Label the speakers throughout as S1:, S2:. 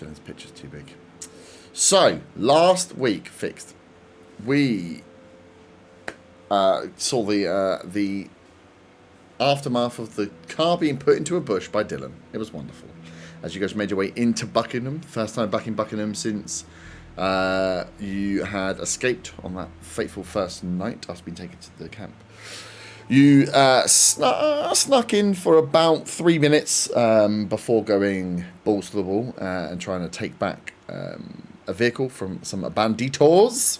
S1: Dylan's picture's too big. So, last week, Fixed, we saw the aftermath of the car being put into a bush by Dylan. It was wonderful. As you guys made your way into Buckingham, first time back in Buckingham since you had escaped on that fateful first night after being taken to the camp. You snuck in for about 3 minutes before going balls to the wall and trying to take back a vehicle from some banditors.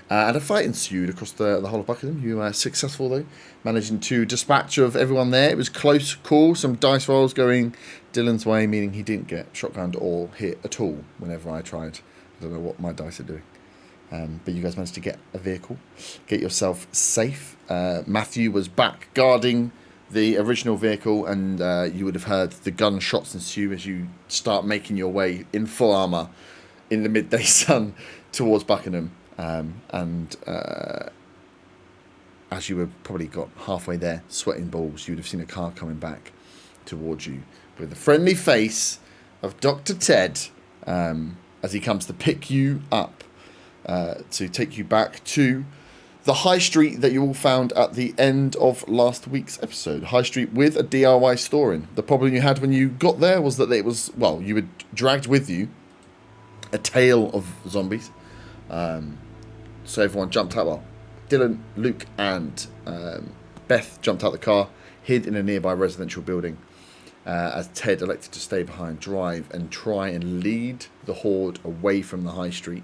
S1: And a fight ensued across the whole of Buckingham. You were successful, though, managing to dispatch of everyone there. It was close call, some dice rolls going Dylan's way, meaning he didn't get shotgunned or hit at all whenever I tried. I don't know what my dice are doing. But you guys managed to get a vehicle, get yourself safe. Matthew was back guarding the original vehicle, and you would have heard the gunshots ensue as you start making your way in full armour in the midday sun towards Buckingham. And as you were probably got halfway there, sweating balls, you would have seen a car coming back towards you with the friendly face of Dr. Ted as he comes to pick you up to take you back to the high street that you all found at the end of last week's episode. High street with a DIY store in. The problem you had when you got there was that it was, well, you were dragged with you a tail of zombies. So everyone jumped out. Well, Dylan, Luke, and Beth jumped out the car, hid in a nearby residential building, as Ted elected to stay behind, drive, and try and lead the horde away from the high street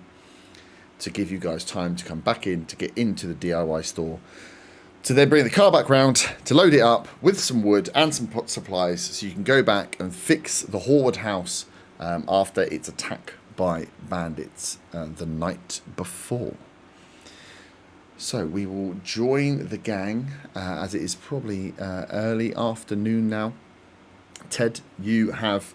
S1: to give you guys time to come back in, to get into the DIY store, to then bring the car back round, to load it up with some wood and some supplies so you can go back and fix the horde house after its attack by bandits the night before. So we will join the gang as it is probably early afternoon now. Ted, you have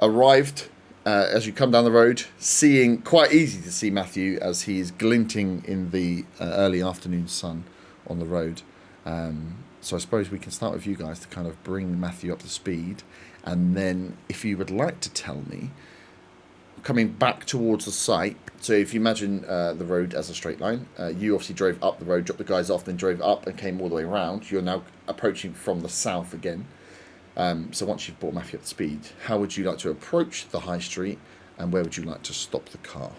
S1: arrived as you come down the road, seeing, quite easy to see Matthew as he is glinting in the early afternoon sun on the road. So I suppose we can start with you guys to kind of bring Matthew up to speed, and then if you would like to tell me, coming back towards the site, so if you imagine the road as a straight line, you obviously drove up the road, dropped the guys off, then drove up and came all the way around. You're now approaching from the south again. So once you've brought Matthew up to speed, how would you like to approach the high street, and where would you like to stop the car?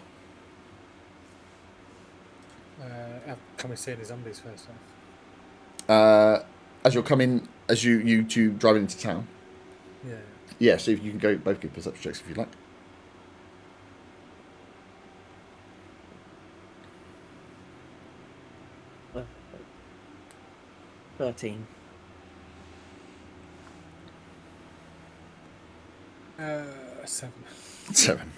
S2: Can we see any zombies first off?
S1: As you're coming, as you two driving into town?
S2: Yeah.
S1: Yeah, so if you can go both good perception checks if you'd like.
S3: 13.
S2: 7.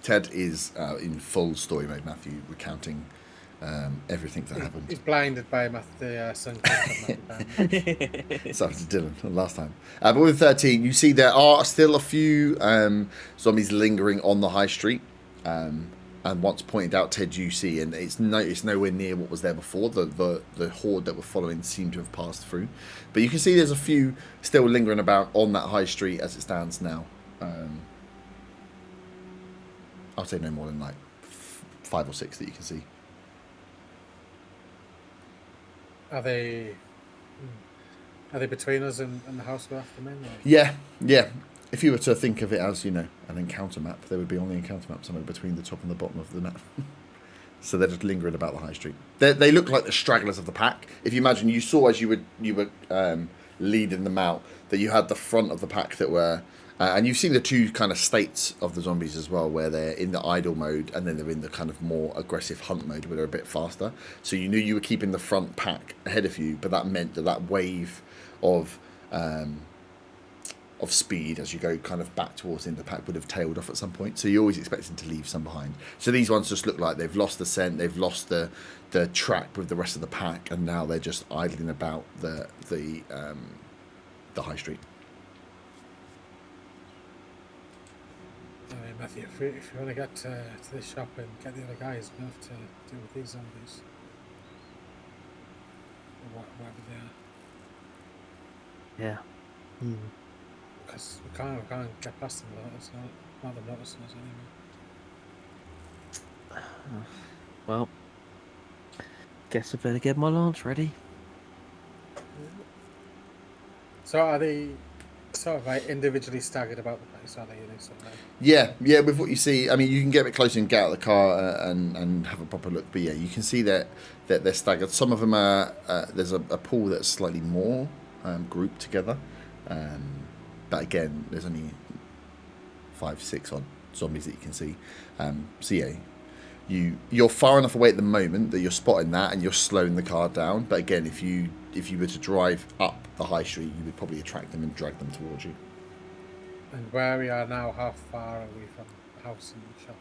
S1: Ted is in full story mode, Matthew, recounting everything that happened.
S2: He's blinded by the sun.
S1: So to Dylan last time. But with 13, you see there are still a few zombies lingering on the high street. And once pointed out, Ted, you see, and it's nowhere near what was there before. The horde that were following seemed to have passed through. But you can see there's a few still lingering about on that high street as it stands now. I'll say no more than like 5 or 6 that you can see.
S2: Are they between us and the house we're after, men?
S1: Yeah. If you were to think of it as, an encounter map, they would be on the encounter map somewhere between the top and the bottom of the map. So they're just lingering about the high street. They look like the stragglers of the pack. If you imagine, you saw as you were leading them out that you had the front of the pack that were, and you've seen the two kind of states of the zombies as well, where they're in the idle mode and then they're in the kind of more aggressive hunt mode where they're a bit faster. So you knew you were keeping the front pack ahead of you, but that meant that wave of speed as you go kind of back towards the end of the pack would have tailed off at some point. So you're always expecting to leave some behind. So these ones just look like they've lost the scent, they've lost the track with the rest of the pack, and now they're just idling about the high street.
S2: Matthew, if you want to get to this shop and get the other guys, we'll have to deal with these zombies. Or whatever they are.
S3: Yeah.
S2: because we can't get past them without us not them noticing us anyway.
S3: Well, guess I better get my lance ready.
S2: So are they sort of like individually staggered about the place? Are they? Sort of like...
S1: Yeah. With what you see, I mean, you can get a bit closer and get out of the car and have a proper look. But yeah, you can see that they're staggered. Some of them are. There's a pool that's slightly more grouped together. But again, there's only 5, 6 odd zombies that you can see. So yeah, you're far enough away at the moment that you're spotting that and you're slowing the car down. But again, if you were to drive up the high street, you would probably attract them and drag them towards you.
S2: And where we are now, how far are we from the house and the shop?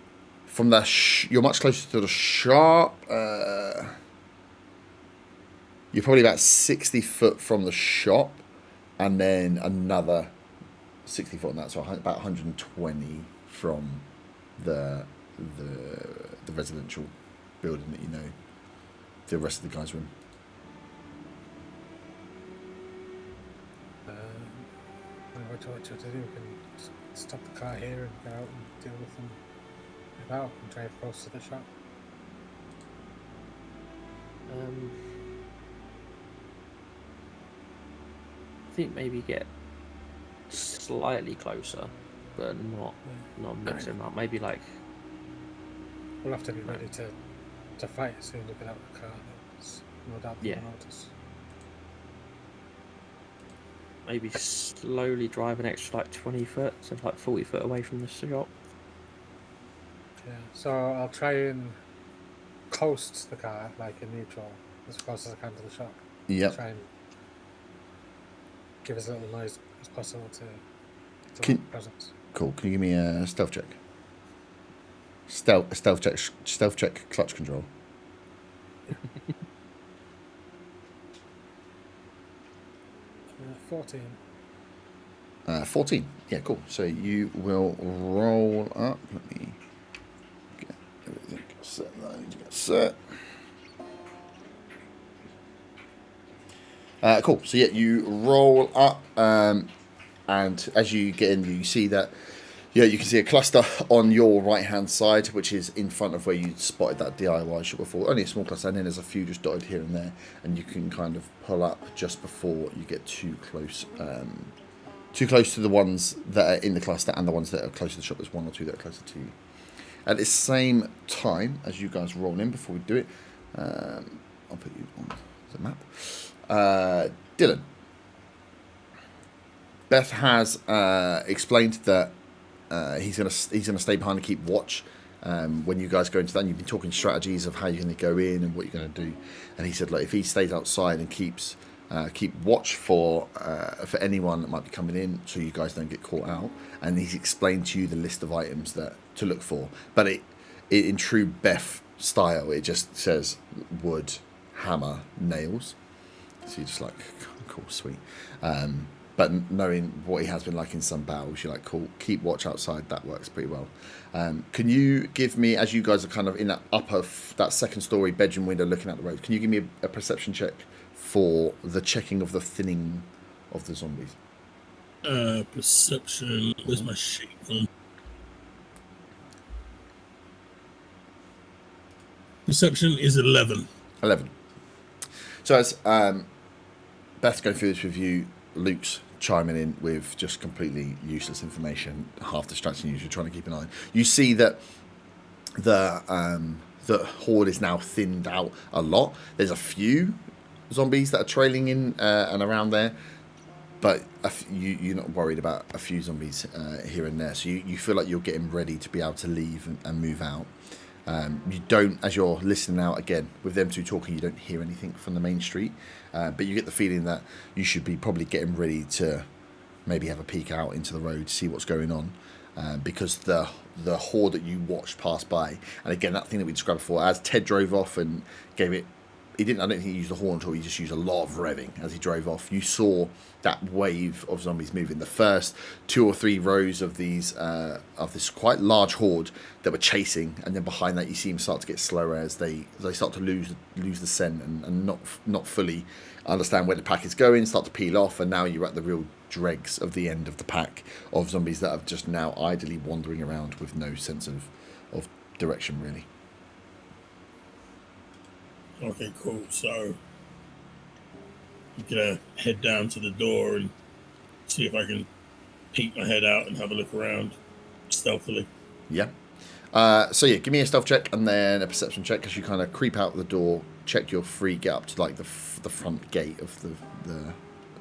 S1: From the you're much closer to the shop. You're probably about 60 foot from the shop, and then another 60 foot on that, so about 120 from the residential building that you know the rest of the guys were in.
S2: What to do? We can stop the car here and get out and deal with them without and drive close to the shop.
S3: I think maybe get slightly closer, but not mix them up. Maybe like
S2: we'll have to be ready to fight as soon as we get out of the car. There's no doubt they'll notice.
S3: Maybe slowly drive an extra like 20 foot, so like 40 foot away from the shop.
S2: Yeah, so I'll try and coast the car, like in neutral, as close as I can to the shop.
S1: Yep.
S2: Try and give as little noise as possible to presence.
S1: Cool. Can you give me a stealth check? Stealth check, clutch control.
S2: 14.
S1: 14. Yeah, cool. So you will roll up. Let me get everything set. Cool. So yeah, you roll up, and as you get in, you see that. Yeah, you can see a cluster on your right-hand side, which is in front of where you spotted that DIY shop before. Only a small cluster, and then there's a few just dotted here and there, and you can kind of pull up just before you get too close to the ones that are in the cluster and the ones that are close to the shop. There's 1 or 2 that are closer to you. At the same time as you guys roll in, before we do it, I'll put you on the map. Dylan. Beth has explained that he's gonna stay behind and keep watch when you guys go into that. And you've been talking strategies of how you're going to go in and what you're going to do. And he said, like, if he stays outside and keep watch for anyone that might be coming in, so you guys don't get caught out. And he's explained to you the list of items that to look for. But it in true Beth style, it just says wood, hammer, nails. So you're just like, cool, sweet. But knowing what he has been like in some battles, you're like, cool, keep watch outside. That works pretty well. Can you give me, as you guys are kind of in that that second story bedroom window looking at the road, can you give me a perception check for the checking of the thinning of the zombies?
S4: Perception. Where's my sheet? Perception is 11.
S1: 11. So as Beth's going through this with you, Luke's chiming in with just completely useless information, half distracting you. You're trying to keep an eye. You see that the horde is now thinned out a lot. There's a few zombies that are trailing in and around there, but you're not worried about a few zombies here and there. So you feel like you're getting ready to be able to leave and move out. You don't, as you're listening out again with them two talking, you don't hear anything from the main street, but you get the feeling that you should be probably getting ready to maybe have a peek out into the road, see what's going on, because the horde that you watched pass by, and again that thing that we described before, as Ted drove off and gave it he didn't. I don't think he used the horn at all. He just used a lot of revving as he drove off. You saw that wave of zombies moving. The first 2 or 3 rows of these of this quite large horde that were chasing, and then behind that you see him start to get slower as they start to lose the scent and not fully understand where the pack is going, start to peel off, and now you're at the real dregs of the end of the pack of zombies that are just now idly wandering around with no sense of direction really.
S4: Okay, cool. So I'm gonna head down to the door and see if I can peek my head out and have a look around stealthily.
S1: Yeah. So yeah, give me a stealth check and then a perception check as you kind of creep out the door, check you're free, get up to like the front gate of the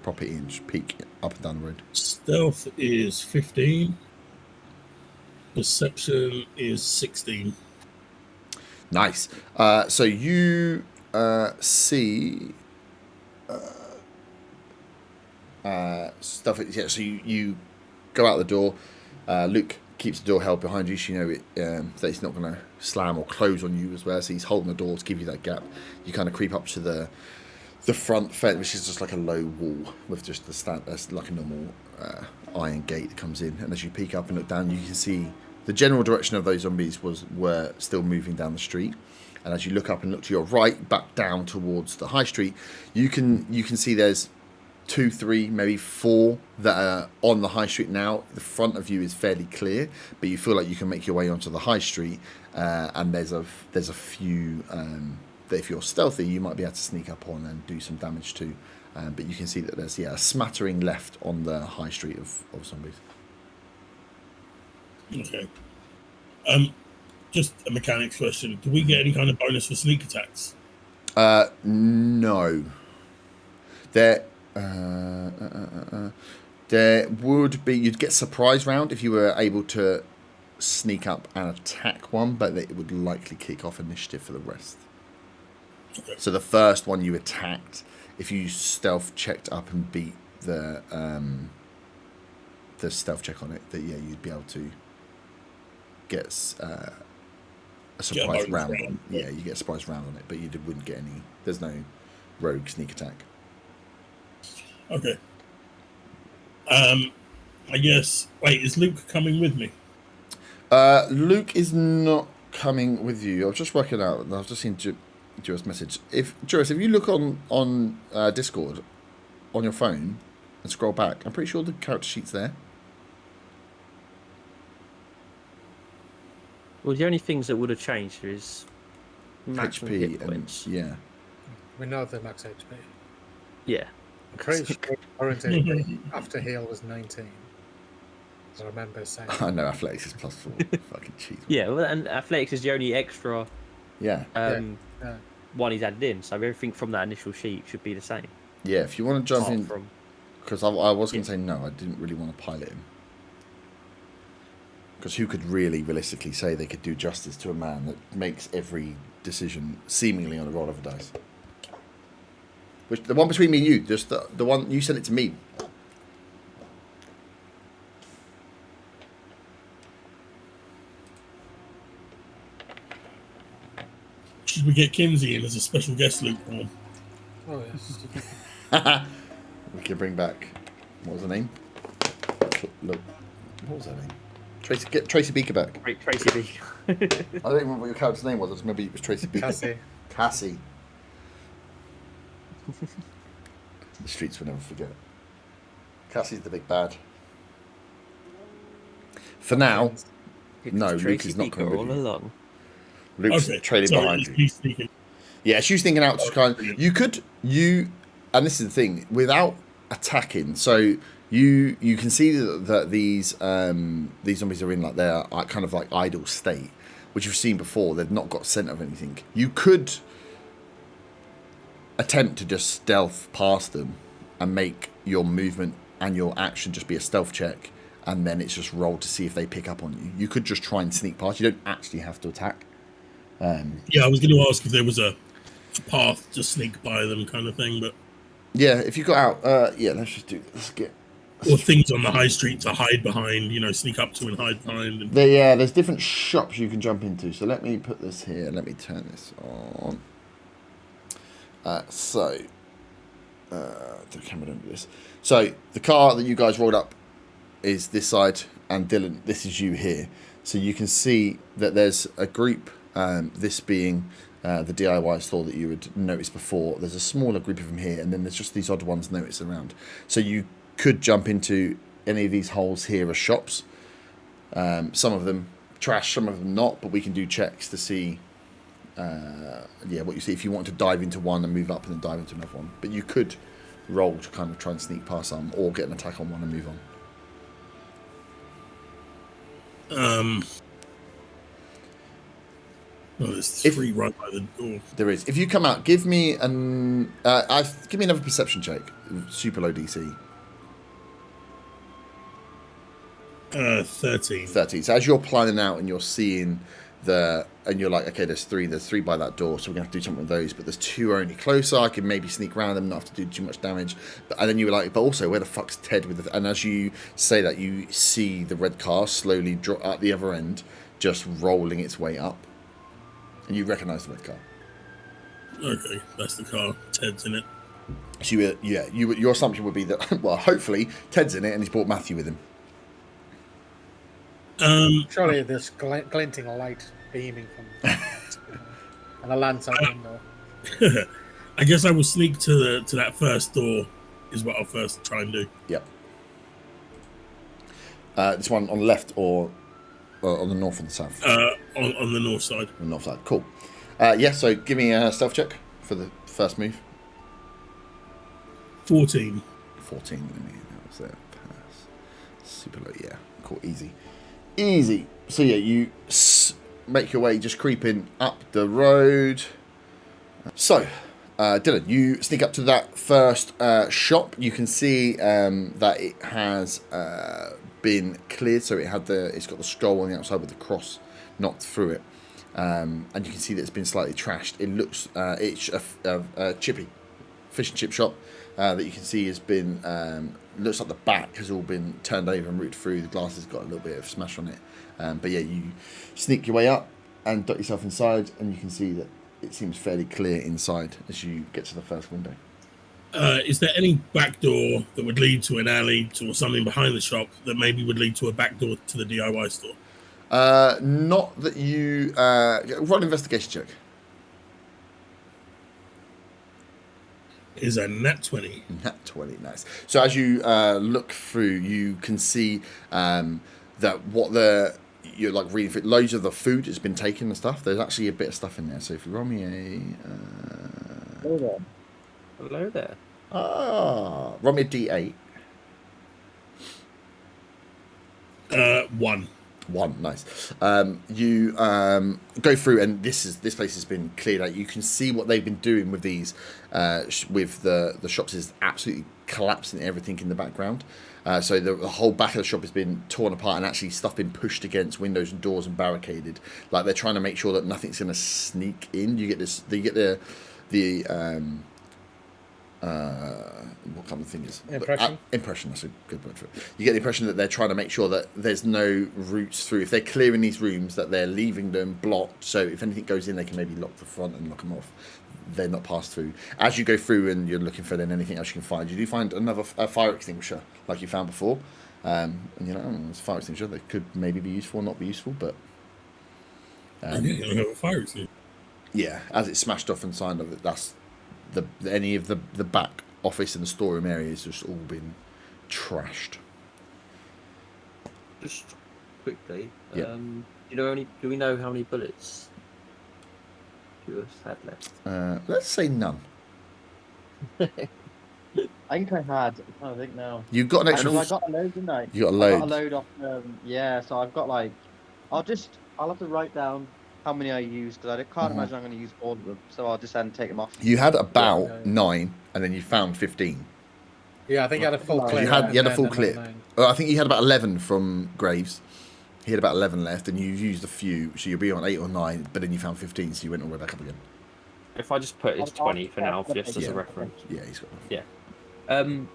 S1: property and just peek up and down the road.
S4: Stealth is 15. Perception is 16.
S1: Nice. So you see stuff. Yeah. So you go out the door. Luke keeps the door held behind you, so you know that it's not going to slam or close on you as well. So he's holding the door to give you that gap. You kind of creep up to the front fence, which is just like a low wall with just the stand. That's like a normal iron gate that comes in. And as you peek up and look down, you can see the general direction of those zombies were still moving down the street. And as you look up and look to your right, back down towards the high street, you can see there's 2, 3, maybe 4 that are on the high street now. The front of you is fairly clear, but you feel like you can make your way onto the high street. And there's a few that if you're stealthy, you might be able to sneak up on and do some damage to. But you can see that there's a smattering left on the high street of zombies.
S4: Okay. Just a mechanics question. Do we get any kind of bonus for sneak attacks?
S1: No. There would be. You'd get surprise round if you were able to sneak up and attack one, but it would likely kick off initiative for the rest.
S4: Okay.
S1: So the first one you attacked, if you stealth checked up and beat the stealth check on it, that you'd be able to get a surprise round on. Yeah, you get a surprise round on it, but you wouldn't get any. There's no rogue sneak attack.
S4: Okay. I guess. Wait, is Luke coming with me?
S1: Luke is not coming with you. I was just working out. I've just seen Juris' message. If you look on Discord on your phone and scroll back, I'm pretty sure the character sheet's there.
S3: Well, the only things that would have changed is maximum
S1: HP
S3: hit points.
S1: and yeah.
S2: We know the max HP.
S3: Yeah.
S2: I'm pretty sure current HP after heal was 19. As I remember saying.
S1: I know athletics is +4. Fucking cheese.
S3: Yeah, well, and athletics is the only extra
S1: Yeah.
S3: one he's added in, so everything from that initial sheet should be the same.
S1: Yeah, if you want to jump in,
S3: From
S1: because I was going to say no, I didn't really want to pilot him. Because who could really realistically say they could do justice to a man that makes every decision seemingly on a roll of a dice? Which the one between me and you, just the one you sent it to me.
S4: Should we get Kinsey in as a special guest, Luke?
S2: Oh, yes.
S1: We can bring back. What was her name? Look, what was her name? Get Tracy Beaker back.
S3: Great Tracy B.
S1: I don't even remember what your character's name was. I just remember it was Tracy Beaker. Cassie. The streets will never forget. Cassie's the big bad. For now, no, Luke is not coming
S3: all
S1: with you.
S3: along.
S1: Luke's trailing behind you. Yeah, she was thinking out to kind of, and this is the thing, without attacking, so you can see that these zombies are in like their kind of like idle state, which you've seen before. They've not got scent of anything. You could attempt to just stealth past them and make your movement and your action just be a stealth check, and then it's just roll to see if they pick up on you. You could just try and sneak past. You don't actually have to attack.
S4: Yeah, I was going to ask if there was a path to sneak by them kind of thing, but
S1: yeah, if you got out, yeah, let's just do this.
S4: Or things on the high street to hide behind, sneak up to and hide behind. And
S1: There's different shops you can jump into. So let me put this here. Let me turn this on. The camera don't do this. So the car that you guys rolled up is this side, and Dylan, this is you here. So you can see that there's a group. This being the DIY store that you had noticed before. There's a smaller group of them here, and then there's just these odd ones noticed around. So you could jump into any of these holes here as shops. Some of them trash, some of them not, but we can do checks to see what you see if you want to dive into one and move up and then dive into another one. But you could roll to kind of try and sneak past some or get an attack on one and move on.
S4: Well, there's three right by the door.
S1: There is. If you come out, give me another perception check. Super low DC.
S4: 13.
S1: 13. So as you're planning out and you're seeing and you're like, okay, there's three by that door, so we're gonna have to do something with those, but there's two only closer. I can maybe sneak around them, not have to do too much damage. And then you were like, but also, where the fuck's Ted with the? And as you say that, you see the red car slowly drop at the other end, just rolling its way up, and you recognise the red car.
S4: Okay, that's the car. Ted's in it.
S1: So your assumption would be that, well, hopefully Ted's in it and he's brought Matthew with him.
S2: Surely there's glinting light beaming from and a lance out the window.
S4: I guess I will sneak to that first door. Is what I'll first try and do.
S1: Yep. This one on the left or on the north or the south?
S4: On the north side.
S1: On the north side. Cool. So give me a stealth check for the first move.
S4: 14.
S1: 14. That was it. Pass. Super low. Yeah. Cool. Easy. So yeah, you make your way, just creeping up the road. So, Dylan, you sneak up to that first shop. You can see that it has been cleared, so it's got the scroll on the outside with the cross knocked through it, and you can see that it's been slightly trashed. It looks it's a chippy fish and chip shop that you can see has been looks like the back has all been turned over and rooted through. The glass has got a little bit of smash on it, but yeah, you sneak your way up and dot yourself inside, and you can see that it seems fairly clear inside as you get to the first window.
S4: Is there any back door that would lead to an alley or something behind the shop that maybe would lead to a back door to the DIY store?
S1: Not that you run an investigation check.
S4: Is a nat 20.
S1: Nat 20, nice. So as you look through, you can see that you're like reading through, loads of the food has been taken and stuff. There's actually a bit of stuff in there. So if you roll me a...
S3: Hello there.
S1: Roll me a D8.
S4: 1.
S1: 1, nice. You go through, and this place has been cleared out. You can see what they've been doing with these, with the shops is absolutely collapsing everything in the background. So the whole back of the shop has been torn apart, and actually stuff been pushed against windows and doors and barricaded. Like they're trying to make sure that nothing's going to sneak in. You get this. You get the what kind of thing is
S2: impression?
S1: Impression, that's a good word for it. You get the impression that they're trying to make sure that there's no routes through. If they're clearing these rooms, that they're leaving them blocked, so if anything goes in, they can maybe lock the front and lock them off. They're not passed through. As you go through and you're looking for then anything else you can find, you do find another fire extinguisher like you found before, and you're like, it's a fire extinguisher that could maybe be useful or not be useful, but
S4: Okay, I have a fire extinguisher.
S1: Yeah, as it's smashed off and signed off, that's any of the back office and the storeroom areas just all been trashed.
S3: Just quickly,
S1: Yeah.
S3: do we know how many bullets you have had left?
S1: Let's say none.
S5: I think I had. I think now.
S1: You've got an extra.
S5: I got a load, didn't I?
S1: You got a
S5: I
S1: load.
S5: got a load off. Yeah, so I've got like. I'll have to write down how many I used because I can't imagine I'm going to use all of them. So I'll just take them off.
S1: You had about 9, and then you found 15.
S2: Yeah, I think I had a full clip.
S1: You had a full clip. I think you had about 11 from Graves. He had about 11 left, and you used a few, so you'll be on 8 or 9. But then you found 15, so you went all the way back up again.
S3: If I just put it's 20 for now, just as a reference.
S1: Yeah, he's got.
S3: Yeah. Do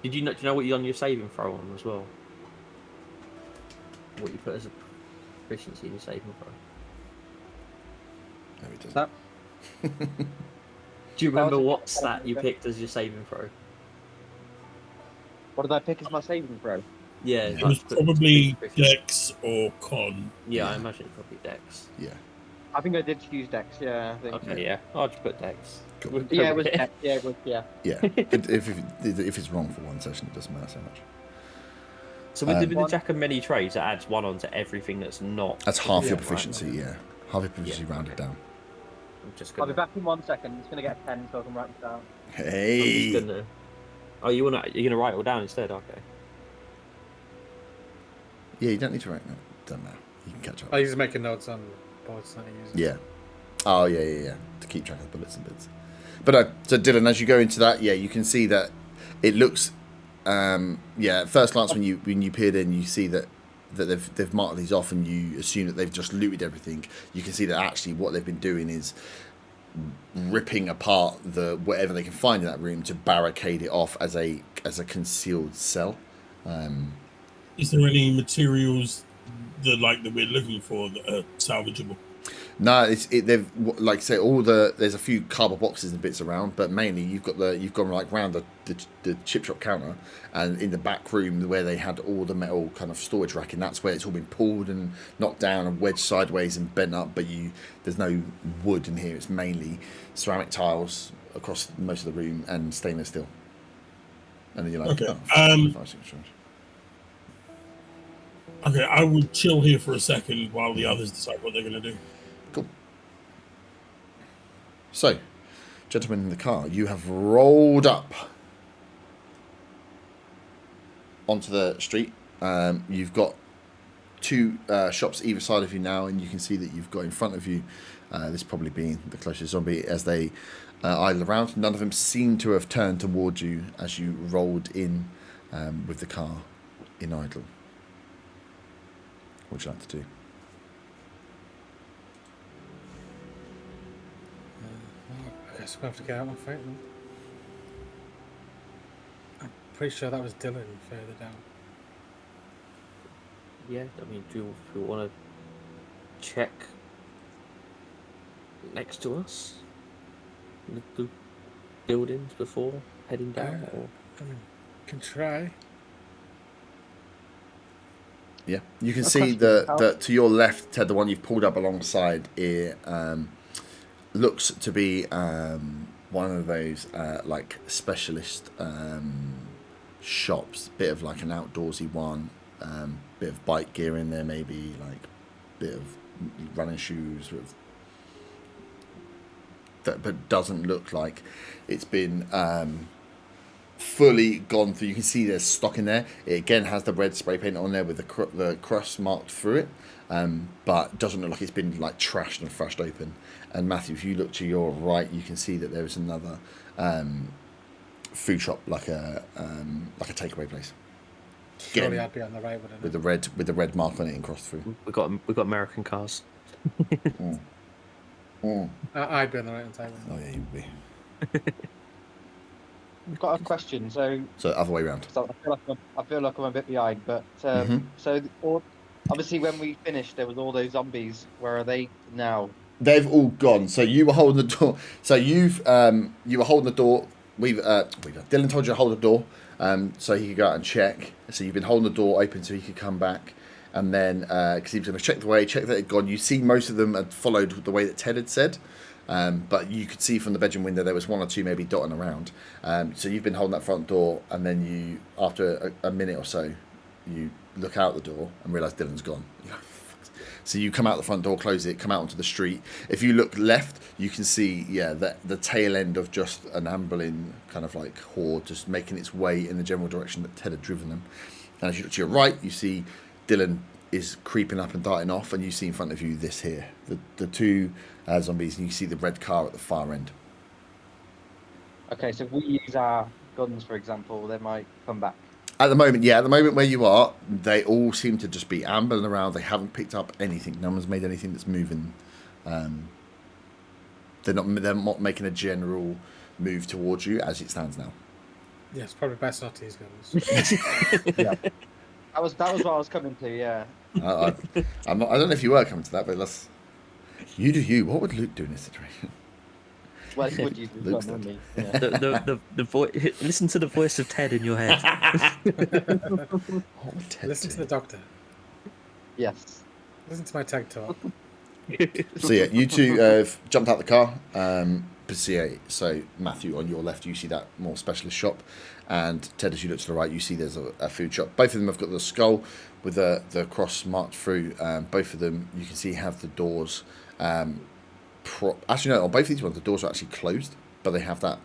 S3: you know what you on your saving throw on as well? What you put as a proficiency in your saving throw?
S1: No, he doesn't.
S5: That-
S3: Do you remember
S5: Sergeant-
S3: what stat you picked as your saving throw?
S5: What did I pick as my saving throw?
S3: Yeah,
S4: It
S3: like
S4: was
S3: put
S4: probably
S3: 50.
S4: Dex or Con.
S3: Yeah, I
S1: Yeah.
S3: imagine it's probably Dex.
S1: Yeah.
S5: I think I did choose Dex. Yeah, I think.
S3: Okay, yeah. I'll just put Dex.
S1: Cool.
S3: We'll
S5: Yeah,
S3: go
S5: it was
S3: with
S5: Dex. Yeah, it was. Yeah.
S1: Yeah. if it's wrong for one session, it doesn't matter so much.
S3: So with the
S5: One-
S3: Jack of many trades, it adds 1 onto everything that's not.
S1: That's half
S2: Yeah,
S1: your
S2: right.
S1: proficiency. Yeah. Half your proficiency
S3: Yeah,
S1: rounded
S3: okay.
S1: down.
S3: I'm just
S5: I'll be
S3: gonna.
S5: back in 1 second. It's gonna get 10, so I can write it down.
S3: I'm
S1: Hey.
S3: just gonna. Oh, you're gonna write it all down instead? Okay.
S1: Yeah, you don't need to write that. Doesn't matter. You can catch up.
S2: I was making notes on boards that I use.
S1: Yeah. Oh, yeah. To keep track of bullets and bits. But so Dylan, as you go into that, yeah, you can see that it looks. At first glance, when you peered in, you see that they've marked these off, and you assume that they've just looted everything. You can see that actually what they've been doing is ripping apart whatever they can find in that room to barricade it off as a concealed cell.
S4: Is there any materials that we're looking for that are salvageable?
S1: No, they've like I say there's a few cardboard boxes and bits around, but mainly you've gone like round the chip shop counter, and in the back room where they had all the metal kind of storage racking, that's where it's all been pulled and knocked down and wedged sideways and bent up. But there's no wood in here; it's mainly ceramic tiles across most of the room and stainless steel. And then you're like,
S4: Okay,
S1: oh, 5, 6,
S4: Okay, I will chill here for a second while the others decide what they're going to do.
S1: Cool. So, gentlemen in the car, you have rolled up onto the street. You've got 2 shops either side of you now, and you can see that you've got in front of you, this probably being the closest zombie, as they idle around. None of them seem to have turned towards you as you rolled in with the car in idle. What would you like to do?
S2: I guess we'll have to get out and fight them. I'm pretty sure that was Dylan further down.
S3: Yeah, I mean, do you want to check next to us? The buildings before heading down? Or?
S2: I mean, can try.
S1: Yeah, you can
S5: A
S1: see
S5: question.
S1: the to your left, Ted, the one you've pulled up alongside here, looks to be one of those like specialist shops. Bit of like an outdoorsy one, bit of bike gear in there, maybe like bit of running shoes with. That, but doesn't look like it's been fully gone through. You can see there's stock in there. It again has the red spray paint on there with the crust marked through it, but doesn't look like it's been like trashed and thrashed open. And Matthew, if you look to your right, you can see that there is another food shop, like a takeaway place.
S2: Surely
S1: Again,
S2: I'd be on the right, wouldn't I?
S1: with the red mark on it and crossed through.
S3: We got American cars.
S2: I'd be on the right hand side.
S1: Oh yeah, you would be.
S5: I've got a question. So
S1: Other way around.
S5: I feel like I'm a bit behind, but obviously when we finished, there was all those zombies. Where are they now?
S1: They've all gone. So you were holding the door. So you were holding the door. Dylan told you to hold the door, so he could go out and check. So you've been holding the door open so he could come back, and then because he was going to check the way, check that it had gone. You see, most of them had followed the way that Ted had said, but you could see from the bedroom window there was 1 or 2 maybe dotting around. So you've been holding that front door, and then you, after a minute or so, you look out the door and realise Dylan's gone. You're like, fuck. So you come out the front door, close it, come out onto the street. If you look left, you can see, the tail end of just an ambling kind of like horde just making its way in the general direction that Ted had driven them. And as you look to your right, you see Dylan is creeping up and darting off, and you see in front of you this here, the 2 zombies, and you see the red car at the far end.
S5: Okay, so if we use our guns, for example, they might come back.
S1: At the moment where you are, they all seem to just be ambling around. They haven't picked up anything. No one's made anything that's moving. They're not making a general move towards you as it stands now.
S2: Yeah, it's probably best not to use guns.
S5: Yeah. That was what I was coming to. Yeah.
S1: I don't know if you were coming to that, but you do you. What would Luke do in this situation?
S5: Well, he would use this
S1: Luke's
S5: one,
S1: dead.
S5: wouldn't he? Yeah.
S3: Listen to the voice of Ted in your head.
S1: What would Ted
S2: Listen
S1: do?
S2: to the doctor.
S5: Yes.
S2: Listen to my tag talk.
S1: So yeah, you two have jumped out the car. So Matthew, on your left, you see that more specialist shop, and Ted, as you look to the right, you see there's a food shop. Both of them have got the skull with the cross marked through. Both of them, you can see, have the doors. Actually, no, on both of these ones, the doors are actually closed, but they have that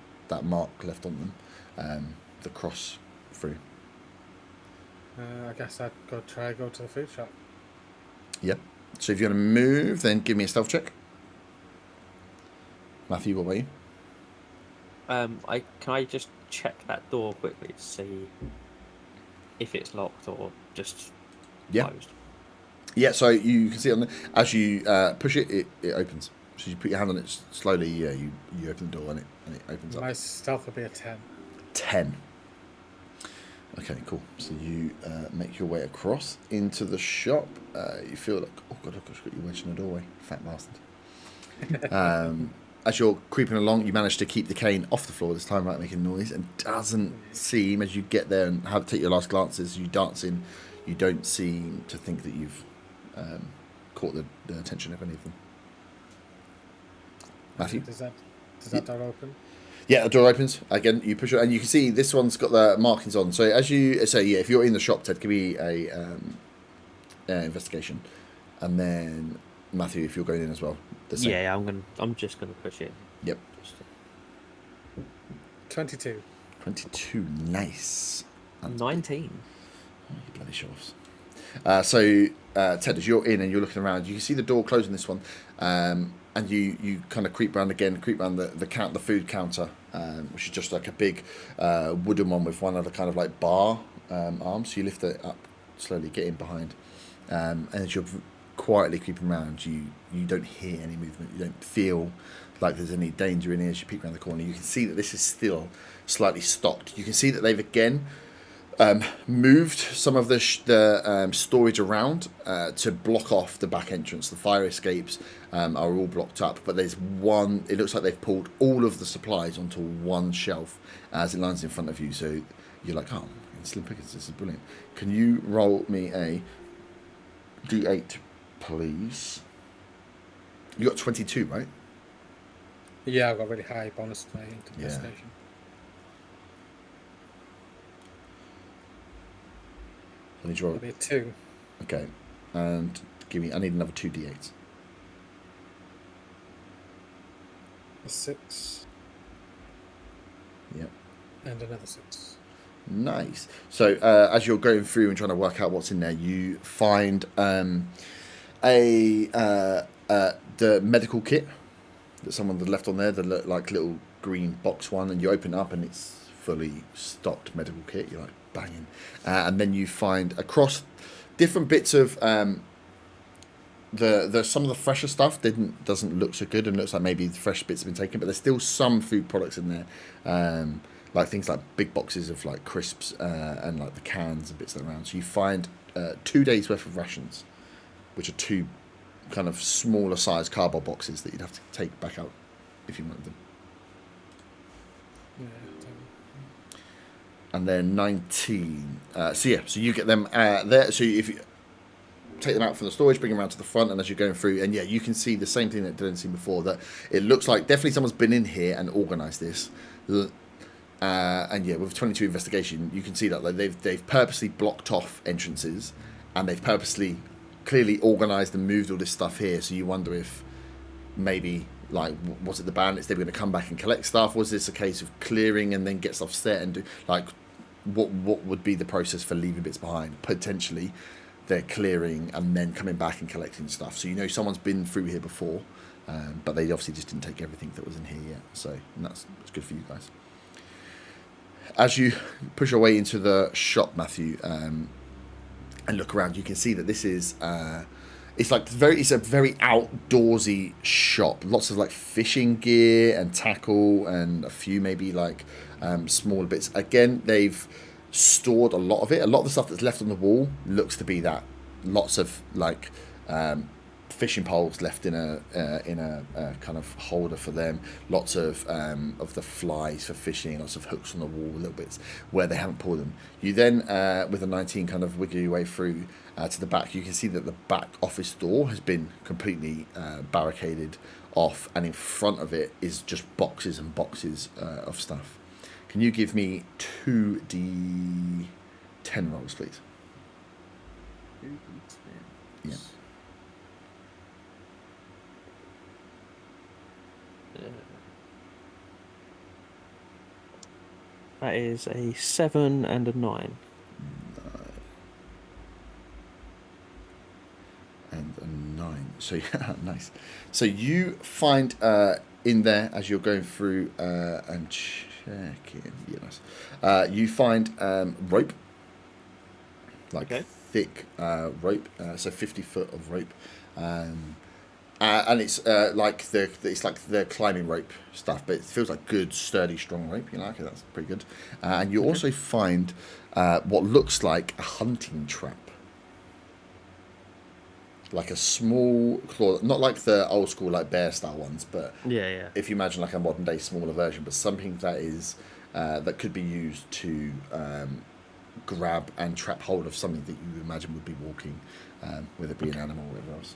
S1: mark left on them, the cross through.
S2: I guess I'd go to the food shop.
S1: Yep. So if you're going to move, then give me a stealth check. Matthew, what about you?
S3: Can I just check that door quickly to see if it's locked or just closed?
S1: Yeah, so you can see on as you push it, it opens. So you put your hand on it slowly, you open the door and it opens
S2: My
S1: up.
S2: stealth would be a 10.
S1: 10. Okay, cool. So you make your way across into the shop. You feel like, oh god, I've got you wedged in the doorway. Fat bastard. As you're creeping along, you manage to keep the cane off the floor this time without making noise, and doesn't seem, as you get there and have to take your last glances, you dance in, you don't seem to think that you've caught the attention of any of them. Matthew?
S2: Does that door open?
S1: Yeah, the door opens. Again, you push it, and you can see this one's got the markings on. So as you say, if you're in the shop, Ted, give me a investigation, and then Matthew, if you're going in as well.
S3: Yeah, I'm just gonna push it.
S1: Yep.
S2: 22.
S1: 22, nice.
S3: 19.
S1: Oh, you bloody show-offs. So, Ted, as you're in and you're looking around, you can see the door closing this one, and you kind of creep around the food counter, which is just like a big wooden one with one other kind of like bar arm. So you lift it up slowly, get in behind, and as you're quietly creeping around, you don't hear any movement. You don't feel like there's any danger in here. As you peek around the corner, you can see that this is still slightly stocked. You can see that they've again moved some of the storage around to block off the back entrance. The fire escapes are all blocked up, but there's one. It looks like they've pulled all of the supplies onto one shelf as it lines in front of you. So you're like, oh, slim pickings, this is brilliant. Can you roll me a D8, please? You got 22, right?
S2: Yeah, I've got really high bonus to my investigation.
S1: I need to roll.
S2: It'll be a 2.
S1: Okay, and I need another 2 D8s.
S2: A 6.
S1: Yep.
S2: And another 6.
S1: Nice. So as you're going through and trying to work out what's in there, you find the medical kit that someone had left on there, the like little green box one, and you open it up and it's fully stocked medical kit. You're like banging, and then you find across different bits of the some of the fresher stuff doesn't look so good and looks like maybe the fresh bits have been taken, but there's still some food products in there, like things like big boxes of like crisps and like the cans and bits around. So you find 2 days worth of rations, which are 2 kind of smaller size cardboard boxes that you'd have to take back out if you wanted them.
S2: Yeah.
S1: And then 19. So you get them there. So if you take them out from the storage, bring them around to the front, and as you're going through, and you can see the same thing that Dylan's seen before, that it looks like definitely someone's been in here and organised this. And with 22 investigation, you can see that like, they've purposely blocked off entrances, and they've purposely clearly organised and moved all this stuff here. So you wonder if maybe, like, was it the bandits? They were going to come back and collect stuff? Was this a case of clearing and then get stuff set and do, like, what would be the process for leaving bits behind? Potentially, they're clearing and then coming back and collecting stuff. So someone's been through here before, but they obviously just didn't take everything that was in here yet. So that's good for you guys. As you push your way into the shop, Matthew, and look around, you can see that this is it's a very outdoorsy shop. Lots of like fishing gear and tackle and a few maybe like smaller bits. Again, they've stored a lot of it. A lot of the stuff that's left on the wall looks to be that lots of like fishing poles left in a kind of holder for them. Lots of the flies for fishing. Lots of hooks on the wall, little bits where they haven't pulled them. You then, with a 19, kind of wiggle your way through to the back. You can see that the back office door has been completely barricaded off, and in front of it is just boxes and boxes of stuff. Can you give me 2d10 rolls, please?
S3: 2d10.
S1: Yeah.
S3: That is a 7 and a 9.
S1: And a 9. So yeah, nice. So you find in there, as you're going through and checking, yeah, nice. You find rope, like thick rope, so 50 foot of rope, and it's like the climbing rope stuff, but it feels like good, sturdy, strong rope. You know, okay, that's pretty good. And you also find what looks like a hunting trap. Like a small claw, not like the old school like bear style ones, but
S3: Yeah.
S1: if you imagine like a modern day smaller version, but something that is that could be used to grab and trap hold of something that you imagine would be walking, whether it be an animal or whatever else.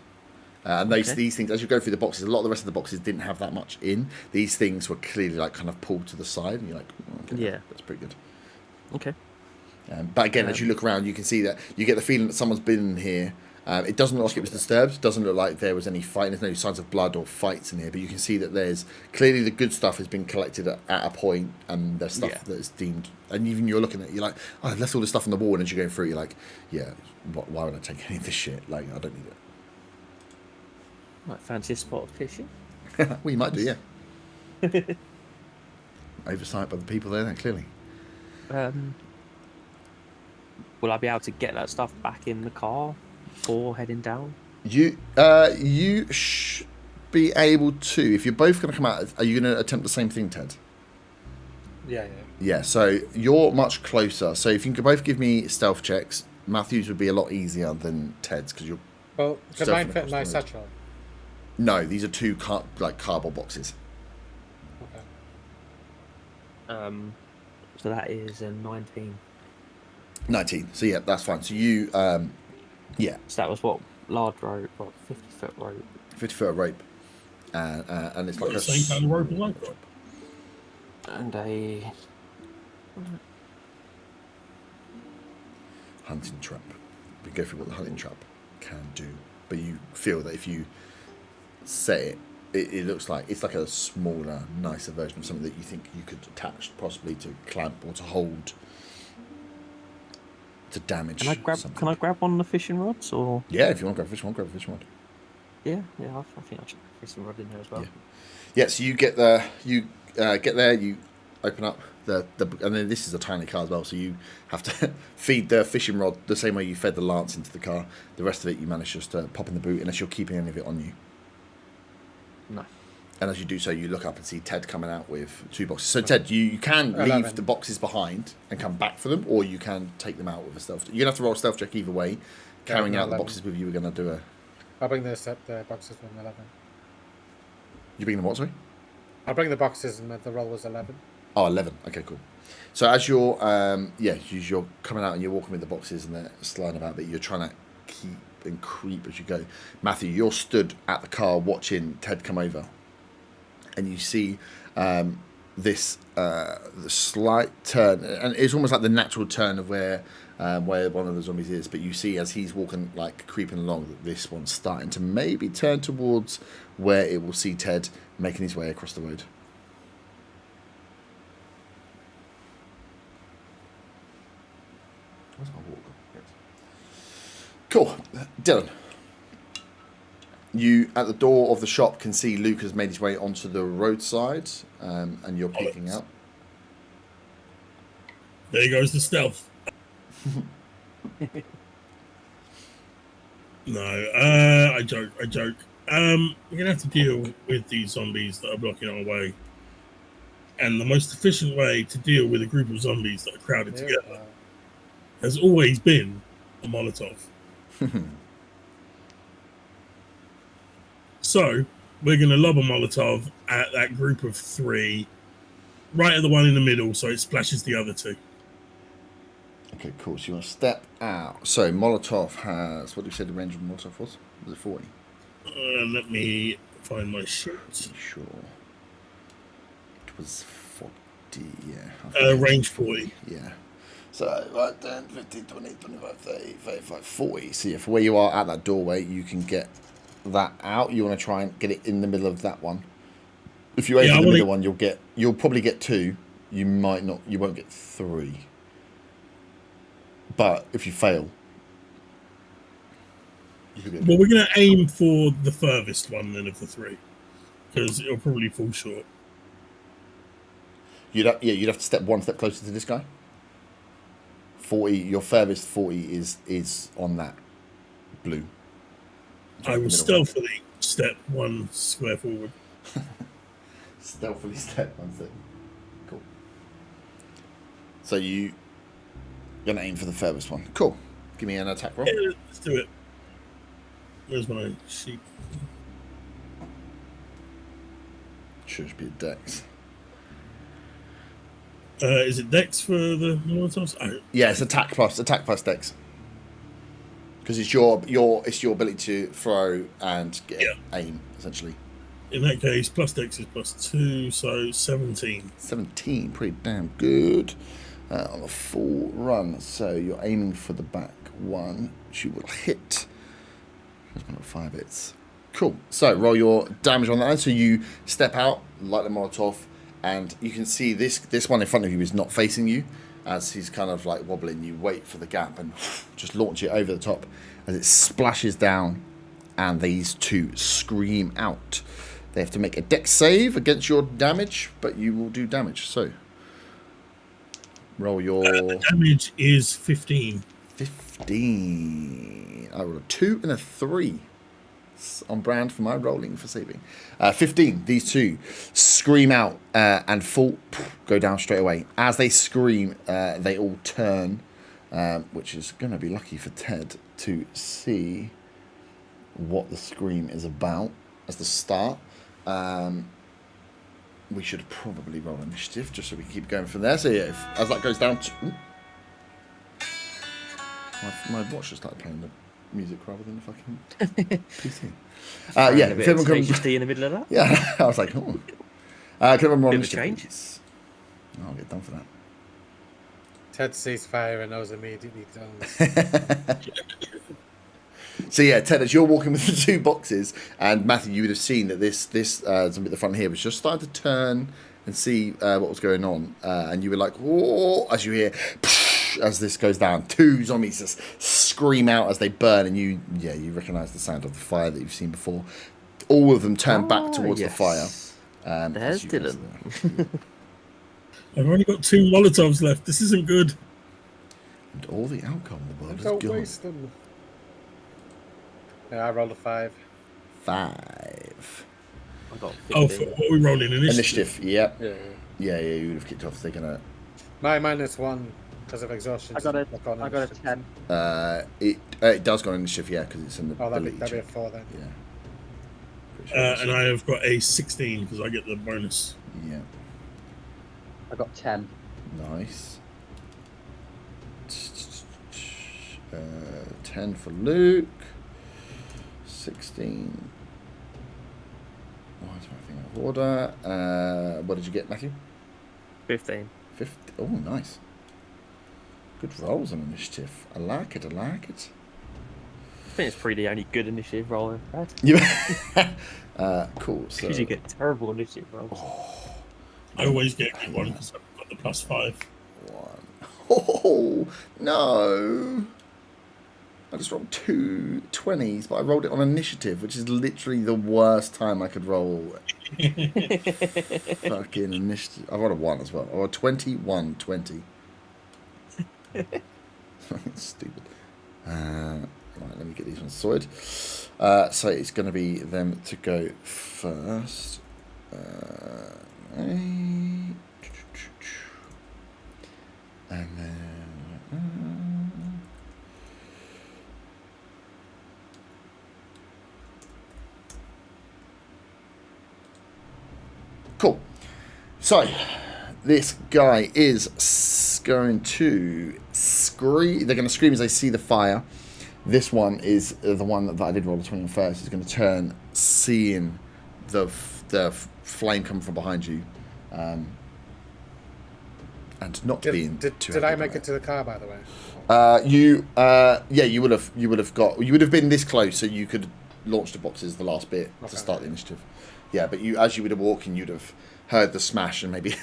S1: And these things, as you go through the boxes, a lot of the rest of the boxes didn't have that much in. These things were clearly like kind of pulled to the side, and you're like, oh, okay,
S3: Yeah.
S1: that's pretty good.
S3: Okay.
S1: But again, as you look around, you can see that you get the feeling that someone's been in here. It doesn't look like it was disturbed. It doesn't look like there was any fight. There's no signs of blood or fights in here. But you can see that there's clearly the good stuff has been collected at a point, and the stuff that is deemed. And even you're looking at, you're like, oh, I've left all this stuff on the wall. And as you're going through, you're like, yeah, why would I take any of this shit? Like, I don't need it.
S3: Might fancy a spot of fishing.
S1: Well, you might do, yeah. Oversight by the people there, clearly.
S3: Will I be able to get that stuff back in the car before heading down?
S1: You should be able to. If you're both going to come out, are you going to attempt the same thing, Ted?
S2: Yeah.
S1: Yeah, so you're much closer. So if you can both give me stealth checks, Matthew's would be a lot easier than Ted's because you're.
S2: Well, could mine fit in my satchel?
S1: No, these are two cardboard boxes.
S2: Okay.
S3: So that is a 19.
S1: 19. So yeah, that's fine. So you, yeah.
S3: So that was what large rope, 50-foot rope.
S1: 50-foot rope, and it's like
S4: the same kind of rope as I've got.
S3: And a
S1: hunting trap. We go through what the hunting trap can do, but you feel that if you set it looks like it's like a smaller, nicer version of something that you think you could attach, possibly to clamp or to hold, to damage.
S3: Can I grab one of the fishing rods or?
S1: Yeah, if you want to grab a fishing rod,
S3: Yeah. I think I should have a fishing rod in there as well.
S1: Yeah. So you get there, you open up the and then this is a tiny car as well, so you have to feed the fishing rod the same way you fed the lance into the car. The rest of it you manage just to pop in the boot, unless you're keeping any of it on you.
S3: No.
S1: And as you do so, you look up and see Ted coming out with 2 boxes. So Ted, you can leave the boxes behind and come back for them, or you can take them out with a stealth. You're gonna have to roll a stealth check either way. Carrying out 11. The boxes with you, we're gonna do a.
S2: I'll bring the boxes from 11.
S1: You bring them what, sorry?
S2: I'll bring the boxes, and the roll was 11.
S1: Oh, 11. Okay, cool. So as you're, you're coming out and you're walking with the boxes and they're sliding about, but you're trying to keep and creep as you go. Matthew, you're stood at the car watching Ted come over, and you see this the slight turn, and it's almost like the natural turn of where one of the zombies is. But you see as he's walking, like creeping along, that this one's starting to maybe turn towards where it will see Ted making his way across the road. Where's my water? Cool. Dylan, you at the door of the shop can see Luke has made his way onto the roadside, and you're peeking out.
S4: There goes the stealth. No, I joke. We're gonna have to deal with these zombies that are blocking our way, and the most efficient way to deal with a group of zombies that are crowded together has always been a Molotov. So we're going to lob a Molotov at that group of 3, right at the one in the middle, so it splashes the other 2.
S1: Okay, cool. So you want to step out. So Molotov has, what did you say the range of Molotov was? Was it 40?
S4: Let me find my sheet.
S1: Sure. It was 40, yeah.
S4: Range 40.
S1: Yeah. So 10, 15, 20, 25, 30, 35, 40. So yeah, for where you are at that doorway, you can get that out. You want to try and get it in the middle of that one. If you aim for the middle one, you'll probably get 2. You might not. You won't get 3. But if you fail,
S4: well, we're going to aim for the furthest one then of the 3, because it'll probably fall short.
S1: You'd have to step one step closer to this guy. 40. Your furthest 40 is on that blue.
S4: I will stealthily step 1 square forward.
S1: Stealthily step 1 step. Cool. So you're gonna aim for the furthest one. Cool. Give me an attack roll.
S4: Yeah, let's do it. Where's my sheet?
S1: Should be a dex.
S4: Is it dex for the Molotovs? Oh.
S1: Yeah, it's attack plus dex. Because it's your ability to throw and aim essentially.
S4: In that case, plus dex is +2, so 17.
S1: 17, pretty damn good on a full run. So you're aiming for the back one, which you will hit. There's 1 of 5 hits. Cool. So roll your damage on that. So you step out, light the Molotov, and you can see this one in front of you is not facing you. As he's kind of like wobbling, you wait for the gap and just launch it over the top as it splashes down, and these 2 scream out. They have to make a dex save against your damage, but you will do damage. So roll your...
S4: The damage is 15.
S1: 15. I rolled a 2 and a 3. It's on brand for my rolling for saving. 15. These 2 scream out and fall, go down straight away. As they scream, they all turn, which is going to be lucky for Ted to see what the scream is about as the start. We should probably roll initiative just so we can keep going from there. So yeah, as that goes down, my watch just started playing the music rather than the fucking PC. Yeah, if everyone comes
S3: in the middle of that.
S1: Yeah, I was like, oh. Can everyone roll initiative?
S3: Changes.
S1: I'll get done for that.
S2: Ted sees fire and knows immediately done.
S1: So yeah, Ted, as you're walking with the 2 boxes, and Matthew, you would have seen that this zombie at the front here was just starting to turn and see what was going on, and you were like, whoa, as you hear, as this goes down, 2 zombies just scream out as they burn, and you recognise the sound of the fire that you've seen before. All of them turn back towards the fire.
S3: There's Dylan.
S4: I've only got 2 Molotovs left. This isn't good.
S1: And all the alcohol in the world is
S2: Don't
S1: gone.
S2: waste them. Yeah, I rolled a 5.
S1: 5.
S3: I got 15.
S4: Oh, for what are we rolling?
S1: Initiative. Yep.
S2: Yeah.
S1: Yeah. You would have kicked off. They're gonna.
S2: My -1 because of exhaustion.
S5: I got a 10.
S1: It does go on initiative, yeah, because it's in the.
S2: Oh, that'd be a 4 then.
S1: Yeah.
S4: And I have got a 16 because I get the bonus.
S1: Yeah.
S5: I got 10.
S1: Nice. 10 for Luke. 16. Why is my thing out of order? What did you get, Matthew?
S3: 15.
S1: 50. Oh, nice. Good rolls on initiative. I like it.
S3: I think it's probably the only good initiative roll I've had.
S1: Yeah. Cool. So
S3: Because you get terrible initiative rolls.
S4: I always get a good one because I've got the +5.
S1: 1. Oh, no. I just rolled 2 20s, but I rolled it on initiative, which is literally the worst time I could roll fucking initiative. I rolled a 1 as well. Or 21 20. Stupid. Right, let me get these ones sorted. So it's going to be them to go first. And then... So, this guy is going to scream. They're going to scream as they see the fire. This one is the one that I did roll a 20 on first. Is going to turn, seeing the flame come from behind you, and not being too.
S2: Did I make it to the car, by the way?
S1: You would have. You would have been this close, so you could launch the boxes the last bit to start the initiative. Yeah, but as you would have walking, you'd have heard the smash and maybe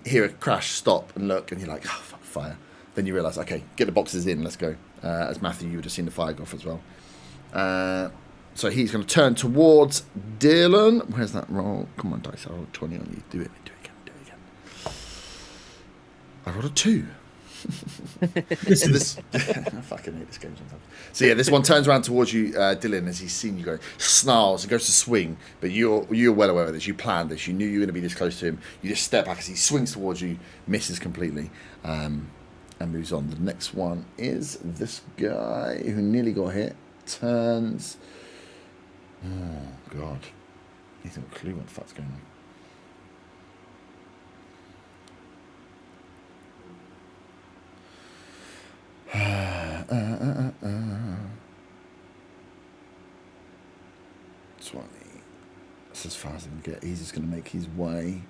S1: hear a crash, stop and look, and you're like, oh fuck, fire. Then you realise, okay, get the boxes in, let's go. As Matthew, you would have seen the fire go off as well. So he's going to turn towards Dylan. Where's that roll? Come on, dice. I rolled 20 on you. Do it again. I rolled a 2. I fucking hate this game sometimes. So yeah, this one turns around towards you, Dylan, as he's seen you go, snarls and goes to swing, but you're well aware of this. You planned this. You knew you were going to be this close to him. You just step back as he swings towards you, misses completely, and moves on. The next one is this guy who nearly got hit. Turns. Oh god, he's got a clue what the fuck's going on. That's as far as I can get. He's just going to make his way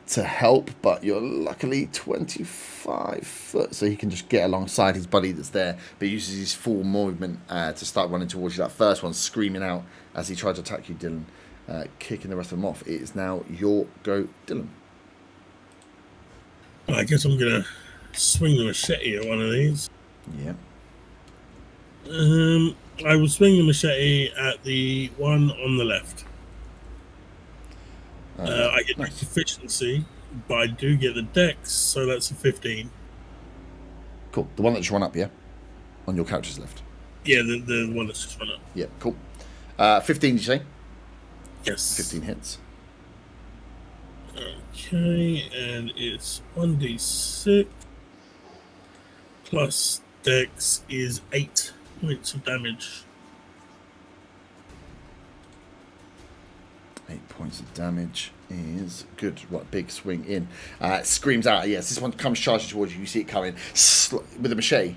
S1: to help, but you're luckily 25 foot, so he can just get alongside his buddy that's there, but he uses his full movement to start running towards you. That first one screaming out as he tried to attack you, Dylan, kicking the rest of them off. It is now your go, Dylan.
S4: I guess I'm going to swing the machete at one of these.
S1: Yeah.
S4: I will swing the machete at the one on the left. I get
S1: nice.
S4: efficiency, but I do get the dex, so that's a 15.
S1: Cool. The one that just run up, yeah? On your character's left.
S4: Yeah, the one that's just run up.
S1: Yeah, cool. 15, did you say?
S4: Yes.
S1: 15 hits.
S4: Okay, and it's 1d6 plus dex is 8 points of damage.
S1: 8 points of damage is good. Right, big swing in. Screams out. Yes, this one comes charging towards you. You see it coming with a machete.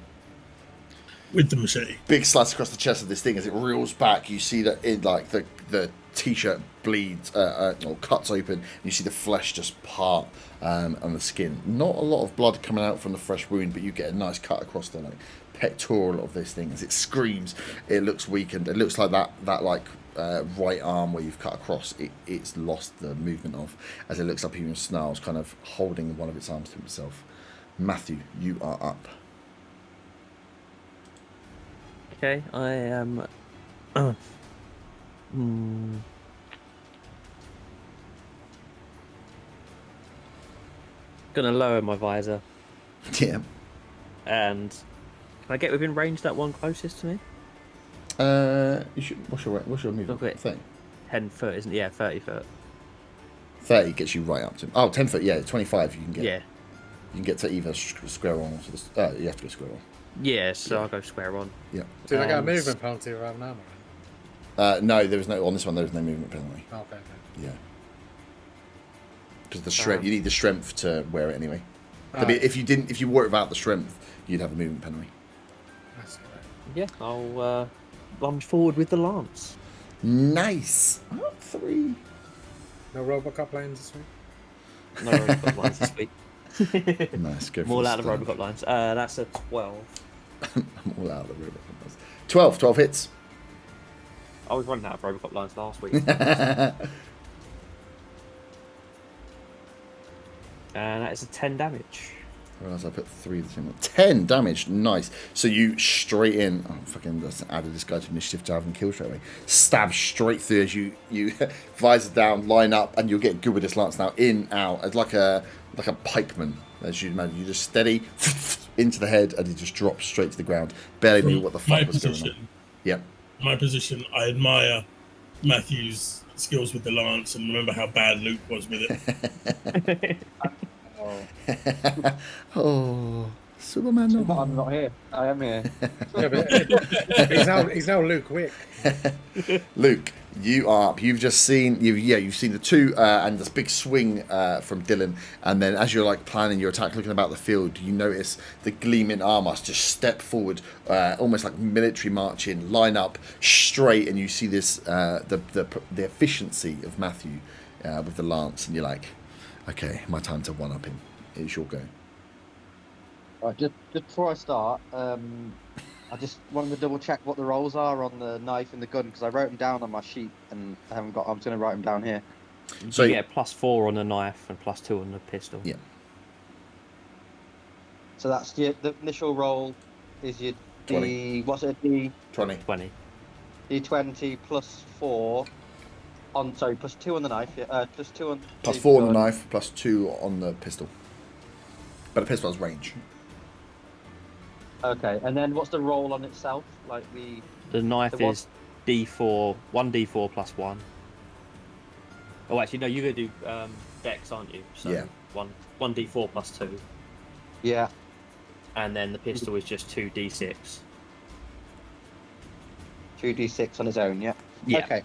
S4: With the machete.
S1: Big slice across the chest of this thing as it reels back. You see that in like the t-shirt bleeds or cuts open. And you see the flesh just part on the skin. Not a lot of blood coming out from the fresh wound, but you get a nice cut across the pectoral of this thing as it screams. It looks weakened. It looks like that right arm where you've cut across, it's lost the movement of, as it looks up even snarls, kind of holding one of its arms to itself. Matthew, you are up.
S3: Okay, I am. Gonna lower my visor.
S1: Yeah.
S3: And can I get within range that one closest to me?
S1: You should. What's your movement?
S3: Okay.
S1: 30.
S3: 10 foot, isn't it? Yeah, 30 foot.
S1: 30 gets you right up to him. Oh, 10 foot, yeah, 25 you can get.
S3: Yeah.
S1: You can get to either square on or to the, you have to go square on.
S3: Yeah, so I'll go square on.
S1: Yeah.
S2: Did I get a movement penalty rather than armor?
S1: No, there was no, on this one there was no movement penalty.
S2: Okay.
S1: Yeah. Because the strength, you need the strength to wear it anyway. If you wore it without the strength, you'd have a movement penalty.
S2: I see that.
S3: Yeah, I'll lunge forward with the lance.
S1: Nice. Oh, 3.
S2: No Robocop lanes this week?
S3: No Robocop lines this week.
S1: Nice. Go for
S3: More
S1: the
S3: out of
S1: stab.
S3: Robocop lines. That's a 12.
S1: I'm all out of the Robocop lines. 12 hits.
S3: I was running out of Robocop lines last week. And that is a 10 damage.
S1: Whereas I put 3 the same. 10 damage, nice. So you straight in. Oh, fucking that's added this guy to initiative to have him kill straight away. Stab straight through as you visor down, line up, and you'll get good with this lance now. In, out, as like a pikeman, as you'd imagine. You just steady into the head, and he just drops straight to the ground. Barely knew what the fuck was going on. Yep.
S4: My position, I admire Matthew's skills with the lance and remember how bad Luke was with it.
S1: Oh. Superman.
S5: But I'm not here. I am here.
S2: Yeah, but he's now Luke Wick.
S1: Luke, you are up. You've just seen you've seen the two and this big swing from Dylan, and then as you're like planning your attack, looking about the field, you notice the gleaming armor just step forward, almost like military marching, line up straight, and you see this the efficiency of Matthew with the lance, and you're like, okay, my time to one up him. It's your go.
S5: Right, just before I start, I just wanted to double check what the rolls are on the knife and the gun because I wrote them down on my sheet and I haven't got. I'm just going to write them down here.
S3: So you get a +4 on the knife and +2 on the pistol.
S1: Yeah.
S5: So that's the initial roll is your
S1: 20.
S5: what's it? D
S1: 20.
S5: D20 +4 on +2 on the knife. Yeah, +2 on.
S1: +4 on the knife, +2 on the pistol. But the pistol has range.
S5: Okay, and then what's the roll on itself? Like
S3: the knife is D4, 1d4 +1. Oh, actually, no, you're going to do dex, aren't you? So
S1: yeah.
S3: 1d4 +2.
S5: Yeah.
S3: And then the pistol is just 2d6.
S5: 2d6 on its own, yeah?
S3: Yeah.
S5: Okay.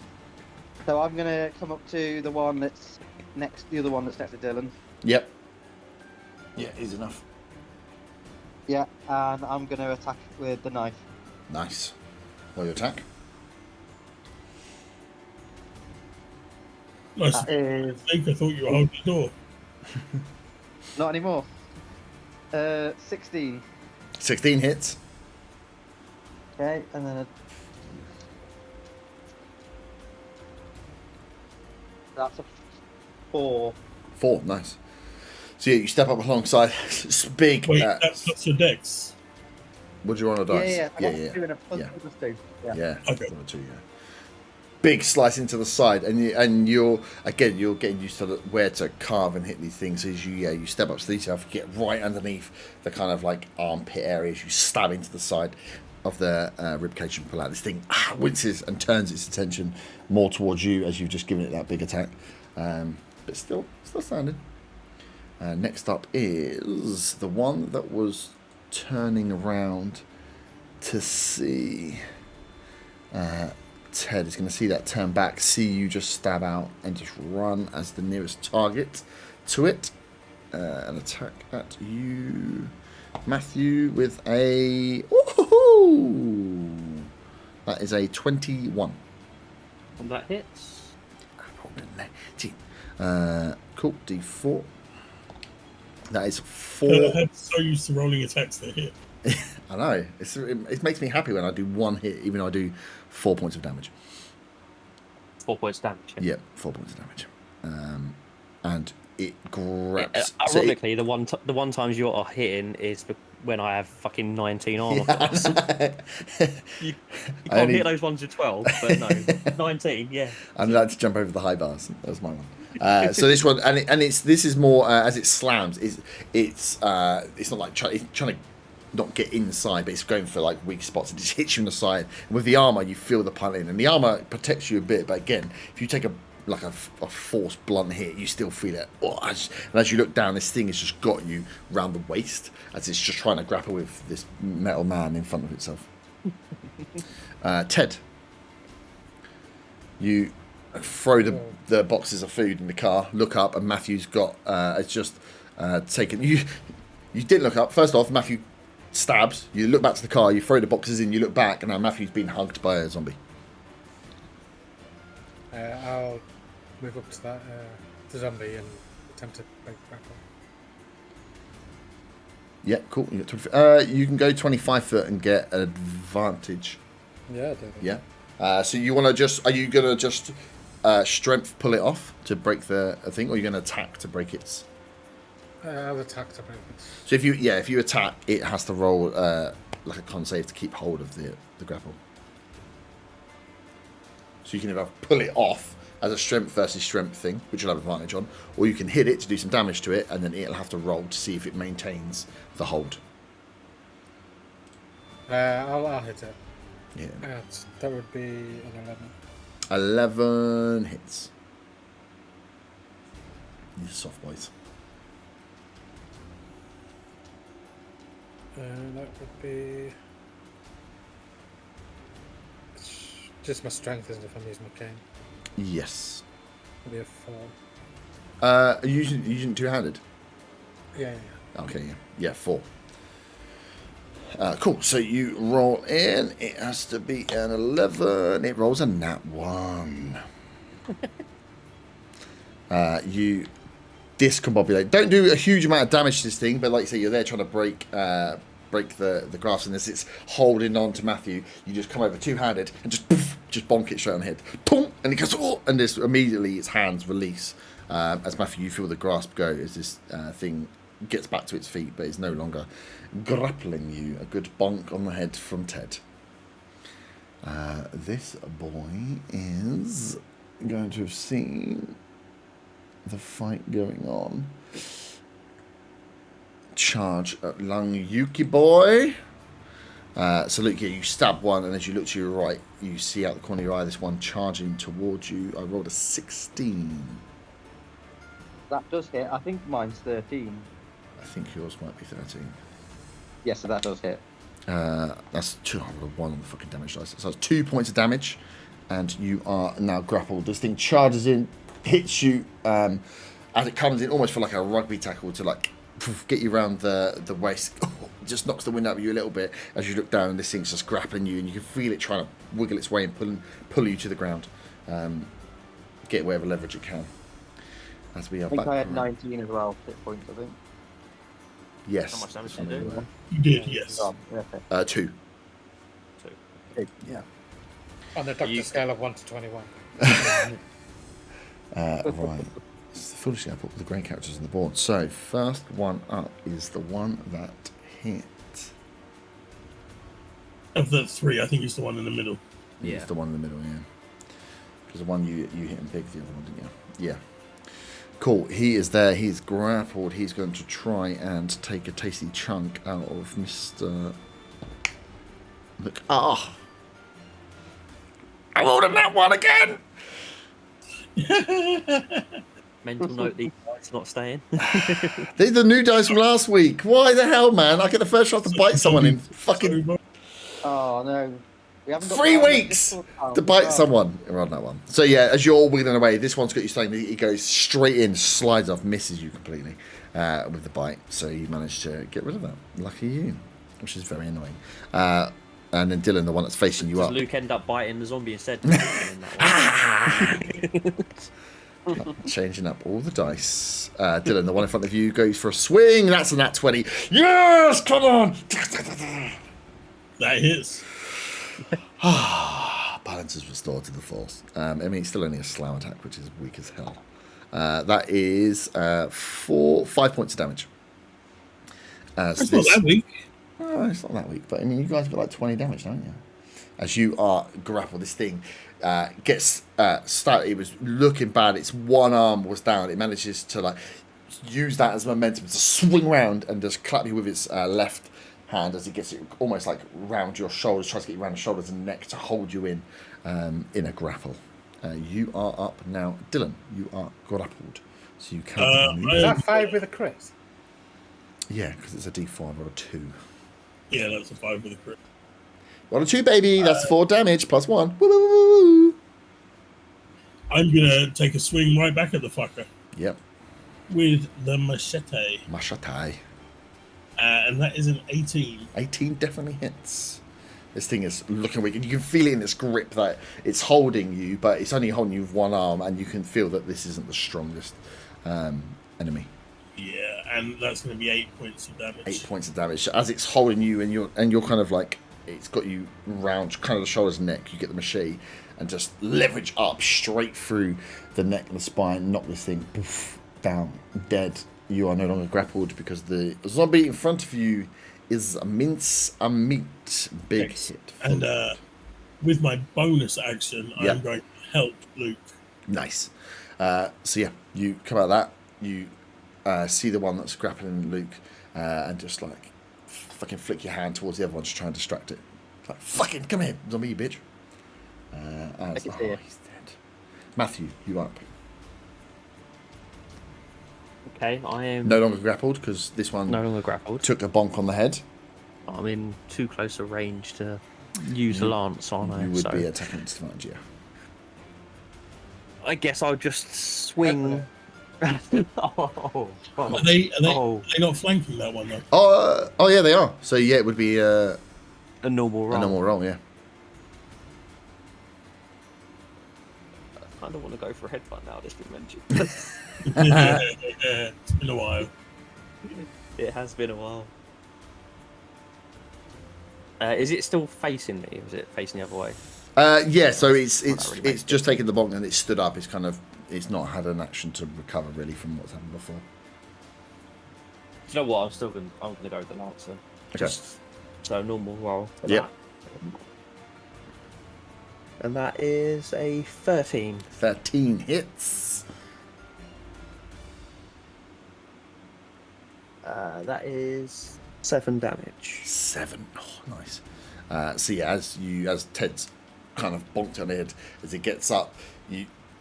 S5: So I'm going to come up to the one that's the other one that's next to Dylan.
S1: Yep. Yeah, easy enough.
S5: Yeah, and I'm going to attack with the knife.
S1: Nice. Roll your attack.
S4: Nice.
S5: That is
S4: I thought you were holding the door.
S5: not anymore. 16.
S1: 16 hits.
S5: Okay, and then that's a 4.
S1: 4, nice. So yeah, you step up alongside. It's big.
S4: Wait, that's your dex.
S1: Would you roll a dice?
S5: Yeah.
S1: Yeah.
S5: Doing a plus
S1: Yeah.
S5: plus 2. Yeah.
S4: Okay.
S1: Roll a 2, yeah. Big slice into the side, and you're getting used to where to carve and hit these things. As you step up to yourself, you get right underneath the kind of like armpit areas. You stab into the side of the ribcage and pull out. This thing winces and turns its attention more towards you as you've just given it that big attack, but still standing. Next up is the one that was turning around to see. Ted is going to see that turn back, see you just stab out and just run as the nearest target to it. And attack at you, Matthew, with a... Ooh, that is a 21.
S3: And that hits.
S1: Cool, D4. That is 4.
S4: I'm so used to rolling attacks that hit.
S1: I know. It makes me happy when I do one hit, even though I do 4 points of damage.
S3: 4 points damage.
S1: Yeah, 4 points of damage. And it grabs.
S3: Ironically, the one times you're hitting is when I have fucking 19 armor class. You can't hit those ones with 12, but no, 19. Yeah.
S1: I'd like to jump over the high bars. That was my one. So this one, this is more as it slams. It's not like trying to not get inside, but it's going for like weak spots. It just hits you in the side. And with the armor, you feel the punch in, and the armor protects you a bit. But again, if you take a forced blunt hit, you still feel it. And as you look down, this thing has just got you round the waist as it's just trying to grapple with this metal man in front of itself. Ted, you throw the boxes of food in the car. Look up, and Matthew's got it's just taken you. You didn't look up. First off, Matthew stabs. You look back to the car. You throw the boxes in. You look back, and now Matthew's been hugged by a zombie.
S2: I'll move up to that the zombie and attempt to break the grapple.
S1: Yeah, cool. You got 20, you can go 25 foot and get an advantage.
S2: Yeah, I do.
S1: Yeah. So you want to just? Are you gonna just strength pull it off to break the thing, or are you gonna attack to break its?
S2: I'll attack to break it.
S1: So if you attack, it has to roll like a con save to keep hold of the grapple. So you can either pull it off as a strength versus strength thing, which you'll have advantage on, or you can hit it to do some damage to it, and then it'll have to roll to see if it maintains the hold.
S2: I'll hit it.
S1: Yeah.
S2: That would be an 11.
S1: 11 hits. You soft boys.
S2: That would be just my strength, isn't it? If I'm using my cane,
S1: Yes.
S2: it'd be a 4.
S1: Are you using two-handed?
S2: Yeah.
S1: Okay, yeah, 4. Cool. So you roll in. It has to be an 11. It rolls a nat 1. You discombobulate. Don't do a huge amount of damage to this thing, but like you say, you're there trying to break the grass, and as it's holding on to Matthew, you just come over two-handed and just poof, just bonk it straight on the head. Boom, and it goes, oh, and this immediately its hands release. As Matthew, you feel the grasp go as this thing gets back to its feet, but is no longer grappling you. A good bonk on the head from Ted. This boy is going to have seen the fight going on. Charge at Lung Yuki boy. So look here, you stab one, and as you look to your right, you see out the corner of your eye this one charging towards you. I rolled a 16.
S5: That does hit. I think mine's 13.
S1: I think yours might be 13.
S5: Yes, so that does hit.
S1: That's 201 on the fucking damage dice. So that's 2 points of damage, and you are now grappled. This thing charges in, hits you as it comes in, almost for like a rugby tackle to like get you around the waist. Just knocks the wind out of you a little bit as you look down, and this thing's just grappling you, and you can feel it trying to wiggle its way and pull you to the ground. Get whatever leverage it can. As we are
S5: I think
S1: back
S5: I had
S1: around.
S5: 19 as well, hit points, I think.
S1: Yes.
S3: How much damage did you do?
S4: You did, yes.
S5: Oh, yeah,
S1: 2. Yeah.
S2: On the doctor scale of 1 to 21.
S1: Right. Foolishly, I put the grey characters on the board. So, first one up is the one that hit.
S4: Of the 3, I think it's the one in the middle.
S3: Yeah.
S1: It's the one in the middle, yeah. Because the one you hit him big, the other one, didn't you? Yeah. Cool. He is there. He's grappled. He's going to try and take a tasty chunk out of Mr. Look. Ah! I rolled a nat 1 again!
S3: Mental note, these dice not staying.
S1: These are the new dice from last week. Why the hell, man? I get the first shot to bite someone in fucking
S5: Oh, no. We haven't got
S1: 3
S5: that
S1: weeks
S5: difficult.
S1: to bite someone. Around that one. So yeah, as you're all wiggling away, this one's got you slaying. He goes straight in, slides off, misses you completely with the bite. So you managed to get rid of that. Lucky you, which is very annoying. And then Dylan, the one that's facing you
S3: Does
S1: up.
S3: Luke end up biting the zombie instead? In that one?
S1: Changing up all the dice. Dylan, the one in front of you, goes for a swing. That's a nat 20. Yes, come on.
S4: That hits.
S1: Balance is restored to the force. I mean, it's still only a slow attack, which is weak as hell. That is 5 points of damage.
S4: That's not that weak.
S1: Oh, it's not that weak, but I mean, you guys have got like 20 damage, don't you? As you are grappled, this thing gets started. It was looking bad. Its one arm was down. It manages to like use that as momentum to swing round and just clap you with its left hand as it gets it almost like round your shoulders, tries to get you around the shoulders and neck to hold you in a grapple. You are up now, Dylan. You are grappled, so you can't.
S2: Is that 5 with a crit?
S1: Yeah, because it's a D4 or a 2.
S4: Yeah, that's a 5 with a crit.
S1: Roll a 2, baby. That's 4 damage plus 1. Woo, woo, woo, woo.
S4: I'm gonna take a swing right back at the fucker
S1: Yep.
S4: with the machete,
S1: Machete.
S4: and that is an 18.
S1: 18 definitely hits. This thing is looking weak, and you can feel it in its grip that it's holding you, but it's only holding you with one arm, and you can feel that this isn't the strongest enemy.
S4: Yeah, and that's going to be 8 points of damage.
S1: 8 points of damage as it's holding you, and you're kind of like it's got you round kind of the shoulders and neck. You get the machete and just leverage up straight through the neck and the spine, knock this thing poof, down, dead. You are no longer grappled because the zombie in front of you is a mince a meat. Big hit.
S4: And with my bonus action,
S1: Yeah.
S4: I'm going to help Luke.
S1: Nice. So yeah, you come out of that. You see the one that's grappling Luke, and just like fucking flick your hand towards the other one to try and distract it. Like fucking come here, zombie, you bitch.
S5: I can see it.
S1: He's dead. Matthew, you up?
S3: Okay, I am
S1: No longer grappled because this one
S3: no longer grappled.
S1: took a bonk on the head.
S3: I'm in too close a range to use the lance, aren't I?
S1: You would
S3: So
S1: be attacking disadvantage, yeah.
S3: I guess I'll just swing. oh,
S4: Are they not flanking that one though?
S1: Oh yeah, they are. So yeah, it would be
S3: a normal roll.
S1: a normal roll, yeah.
S3: I don't want to go for a headbutt now. This been mentioned.
S4: It's been a while.
S3: It has been a while. Is it still facing me, or is it facing the other way?
S1: Yeah. So it's
S3: really
S1: just taken the bonk and it's stood up. It's not had an action to recover really from what's happened before.
S3: Do you know what? I'm gonna go with the lance then.
S1: Okay.
S3: Just so normal roll. For
S1: Yep.
S3: that. And that is a 13.
S1: 13 hits.
S3: That is 7 damage.
S1: 7. Oh, nice. So yeah, as Ted's kind of bonked on the head, as it gets up,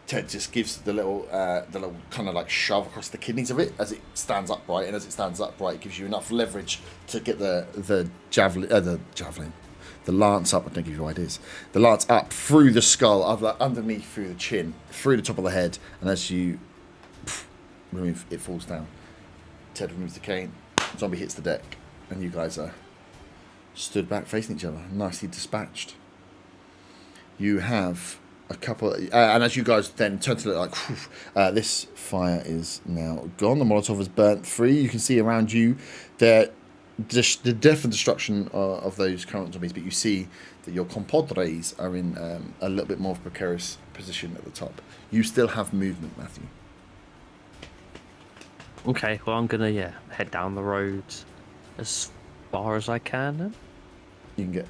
S1: Ted just gives the little kind of like shove across the kidneys of it as it stands upright, and as it stands upright, it gives you enough leverage to get the lance up. I don't give you ideas. The lance up through the skull, underneath through the chin, through the top of the head, and as you remove, it falls down. Ted removes the cane. Zombie hits the deck, and you guys are stood back facing each other, nicely dispatched. You have a couple, and as you guys then turn to look like, this fire is now gone. The Molotov is burnt free. You can see around you the death and destruction of those current zombies, but you see that your compadres are in a little bit more of a precarious position at the top. You still have movement, Matthew.
S3: Okay, well I'm gonna head down the road as far as I can then.
S1: You can get,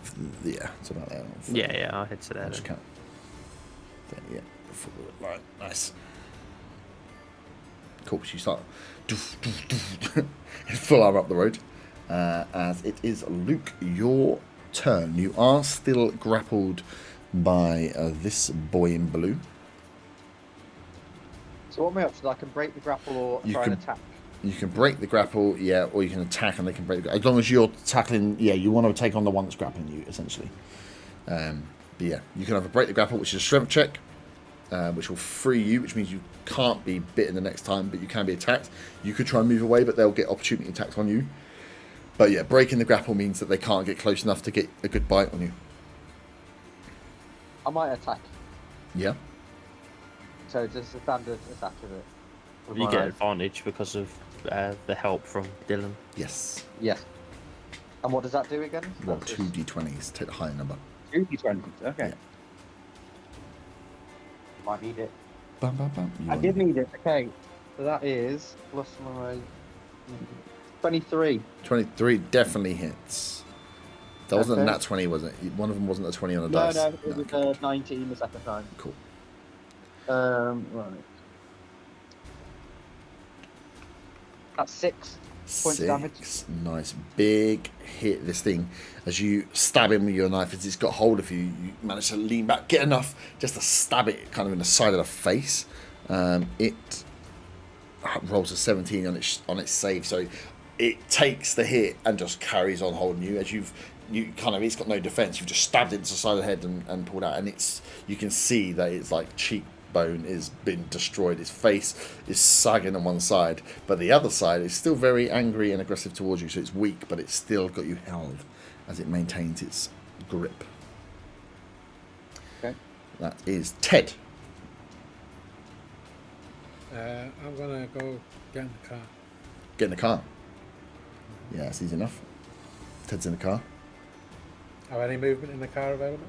S1: it's about there.
S3: Yeah, I'll head to there.
S1: Just count. Then, yeah, follow it line. Nice. Cool. So you start full arm up the road. As it is Luke, your turn. You are still grappled by this boy in blue.
S5: So what are my options? I can break the grapple or try and attack.
S1: You can break the grapple, yeah, or you can attack and they can break the grapple. As long as you're tackling, you want to take on the one that's grappling you, essentially. But yeah, you can either break the grapple, which is a strength check, which will free you, which means you can't be bitten the next time, but you can be attacked. You could try and move away, but they'll get opportunity attacks on you. But yeah, breaking the grapple means that they can't get close enough to get a good bite on you.
S5: I might attack.
S1: Yeah.
S5: So just a standard attack of it.
S3: You get advantage because of the help from Dylan.
S1: Yes.
S5: Yes. And what does that do again?
S1: Well, 2d20s. Take the higher number.
S5: 2d20. Okay.
S1: Yeah.
S5: Might need it.
S1: Bum, bum, bum.
S5: I did need it. Okay. So that is plus my 23.
S1: 23 definitely hits. That wasn't a
S5: Okay.
S1: nat 20, was it? One of them wasn't a 20 on a
S5: No,
S1: dice.
S5: no, it was 19 the second time.
S1: Cool.
S5: Right. That's 6 points of damage.
S1: Nice. Big hit, this thing. As you stab him with your knife, as it's got hold of you, you manage to lean back, get enough just to stab it kind of in the side of the face. It rolls a 17 on its save, so it takes the hit and just carries on holding you. As it's got no defense. You've just stabbed it into the side of the head and pulled out, and you can see that it's like cheekbone is been destroyed. Its face is sagging on one side, but the other side is still very angry and aggressive towards you. So it's weak, but it's still got you held as it maintains its grip.
S5: Okay.
S1: That is Ted.
S2: I'm gonna go get in the car.
S1: Get in the car. Yeah, that's easy enough. Ted's in the car.
S2: Are any movement in the car available?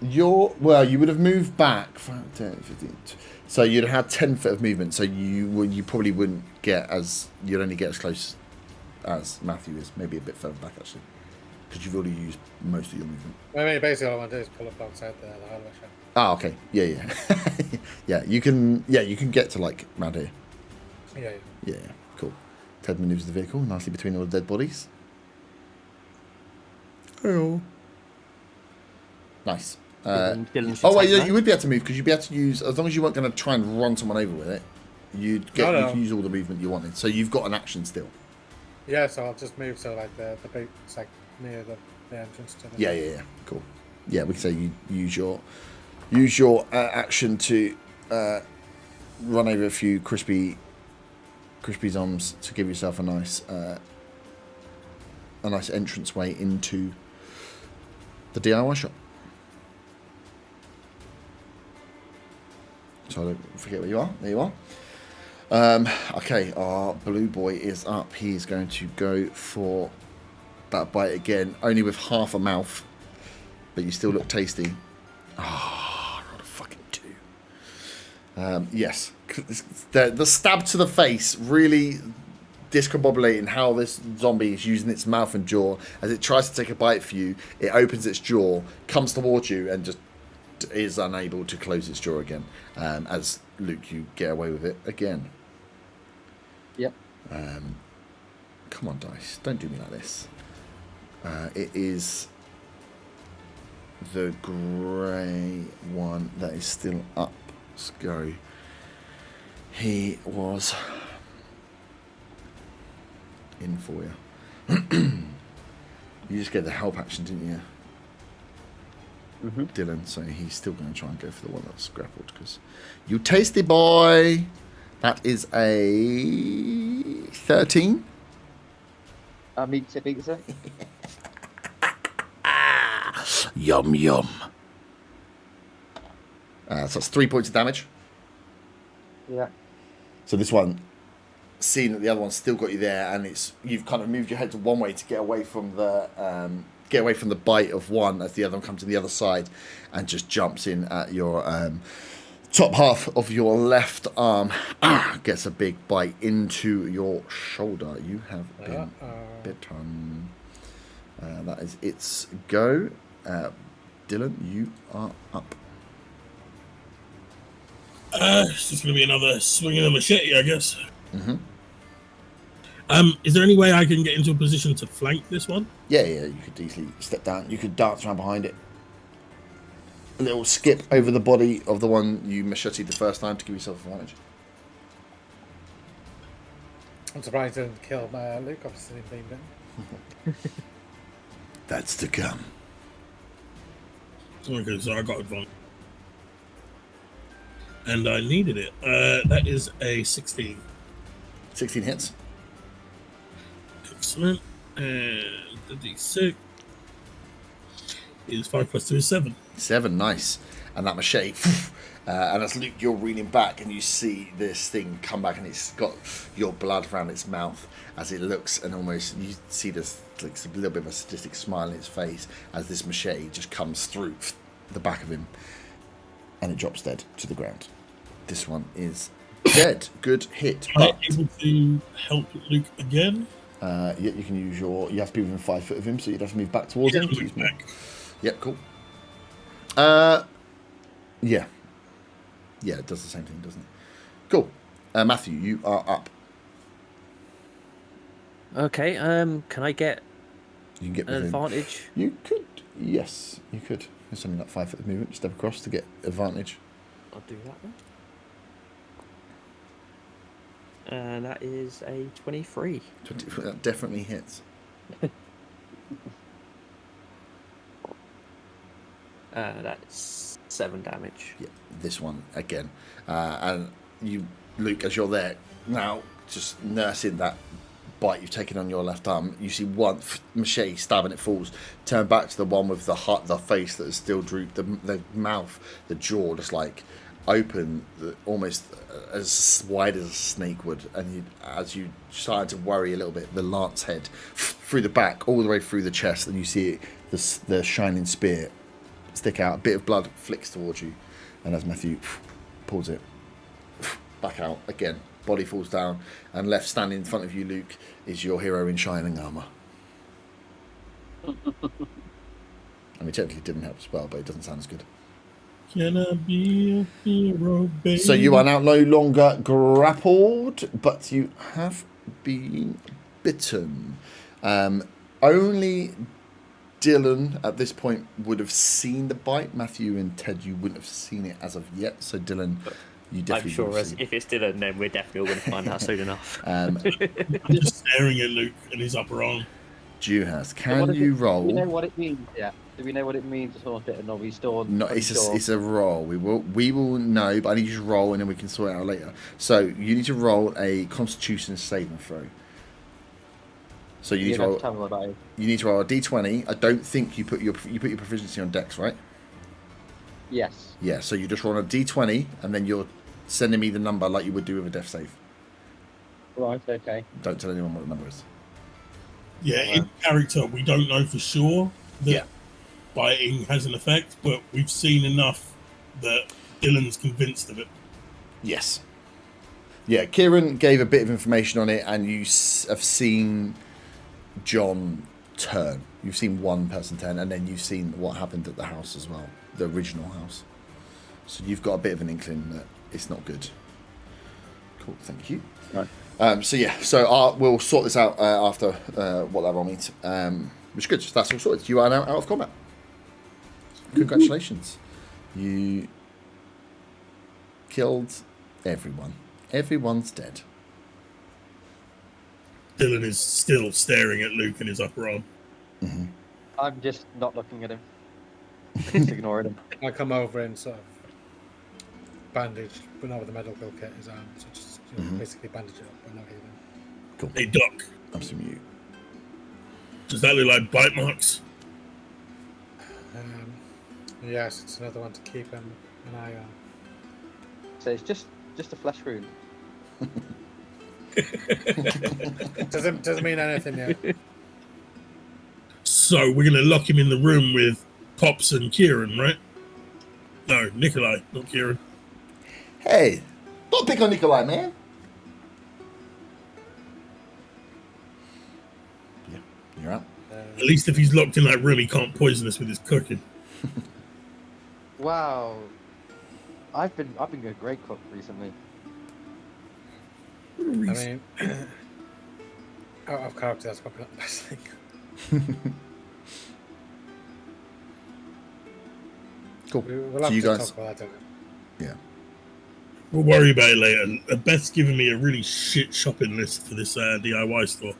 S1: You would have moved back 5, 10, 15. So you'd have had 10 foot of movement. So you probably wouldn't you'd only get as close as Matthew is, maybe a bit further back actually, because you've already used most of your movement.
S2: I mean, basically all I want to do is pull up outside the hardware shop.
S1: Ah, okay. Yeah. Yeah, you can get to like around here.
S2: Yeah.
S1: Yeah, cool. Ted maneuvers the vehicle nicely between all the dead bodies. Oh. Nice.
S3: Dylan should
S1: Oh wait,
S3: take that.
S1: you would be able to move because you'd be able to use, as long as you weren't going to try and run someone over with it, you can use all the movement you wanted. So you've got an action still.
S2: Yeah, so I'll just move so like the boot, it's like near the entrance to the.
S1: Yeah. Cool. Yeah, we can say you use your action to run over a few crispy zombies to give yourself a nice entranceway into the DIY shop. So I don't forget where you are. There you are. Okay, our blue boy is up. He's going to go for that bite again, only with half a mouth, but you still look tasty. Ah, I rolled a fucking 2. Yes, the stab to the face really discombobulating how this zombie is using its mouth and jaw as it tries to take a bite for you. It opens its jaw, comes towards you, and just is unable to close its jaw again. As Luke, you get away with it again.
S5: Yep.
S1: Come on, dice. Don't do me like this. It is the grey one that is still up. Let's go. He was in for you. You just get the help action, didn't you? Dylan, so he's still going to try and go for the one that's grappled because you tasty boy. That is a 13.
S5: Meets it, beats it.
S1: Yum yum. So that's 3 points of damage.
S5: Yeah.
S1: So this one, seeing that the other one's still got you there, and you've kind of moved your head to one way to get away from the bite of one as the other one comes to the other side, and just jumps in at your top half of your left arm. Gets a big bite into your shoulder. You have been bitten. That is its go. Dylan, you are up.
S4: It's just going to be another swing of a machete, I guess. Is there any way I can get into a position to flank this one?
S1: Yeah, you could easily step down. You could dance around behind it. A little skip over the body of the one you macheted the first time to give yourself advantage.
S2: I'm surprised I didn't kill Luke, obviously being bitten.
S1: That's to come.
S4: Okay, so I got advantage. And I needed it. That is a 16.
S1: 16 hits.
S4: Excellent. And the D6 is 5 plus 2 is 7.
S1: 7, nice. And that machete, and as Luke, you're reeling back and you see this thing come back and it's got your blood around its mouth as it looks, and almost you see this like a little bit of a sadistic smile in its face as this machete just comes through the back of him and it drops dead to the ground. This one is dead. Good hit.
S4: Am I able to help Luke again?
S1: Yeah, you can use you have to be within 5 foot of him, so you'd have to move back towards him. Yep, cool. Yeah, it does the same thing, doesn't it? Cool. Matthew, you are up.
S3: Okay. Can I get
S1: You can get
S3: an advantage?
S1: You could. Yes, you could. There's something like 5 foot of movement. Step across to get advantage.
S3: I'll do that then. And that is a 23.
S1: 20, that definitely hits.
S3: That's 7 damage.
S1: Yeah, this one again. And you, Luke, as you're there now, just nursing that bite you've taken on your left arm, you see one machete stab and it falls. Turn back to the one with the face that is still drooped, the mouth, the jaw, just like open, almost as wide as a snake would. And as you started to worry a little bit, the lance head through the back, all the way through the chest, and you see the shining spear stick out. A bit of blood flicks towards you, and as Matthew pulls it back out again, body falls down, and left standing in front of you, Luke, is your hero in shining armour. I mean, technically it didn't help as well, but it doesn't sound as good.
S4: Can I be a hero, baby?
S1: So you are now no longer grappled, but you have been bitten. Only Dylan at this point would have seen the bite. Matthew and Ted, you wouldn't have seen it as of yet. So Dylan, You
S3: I'm
S1: definitely
S3: sure
S1: would have
S3: as
S1: seen.
S3: if it's Dylan, then we're definitely all going to find out soon enough.
S4: I'm just staring at Luke and his upper arm.
S1: Juhas,
S5: So
S1: can
S5: what is
S1: you
S5: it? Do
S1: roll?
S5: we know what it means yet? Do we know what it means to sort it, and are we still
S1: No,
S5: unsure?
S1: it's a roll. We will know, but I need you to roll, and then we can sort it out later. So you need to roll a Constitution saving throw. So you need
S5: You're
S1: to
S5: going
S1: roll.
S5: to tell me what that is.
S1: You need to roll a d20. I don't think you put your proficiency on Dex, right?
S5: Yes.
S1: Yeah. So you just roll a d20, and then you're sending me the number like you would do with a death save.
S5: Right. Okay.
S1: Don't tell anyone what the number is.
S4: Yeah, in character, we don't know for sure that
S1: Yeah.
S4: biting has an effect, but we've seen enough that Dylan's convinced of it.
S1: Yes. Yeah. Kieran gave a bit of information on it, and you have seen John turn. You've seen one person turn, and then you've seen what happened at the house as well, the original house. So you've got a bit of an inkling that it's not good. Cool, thank you.
S5: Right.
S1: So we'll sort this out after what that all means. Which is good. That's all sorted. You are now out of combat. Congratulations. You killed everyone. Everyone's dead.
S4: Dylan is still staring at Luke and his upper arm.
S5: I'm just not looking at him. Just ignoring him.
S2: I come over and sort of bandage, but not with the medical kit, his arm. So just basically bandage it up, but not healing.
S1: Cool.
S4: Hey, Doc,
S1: I'm assuming you.
S4: does that look like bite marks?
S2: Yes, it's another one to keep an eye on.
S5: So it's just a flesh wound.
S2: Doesn't mean anything yet.
S4: So we're going to lock him in the room with Pops and Kieran, right? No, Nikolai, not Kieran.
S1: Hey, don't pick on Nikolai, man. Yeah, you're out.
S4: At least if he's locked in that room, he can't poison us with his cooking.
S5: Wow. I've been a great cook recently.
S2: I mean, out of character, that's probably not the best thing.
S1: Cool.
S2: We'll
S1: So
S2: have
S1: you
S2: to
S1: guys,
S2: talk about that.
S1: yeah.
S4: We'll worry about it later. Beth's given me a really shit shopping list for this DIY store.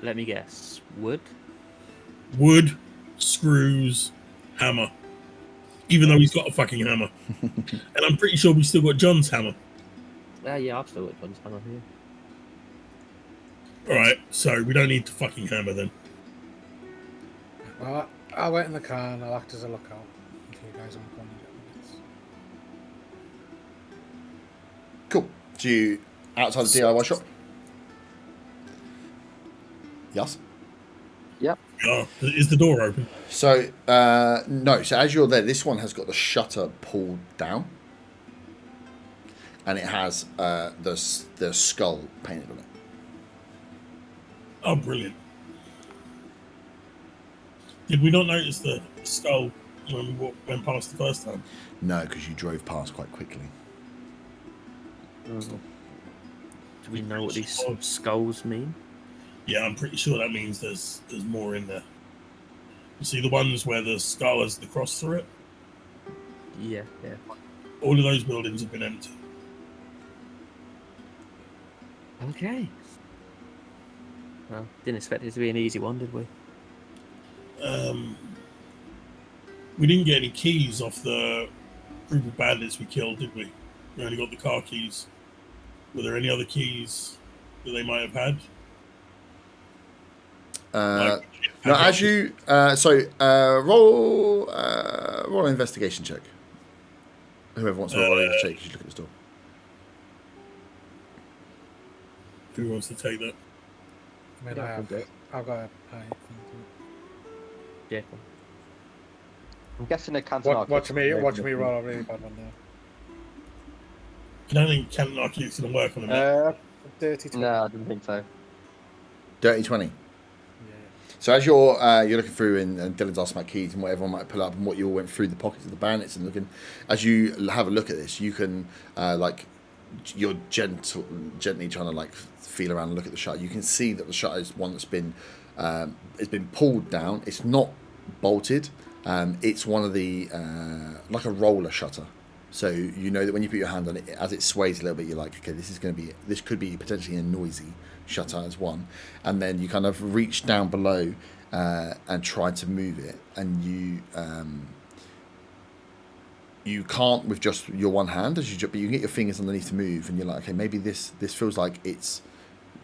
S3: Let me guess. Wood?
S4: Wood, screws, hammer. Even though he's got a fucking hammer. And I'm pretty sure we still got John's hammer.
S3: Yeah, I've still got John's hammer here.
S4: Alright, so we don't need the fucking hammer then.
S2: Well, I'll wait in the car and I'll act as a lookout if you guys want to go and get minutes.
S1: Cool. So you outside the DIY shop? Yes.
S5: Yep.
S4: Yeah, is the door open?
S1: So no. So as you're there, this one has got the shutter pulled down, and it has the skull painted on it.
S4: Oh, brilliant. Did we not notice the skull when we went past the first time?
S1: No, because you drove past quite quickly.
S3: Do we know what these skulls mean?
S4: Yeah, I'm pretty sure that means there's more in there. You see the ones where the skull has the cross through it?
S3: Yeah.
S4: All of those buildings have been empty.
S3: Okay. Well, didn't expect it to be an easy one, did we?
S4: We didn't get any keys off the group of bandits we killed, did we? We only got the car keys. Were there any other keys that they might have had?
S1: No, as you roll an investigation check. Whoever wants to roll a check, you should look at the store.
S4: Who wants to take that?
S2: I mean, I've got a pie thing
S3: Yeah.
S5: I'm guessing they can't.
S2: to watch me roll a really bad one now.
S4: I don't think Canton Archaeo's going to work on it.
S2: Dirty 20.
S5: No, I didn't think so.
S1: Dirty 20.
S2: Yeah.
S1: So as you're looking through and Dylan's asking about keys and what everyone might pull up and what you all went through the pockets of the bandits and looking, as you have a look at this, you can you're gently trying to like feel around and look at the shutter. You can see that the shutter is one that's been it's been pulled down. It's not bolted. It's one of the like a roller shutter. So you know that when you put your hand on it, as it sways a little bit, you're like, okay, this could be potentially a noisy shutter as one. And then you kind of reach down below and try to move it, and you can't with just your one hand, but you can get your fingers underneath to move, and you're like, okay, maybe this feels like it's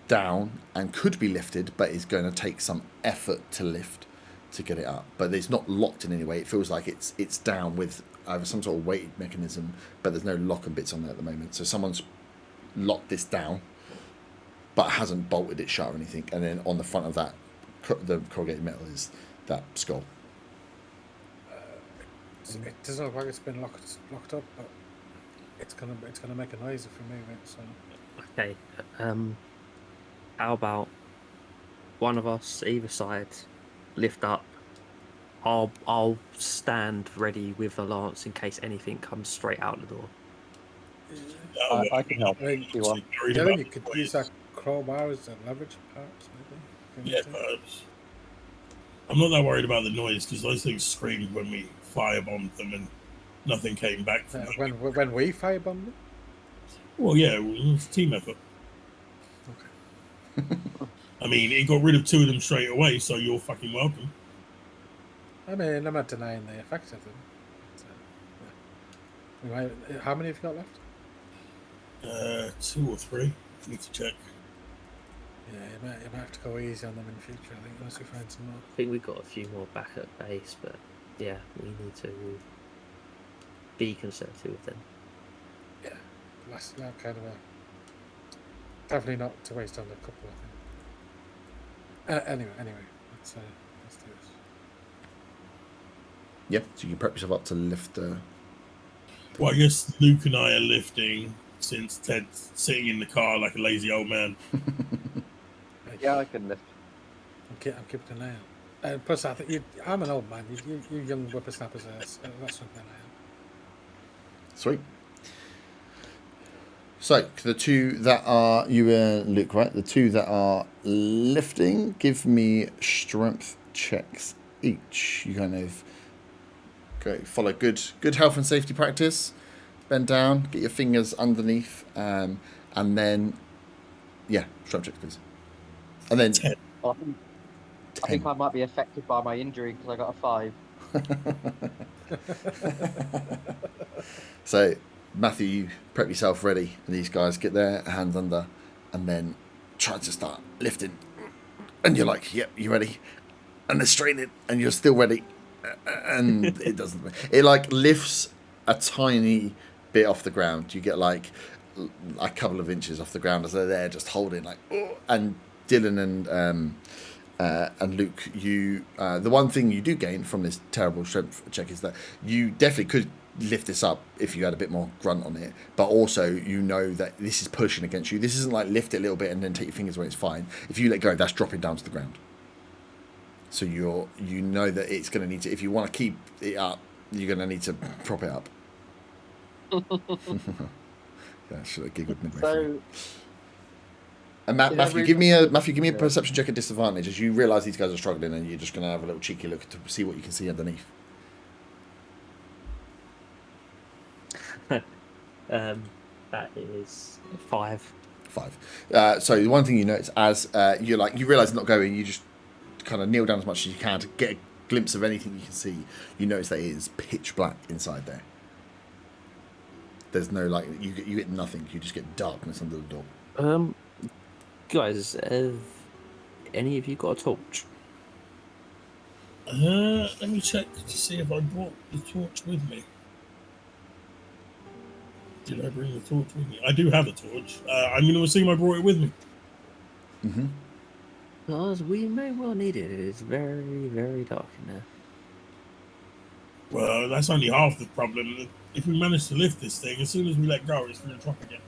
S1: down and could be lifted, but it's going to take some effort to lift to get it up. But it's not locked in any way. It feels like it's down with either some sort of weight mechanism, but there's no lock and bits on there at the moment. So someone's locked this down, but hasn't bolted it shut or anything. And then on the front of that, the corrugated metal is that skull.
S2: It doesn't look like it's been locked up, but it's gonna make a noise if we move it. So
S3: Okay. How about one of us either side lift up? I'll stand ready with a lance in case anything comes straight out the door.
S5: I can help
S2: I mean,
S5: if you want.
S2: Dylan, you could use that crowbar as a leverage, perhaps. Maybe.
S4: Yeah, perhaps. I'm not that worried about the noise because those things screamed when we firebombed them and nothing came back from them.
S2: When we firebombed them.
S4: Well, yeah, it was a team effort.
S2: Okay.
S4: I mean, it got rid of 2 of them straight away, so you're fucking welcome.
S2: I mean, I'm not denying the effect of them. But, yeah. How many have you got left?
S4: 2 or 3. I need to check.
S2: Yeah, you might have to go easy on them in the future, I think, unless we find some more.
S3: I think we've got a few more back at base, but yeah, we need to be conservative with them.
S2: Yeah, last kind of a... Definitely not to waste on a couple, I think. Anyway, let's do this.
S1: Yep, so you can prep yourself up to lift the...
S4: Well, I guess Luke and I are lifting since Ted's sitting in the car like a lazy old man.
S5: Yeah, I can lift.
S2: I'm keeping an eye out. And plus, I think I'm an old man. You young whippersnappers are that's something I am.
S1: Sweet. So, the 2 that are... You and Luke, right? The 2 that are lifting, give me strength checks each. You kind of... follow good health and safety practice. Bend down, get your fingers underneath, and then, yeah, strength checks, please. And then
S4: 10.
S5: I think I might be affected by my injury because I got a 5.
S1: So, Matthew, you prep yourself ready, and these guys get their hands under, and then try to start lifting. And you're like, yep, you ready? And they're straining, and you're still ready. And it doesn't. It like lifts a tiny bit off the ground. You get like a couple of inches off the ground as they're there, just holding like. Oh, and Dylan and Luke, you the one thing you do gain from this terrible strength check is that you definitely could lift this up if you had a bit more grunt on it, but also you know that this is pushing against you. This isn't like lift it a little bit and then take your fingers away. It's fine. If you let go, that's dropping down to the ground. So you know that it's going to need to, if you want to keep it up, you're going to need to prop it up. Yeah, I should have giggled midway through. And Matthew, give me a perception check at disadvantage as you realise these guys are struggling, and you're just going to have a little cheeky look to see what you can see underneath.
S3: That is 5.
S1: 5. So the one thing you notice as you realise it's not going, you just kind of kneel down as much as you can to get a glimpse of anything you can see. You notice that it is pitch black inside there. There's no you get nothing. You just get darkness under the door.
S3: Guys, have any of you got a torch?
S4: Let me check to see if I brought the torch with me. Did I bring the torch with me? I do have a torch. I'm going to assume I brought it with me.
S1: Mm-hmm.
S3: Because we may well need it. It is very, very dark in there.
S4: Well, that's only half the problem. If we manage to lift this thing, as soon as we let go, it's going to drop again.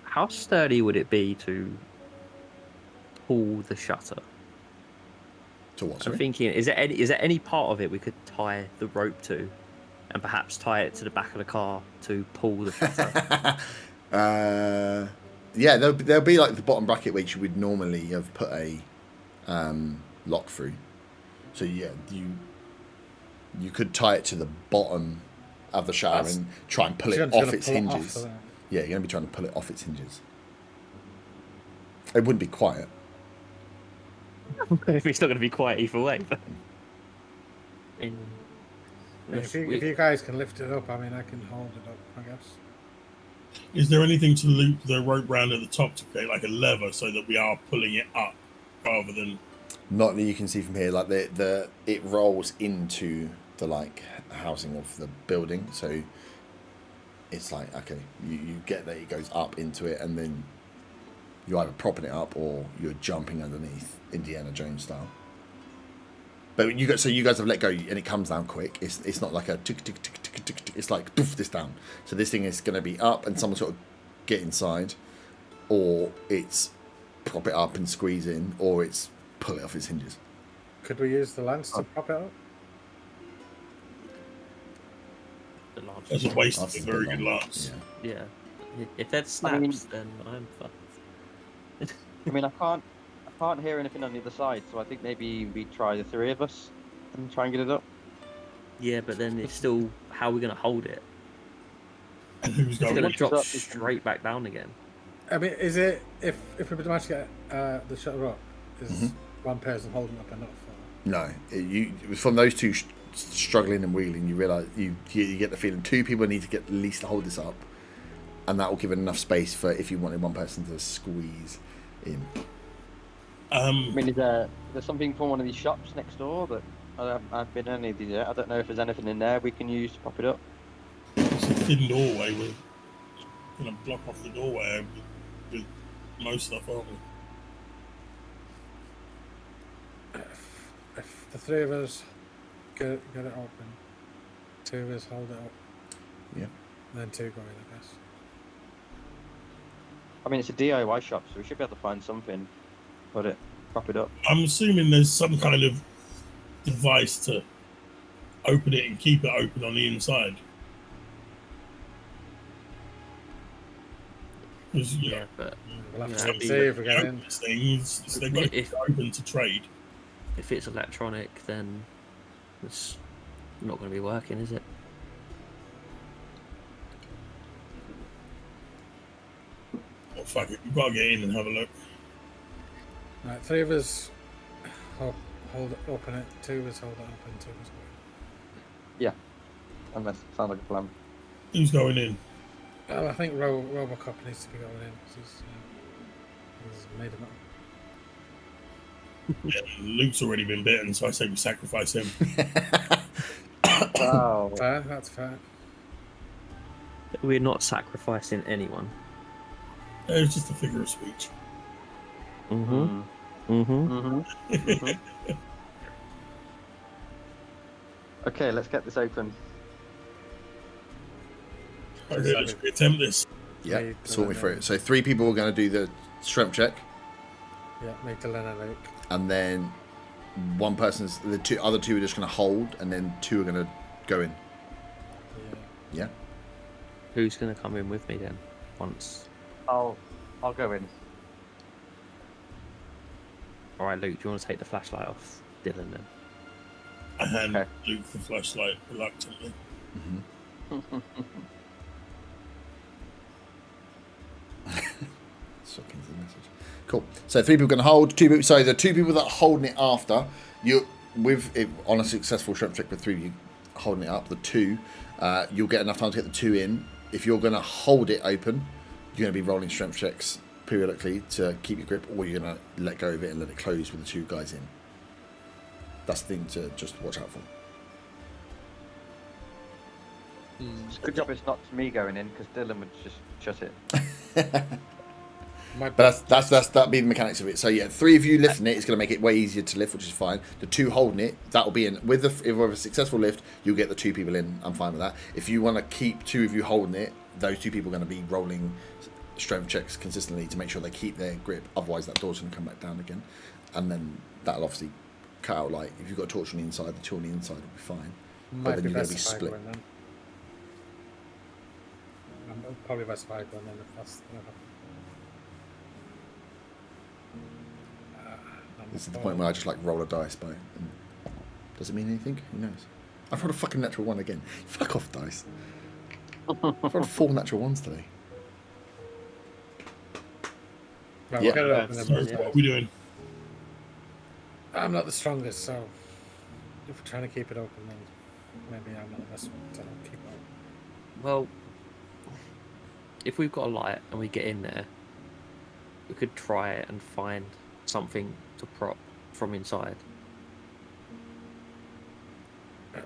S3: How sturdy would it be to pull the shutter?
S1: To what?
S3: I'm
S1: Sorry?
S3: thinking, is there any part of it we could tie the rope to, and perhaps tie it to the back of the car to pull the shutter?
S1: Yeah, there'll be like the bottom bracket which you would normally have put a lock through. So yeah, You could tie it to the bottom of the shower
S2: That's-
S1: and try and pull
S2: So
S1: it
S2: you're
S1: off
S2: gonna
S1: its
S2: pull it off
S1: hinges.
S2: so that-
S1: Yeah, you're going to be trying to pull it off its hinges. It wouldn't be quiet.
S3: If it's not going to be quiet either way. But...
S2: If you guys can lift it up, I mean, I can hold it up, I guess.
S4: Is there anything to loop the rope round at the top to create like a lever so that we are pulling it up rather than?
S1: Not that you can see from here. Like it rolls into the like housing of the building, so it's like okay, you get that it goes up into it, and then you're either propping it up or you're jumping underneath, Indiana Jones style. But you guys have let go, and it comes down quick. It's not like a tick tick tick tick tick tick. It's like doof this down. So this thing is going to be up, and someone sort of get inside, or it's prop it up and squeeze in, or it's pull it off its hinges.
S2: Could we use the lance to prop it up?
S3: The lance.
S4: That's a waste of
S1: That's
S4: a
S1: a
S4: very
S1: bit
S4: good
S1: long.
S4: lance.
S1: Yeah.
S3: Yeah. If that snaps, then I'm fucked.
S5: I mean, I can't hear anything on the other side, so I think maybe we try the three of us and try and get it up.
S3: Yeah, but then it's still how we're going to hold it.
S4: And who's
S3: It's
S4: going?
S3: going to
S5: Once
S3: drop
S5: it's up, it's-
S3: straight back down again.
S2: I mean, is it if we manage to get the shutter up, is
S1: Mhm.
S2: one person holding up enough? Or...
S1: No, you from those two struggling and wheeling, you realise you get the feeling two people need to get at least to hold this up, and that will give enough space for if you wanted one person to squeeze in.
S5: I mean, is there something from one of these shops next door that I've been in any of these yet? I don't know if there's anything in there we can use to pop it up.
S4: It's a thin doorway. We're going to block off the doorway with most stuff, aren't we?
S2: If the three of us get it open, two of us hold it up,
S1: Yeah.
S2: and then two go in, I guess.
S5: I mean, it's a DIY shop, so we should be able to find something. Prop it up.
S4: I'm assuming there's some kind of device to open it and keep it open on the inside. Because, you know,
S3: But
S2: We'll have
S3: Yeah,
S2: to
S3: that'd be-
S2: see if we get in.
S4: these things, they've got to
S3: If-
S4: be open to trade.
S3: if it's electronic, then it's not going to be working, is it?
S4: Oh, fuck it. We've got to get in and have a look.
S2: Right, three of us hold it, open it, two of us hold it up, and two of us go in.
S5: Unless sounds like a plan.
S4: Who's going in?
S2: Well, I think Robocop needs to be going in because he's made him up.
S4: Yeah, Luke's already been bitten, so I say we sacrifice him.
S5: Wow.
S2: Fair, that's fair.
S3: We're not sacrificing anyone.
S4: It's just a figure of speech.
S3: Mm-hmm. Mm-hmm.
S5: Mm-hmm. Okay, let's get this open.
S4: Okay, should we attempt this?
S1: Yeah,
S2: Me,
S1: sort me
S2: Dylan,
S1: through it. So 3 people are going to do the strength check,
S2: Yeah, make Dylan and Luke.
S1: and then one person's the other two are just going to hold, and then 2 are going to go in.
S2: Yeah.
S1: Yeah.
S3: Who's going to come in with me then? Once.
S5: I'll go in.
S3: All right, Luke. Do you want to take the flashlight off Dylan then?
S4: I hand
S5: Okay.
S4: Luke the flashlight reluctantly.
S1: Sucking's the message. Cool. So 3 people are going to hold. 2 people. So the 2 people that are holding it after you, with it on a successful strength check with 3 of you holding it up, the 2, you'll get enough time to get the 2 in. If you're going to hold it open, you're going to be rolling strength checks periodically to keep your grip, or you're going to let go of it and let it close with the 2 guys in. That's the thing to just watch out for.
S5: It's a good job it's not me going in, because Dylan would just shut it.
S1: But that'd be the mechanics of it. So yeah, 3 of you lifting it is going to make it way easier to lift, which is fine. The 2 holding it, that'll be in with if we have a successful lift, you'll get the 2 people in. I'm fine with that. If you want to keep 2 of you holding it, those 2 people are going to be rolling strength checks consistently to make sure they keep their grip. Otherwise, that door's going to come back down again, and then that'll obviously cut out. Like if you've got a torch on the inside, the 2 on the inside will be fine.
S2: Might
S1: then
S2: be
S1: you're gonna
S2: best
S1: be
S2: if I
S1: split.
S2: go in then. Probably best if I go in then if that's gonna happen.
S1: This is the point where I just like roll a dice by. And does it mean anything? Who knows? I've rolled a fucking natural 1 again. Fuck off, dice. I've rolled 4 natural 1s today.
S2: Right,
S1: Yeah.
S2: we'll get it open
S4: So
S2: then.
S4: what are we doing?
S2: I'm not the strongest, so if we're trying to keep it open, then maybe I'm not the best one to keep it open.
S3: Well, if we've got a light and we get in there, we could try it and find something to prop from inside.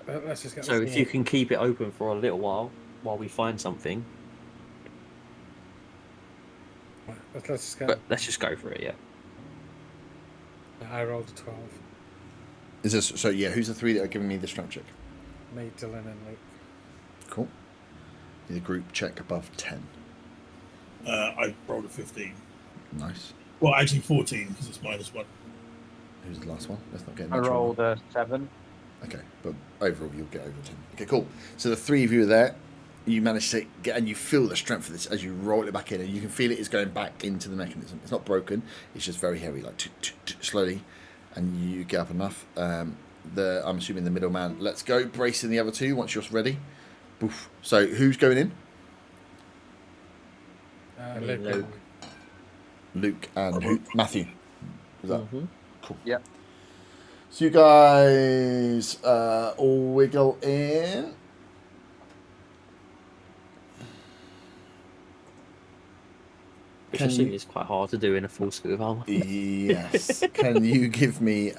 S2: Let's just get
S3: So
S2: this
S3: if
S2: thing
S3: you can keep it open for a little while we find something,
S2: open. Let's just get.
S3: but let's just go for it, yeah.
S2: I rolled a 12.
S1: Is this so? Yeah. Who's the 3 that are giving me the strength check?
S2: Me, Dylan, and Luke.
S1: Cool. Need a group check above 10.
S4: I rolled a 15.
S1: Nice.
S4: Well, actually 14 because it's -1.
S1: Who's the last one? Let's not get.
S5: I
S1: natural
S5: rolled
S1: one.
S5: a 7.
S1: Okay, but overall you'll get over 10. Okay, cool. So the 3 of you are there. You manage to get, and you feel the strength of this as you roll it back in, and you can feel it is going back into the mechanism. It's not broken. It's just very heavy, like slowly, and you get up enough. I'm assuming the middleman. Let's go. Bracing the other 2 once you're ready. Boof. So who's going in?
S2: Luke.
S3: Luke.
S1: Luke and who? Matthew. Is that
S3: Mhm.
S1: cool?
S5: Yep.
S1: So you guys all wiggle in.
S3: Which
S1: Can
S3: I assume
S1: you-
S3: is quite hard to do in a full suit of armor.
S1: Yes. Can you give me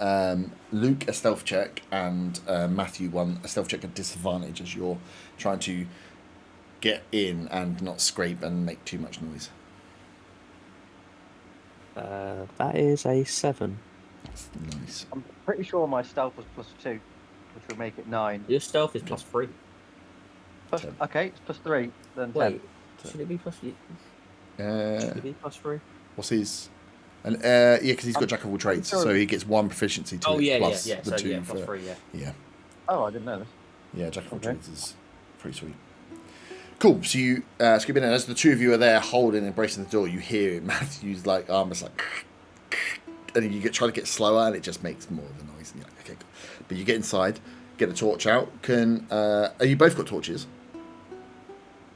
S1: Luke a stealth check and Matthew a stealth check at disadvantage as you're trying to get in and not scrape and make too much noise?
S3: That is a 7.
S1: That's nice.
S5: I'm pretty sure my stealth was +2, which would make it 9.
S3: Your stealth is +3.
S5: Okay, it's +3, then 10.
S3: Wait, should it be plus? Should
S1: Uh,
S3: it be +3?
S1: what's his? And yeah, because he's got jack of all trades,
S5: sure.
S1: so he gets 1 proficiency to
S3: Oh
S1: it
S3: yeah,
S1: plus
S3: yeah.
S1: the
S3: So
S1: 2
S3: yeah,
S1: for
S3: +3. Yeah.
S1: yeah.
S5: Oh, I didn't know this.
S1: Yeah, jack of all
S5: Okay.
S1: trades is pretty sweet. Cool. So you skip in, and as the 2 of you are there holding and bracing the door, you hear Matthew's like arm is like, and you try to get slower, and it just makes more of a noise. And you're like, okay, cool. But you get inside, get the torch out. Are you both got torches?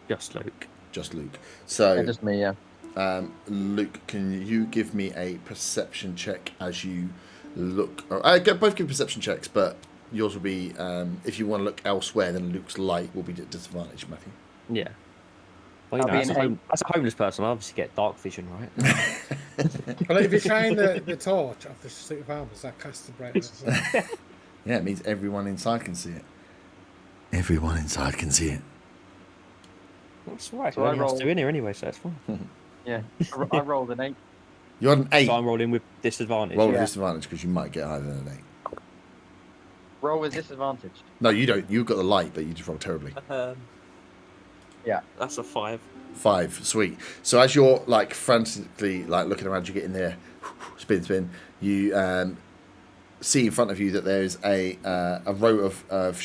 S3: Just Luke.
S1: Just Luke.
S5: Yeah,
S1: So
S5: just me, yeah.
S1: Luke, can you give me a perception check as you look? Both give perception checks, but yours will be if you want to look elsewhere, then Luke's light will be at disadvantage, Matthew.
S3: Yeah. Well, you
S5: That'll
S3: know,
S5: be
S3: as a homeless person, I obviously get dark vision, right?
S2: Well, if you shine the torch off the suit of armor, does that cast the brightness?
S1: Yeah, it means everyone inside can see it. Everyone inside can see it.
S3: That's right.
S5: So
S3: So
S5: I
S3: I roll
S5: roll-
S3: 2 in here anyway, so that's fine.
S5: Yeah, I rolled an 8.
S1: You're on an 8.
S3: So I'm rolling with disadvantage.
S1: Roll with
S5: Yeah.
S1: disadvantage because you might get higher than an 8.
S5: Roll with disadvantage.
S1: No, you don't. You've got the light, but you just roll terribly.
S5: Yeah.
S3: That's a 5.
S1: 5, sweet. So as you're like frantically like looking around, you get in there, spin. You see in front of you that there's a row of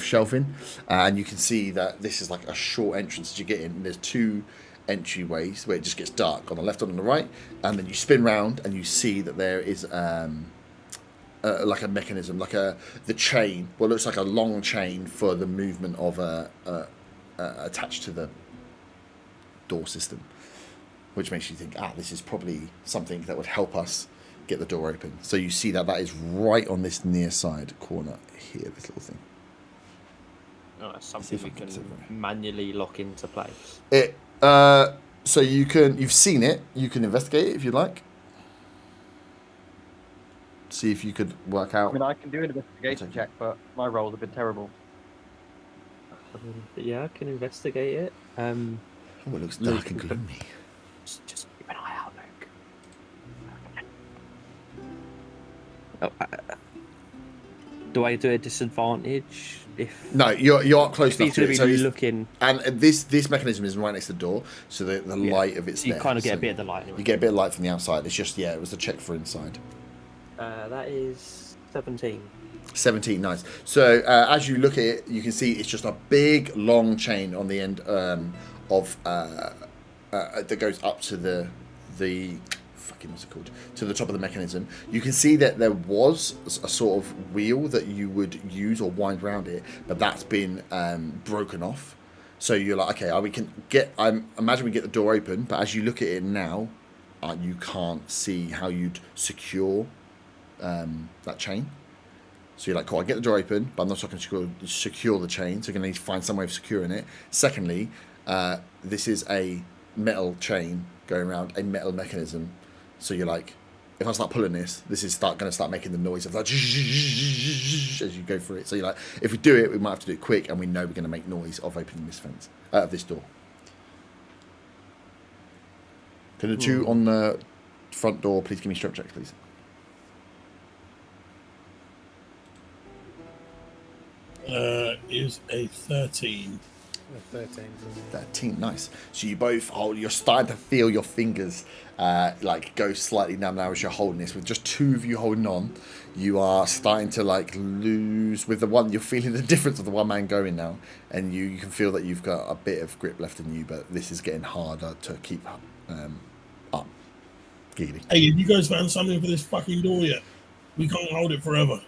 S1: shelving, and you can see that this is like a short entrance as you get in. And there's 2 entryways where it just gets dark on the left and on the right, and then you spin round and you see that there is like a mechanism, like the chain. Well, it looks like a long chain for the movement of attached to the door system, which makes you think, this is probably something that would help us get the door open. So you see that is right on this near side corner here, this little thing.
S3: Oh, that's
S1: See
S3: something
S1: if I
S3: we
S1: can
S3: can
S1: consider it.
S3: manually lock into place.
S1: So you've seen it, you can investigate it if you like. See if you could work out.
S5: I mean, I can do an investigation check, but my rolls have been terrible.
S3: But yeah, I can investigate it.
S1: Oh, it looks dark and gloomy.
S3: Just keep an eye out, Luke. Do I do a disadvantage if
S1: No, you're close enough
S3: he's
S1: to
S3: going
S1: it.
S3: to
S1: So
S3: be
S1: it's-
S3: looking?
S1: and this mechanism is right next to the door, so the
S3: Yeah.
S1: light of it's
S3: So you
S1: there.
S3: kind of get
S1: So
S3: a bit of the light. Anyway.
S1: You get a bit of light from the outside. It's just it was a check for inside.
S3: That is 17.
S1: 17, nice. So as you look at it, you can see it's just a big, long chain on the end of that goes up to the what's it called, to the top of the mechanism. You can see that there was a sort of wheel that you would use or wind around it, but that's been broken off. So you're like, okay, we can get. I imagine we get the door open, but as you look at it now, you can't see how you'd secure that chain. So you're like, cool, I get the door open, but I'm not going to secure the chain, so you're going to need to find some way of securing it. Secondly, this is a metal chain going around a metal mechanism. So you're like, if I start pulling this is going to start making the noise of like as you go through it. So you're like, if we do it, we might have to do it quick, and we know we're going to make noise of opening this fence, of this door. Can the two on the front door please give me strength checks, please?
S4: Is a 13.
S1: 13, nice. So you both hold, you're starting to feel your fingers like go slightly numb now as you're holding this. With just two of you holding on, you are starting to like lose. With the one, you're feeling the difference of the one man going now, and you can feel that you've got a bit of grip left in you, but this is getting harder to keep up. Giggity.
S4: Hey, have you guys found something for this fucking door yet? We can't hold it forever.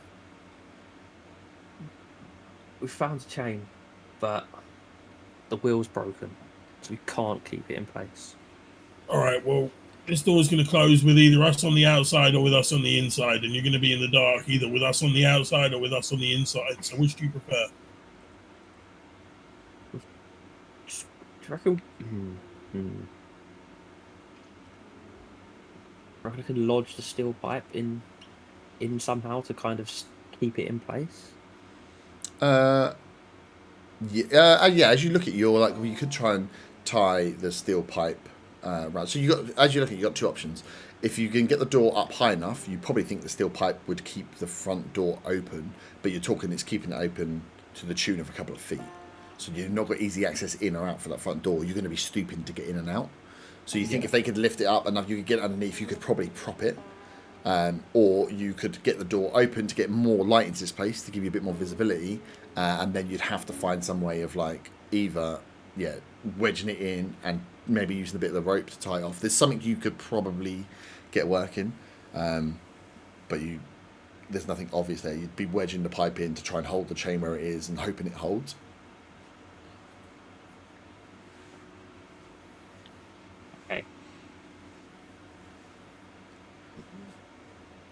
S3: We found a chain, but the wheel's broken, so we can't keep it in place.
S4: All right, well, this door's going to close with either us on the outside or with us on the inside, and you're going to be in the dark either with us on the outside or with us on the inside. So which do you prefer?
S3: Do you reckon? I reckon I can lodge the steel pipe in somehow to kind of keep it in place.
S1: Yeah. As you look at your like, well, you could try and tie the steel pipe round. So you got two options. If you can get the door up high enough, you probably think the steel pipe would keep the front door open, but you're talking it's keeping it open to the tune of a couple of feet. So you've not got easy access in or out for that front door. You're going to be stooping to get in and out. So you think if they could lift it up enough, you could get underneath, you could probably prop it. Or you could get the door open to get more light into this place to give you a bit more visibility, and then you'd have to find some way of like either wedging it in and maybe using a bit of the rope to tie it off. There's something you could probably get working, but there's nothing obvious there. You'd be wedging the pipe in to try and hold the chain where it is and hoping it holds.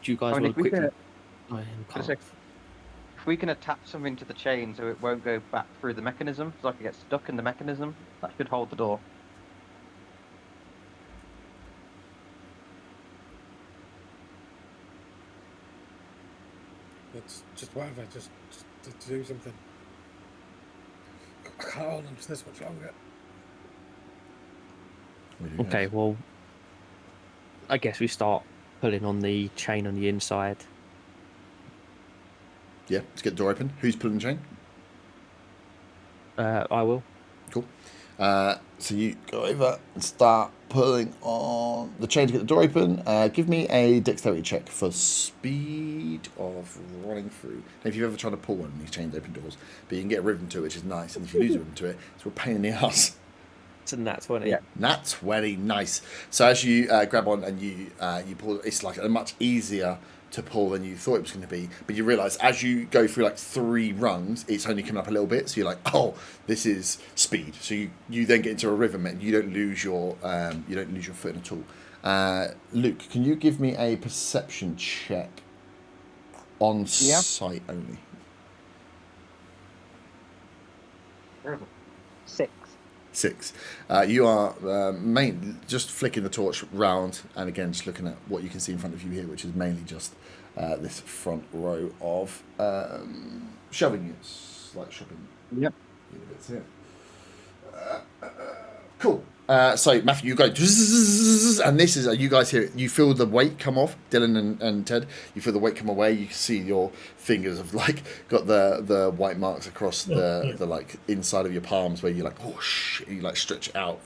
S3: Do you guys want to quickly?
S5: If we can attach something to the chain so it won't go back through the mechanism, so I can get stuck in the mechanism, that should hold the door.
S2: It's just whatever, just to do something. I can't hold on to this much longer.
S3: Okay, well, I guess we start pulling on the chain on the inside.
S1: Yeah, let's get the door open. Who's pulling the chain?
S3: I will.
S1: Cool. So you go over and start pulling on the chain to get the door open. Give me a dexterity check for speed of running through. Now, if you've ever tried to pull one of these chains open doors, but you can get a rhythm to it, which is nice. And if you lose a rhythm to it, it's a pain in the ass.
S3: It's a nat 20.
S1: Yeah, nat 20, nice. So as you grab on and you pull, it's like a much easier to pull than you thought it was going to be. But you realise as you go through like 3 rungs, it's only coming up a little bit. So you're like, oh, this is speed. So you then get into a rhythm and you don't lose your footing at all. Luke, can you give me a perception check on sight only? 6. You are just flicking the torch round and again just looking at what you can see in front of you here, which is mainly just this front row of shelving units, like shopping.
S5: Yep.
S1: Bits here. Cool. So Matthew, you go, and this is you guys hear it. You feel the weight come off, Dylan and Ted. You feel the weight come away. You see your fingers have like got the white marks across the like inside of your palms where you like whoosh, you like stretch it out.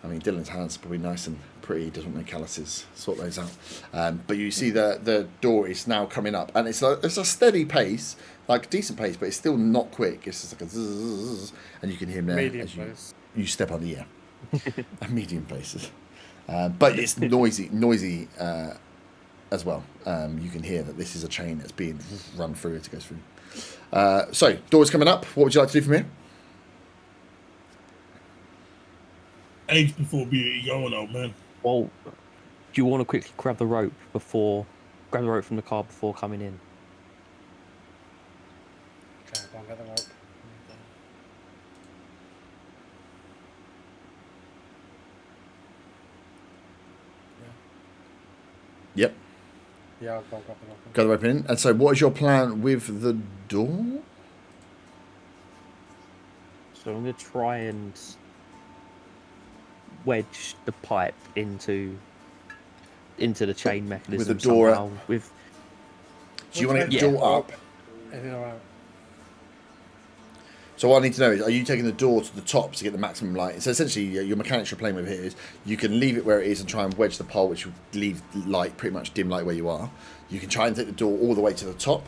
S1: I mean, Dylan's hands are probably nice and pretty. He doesn't make calluses. Sort those out. But you see the door is now coming up, and it's a steady pace, like decent pace, but it's still not quick. It's just like a zzz, and you can hear him there
S2: Medium
S1: as
S2: pace.
S1: you step on the air. A medium paces. But it's noisy as well. You can hear that this is a chain that's being run through as it goes through. So, doors coming up. What would you like to do from here?
S4: Age before beauty, go on, old man.
S3: Well, do you want to quickly grab the rope from the car before coming in?
S2: Okay, I'll go and get the rope.
S1: Yep.
S2: Yeah, I'll go grab the rope.
S1: Go the rope in. And so, what is your plan with the door?
S3: So I'm going to try and wedge the pipe into the chain mechanism
S1: With the door.
S3: somehow.
S1: Do you want to get the
S3: Yeah.
S1: door up?
S2: In or out?
S1: So what I need to know is, are you taking the door to the top to get the maximum light? So essentially, your mechanics you're playing with here is you can leave it where it is and try and wedge the pole, which will leave light, pretty much dim light where you are. You can try and take the door all the way to the top,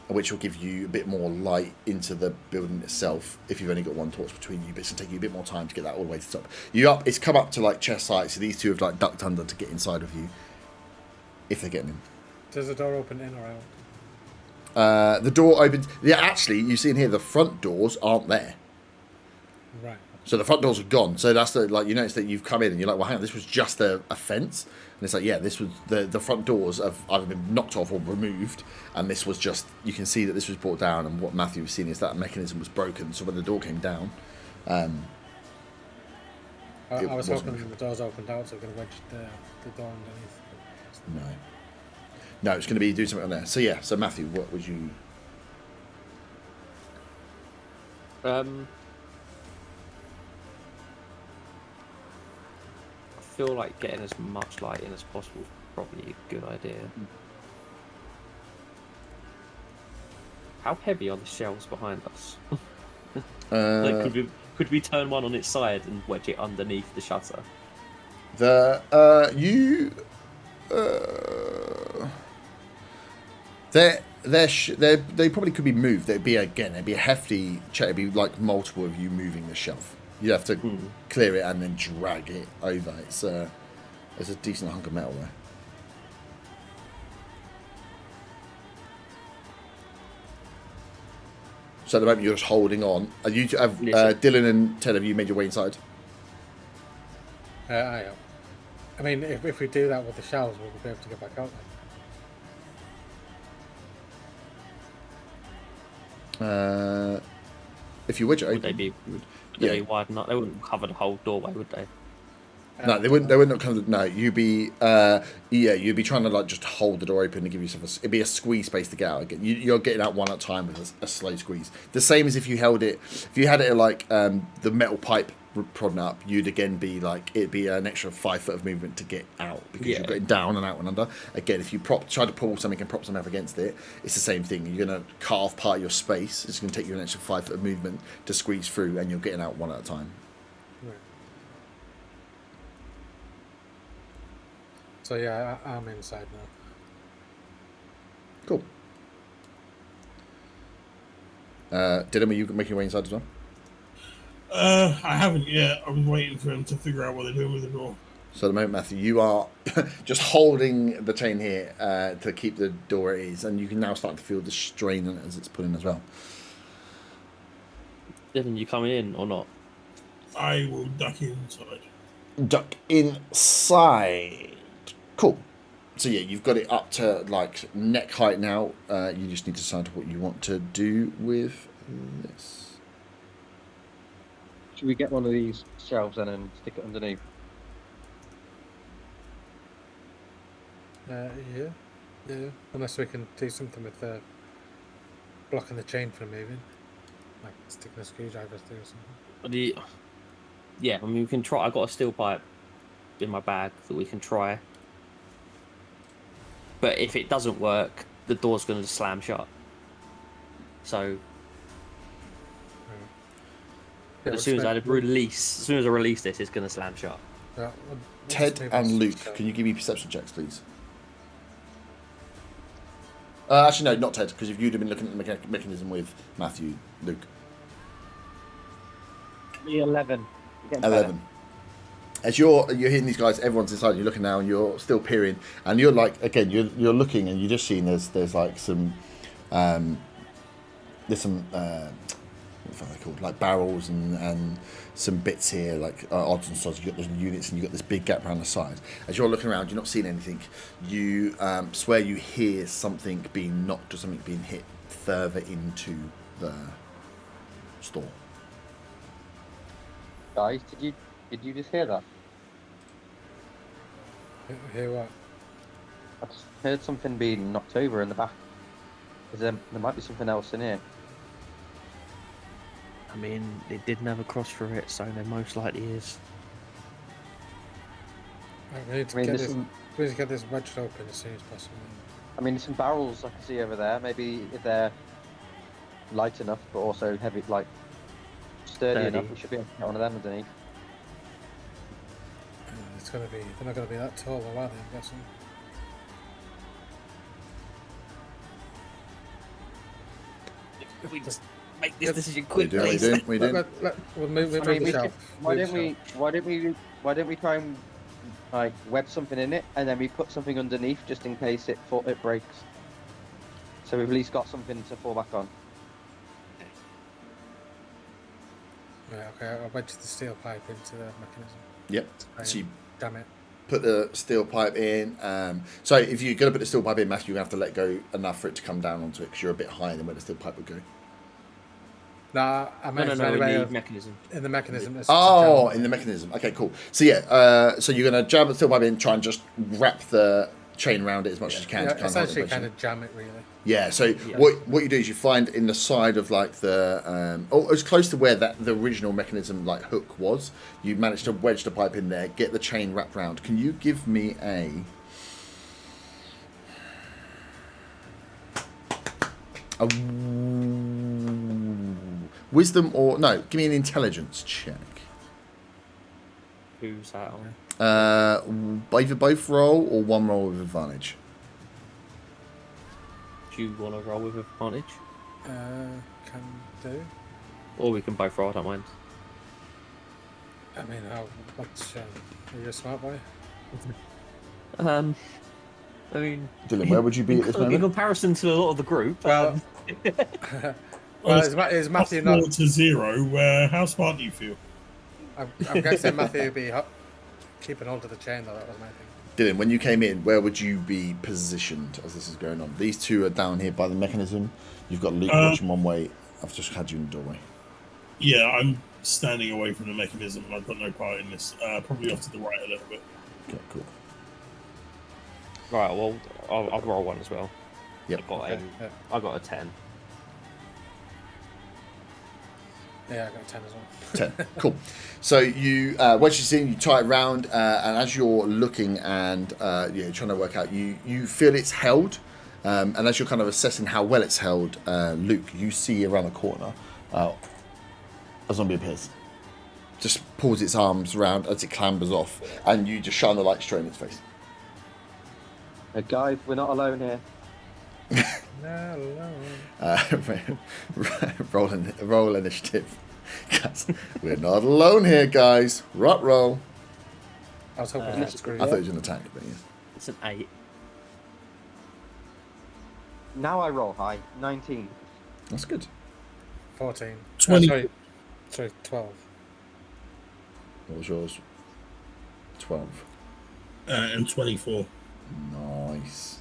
S1: which will give you a bit more light into the building itself. If you've only got one torch between you, but it's going to take you a bit more time to get that all the way to the top. It's come up to like chest height, so these two have like ducked under to get inside of you, if they're getting in.
S2: Does the door open in or out?
S1: The door opens. Yeah, actually, you see in here the front doors aren't there.
S2: Right.
S1: So the front doors are gone. So that's you notice that you've come in and you're like, well, hang on, this was just a fence. And it's like, yeah, this was the front doors have either been knocked off or removed, and this was just, you can see that this was brought down. And what Matthew was seeing is that mechanism was broken. So when the door came down,
S2: I was
S1: wasn't
S2: hoping
S1: broken.
S2: the doors opened out, so we could wedge the door underneath.
S1: No, it's going to be doing something on there. So yeah, so Matthew, what would you?
S3: I feel like getting as much light in as possible is probably a good idea. How heavy are the shelves behind us? Like, could we turn one on its side and wedge it underneath the shutter?
S1: They probably could be moved. It'd be a hefty check. It'd be like multiple of you moving the shelf. You'd have to clear it and then drag it over. There's a decent hunk of metal there. So at the moment you're just holding on. Are you Dylan and Ted? Have you made your way inside?
S2: I am. I mean, if we do that with the shelves, we'll be able to get back out there.
S1: If you wedge it
S3: Would
S1: open,
S3: would they be wide enough? They wouldn't cover the whole doorway, would they?
S1: no, they wouldn't. They wouldn't come. No, you'd be you'd be trying to like just hold the door open and give yourself it'd be a squeeze space to get out. Again, you're getting out one at a time with a slow squeeze. The same as if you held it. If you had it like the metal pipe prodding up, you'd again be like it'd be an extra 5 foot of movement to get out because you're getting down and out and under. Again, if you try to pull something and prop something up against it, it's the same thing. You're gonna cut off part of your space. It's gonna take you an extra 5 foot of movement to squeeze through, and you're getting out one at a time.
S2: Right. So yeah, I'm inside now.
S1: Cool. Dylan, were you making your way inside as well?
S4: I haven't yet. I was waiting for him to figure out what they're doing with the door.
S1: So at the moment, Matthew, you are just holding the chain here to keep the door at ease, and you can now start to feel the strain as it's pulling as well.
S3: Dylan, you coming in or not?
S4: I will duck inside.
S1: Duck inside. Cool. So yeah, you've got it up to like neck height now. You just need to decide what you want to do with this.
S5: Should we get one of these shelves then and stick it underneath?
S2: Yeah. Unless we can do something with blocking the chain from moving, like sticking a screwdriver through or something.
S3: Yeah, I mean we can try. I got a steel pipe in my bag that we can try. But if it doesn't work, the door's going to slam shut. So as soon as I release this, it's going to slam shut.
S2: Yeah,
S1: Ted and Luke, can you give me perception checks, please? Actually, no, not Ted, because if you'd have been looking at the mechanism with Matthew, Luke.
S5: Me 11.
S1: 11. As you're hitting these guys, everyone's inside. You're looking now, and you're still peering, and you're like again, you're looking, and you're just seeing there's like some what are they called, like barrels and some bits here, like odds and sods. You've got those units, and you've got this big gap around the side. As you're looking around, you're not seeing anything. You swear you hear something being knocked or something being hit further into the store.
S5: Guys, did you just hear that?
S2: Hear what?
S5: I just heard something being knocked over in the back. There might be something else in here.
S3: I mean, it did never cross through it, so there most likely is.
S2: Right, we need to get this wedged open as soon as possible.
S5: I mean, there's some barrels I can see over there. Maybe if they're light enough, but also heavy, like sturdy enough, we should be able to get one of them underneath.
S2: They're not gonna be that tall, though, are they? I'm guessing.
S3: If we just make this decision quick,
S1: We
S3: please.
S1: do.
S2: We'll move
S5: I mean,
S2: the shelf.
S5: why don't we try and like wedge something in it, and then we put something underneath just in case it breaks. So we've at least got something to fall back on.
S2: Right, okay, I'll wedge the steel pipe into the mechanism.
S1: Yep. So you
S2: Damn it.
S1: put the steel pipe in. So if you're going to put the steel pipe in, Matthew, you have to let go enough for it to come down onto it because you're a bit higher than where the steel pipe would go.
S2: Nah, I meant
S3: No,
S2: anyway,
S3: in the mechanism.
S2: in the mechanism.
S1: Oh, in the mechanism. Okay, cool. So yeah, so you're going to jam the steel pipe in, try and just wrap the chain around it as much as you can.
S2: Yeah,
S1: to kind
S2: essentially
S1: of
S2: kind of jam it, really.
S1: Yeah. So what you do is you find in the side of like the as close to where the original mechanism like hook was, you manage to wedge the pipe in there, get the chain wrapped round. Can you give me a wisdom or no? Give me an intelligence check.
S3: Who's that on?
S1: Either both roll or one roll with advantage.
S3: Do you want to roll with advantage?
S2: Can do.
S3: Or we can both roll, I don't mind.
S2: I mean, what's are you a smart boy?
S3: I mean,
S1: Dylan, where would you be at this
S3: in
S1: moment?
S3: comparison to a lot of the group?
S2: Well, is Matthew not?
S4: 4 to 0. How smart do you feel?
S2: I'm guessing Matthew would be keeping hold of the chain, though. That was my thing.
S1: Dylan, when you came in, where would you be positioned as this is going on? These two are down here by the mechanism. You've got Luke watching one way. I've just had you in the doorway.
S4: Yeah, I'm standing away from the mechanism. I've got no part in this. Probably off to the right a little bit.
S1: Okay, cool.
S3: Right, well, I'll roll one as well.
S1: Yep.
S3: I got a 10.
S2: Yeah, I got a 10 as well.
S1: 10. Cool. So you, once you've seen, you tie it round, and as you're looking and trying to work out, you feel it's held, and as you're kind of assessing how well it's held, Luke, you see around the corner, a zombie appears. Just pulls its arms around as it clambers off, and you just shine the light straight in its face.
S5: Guys, we're not alone here.
S2: No.
S1: Roll initiative. Guys, we're not alone here, guys. Roll.
S2: I was hoping for screw.
S1: I thought it was an attack, but yes.
S3: It's an 8.
S5: Now I roll high. 19.
S1: That's good.
S2: 14.
S4: 20.
S2: Sorry, 12.
S1: What was yours? 12.
S4: And 24.
S1: Nice.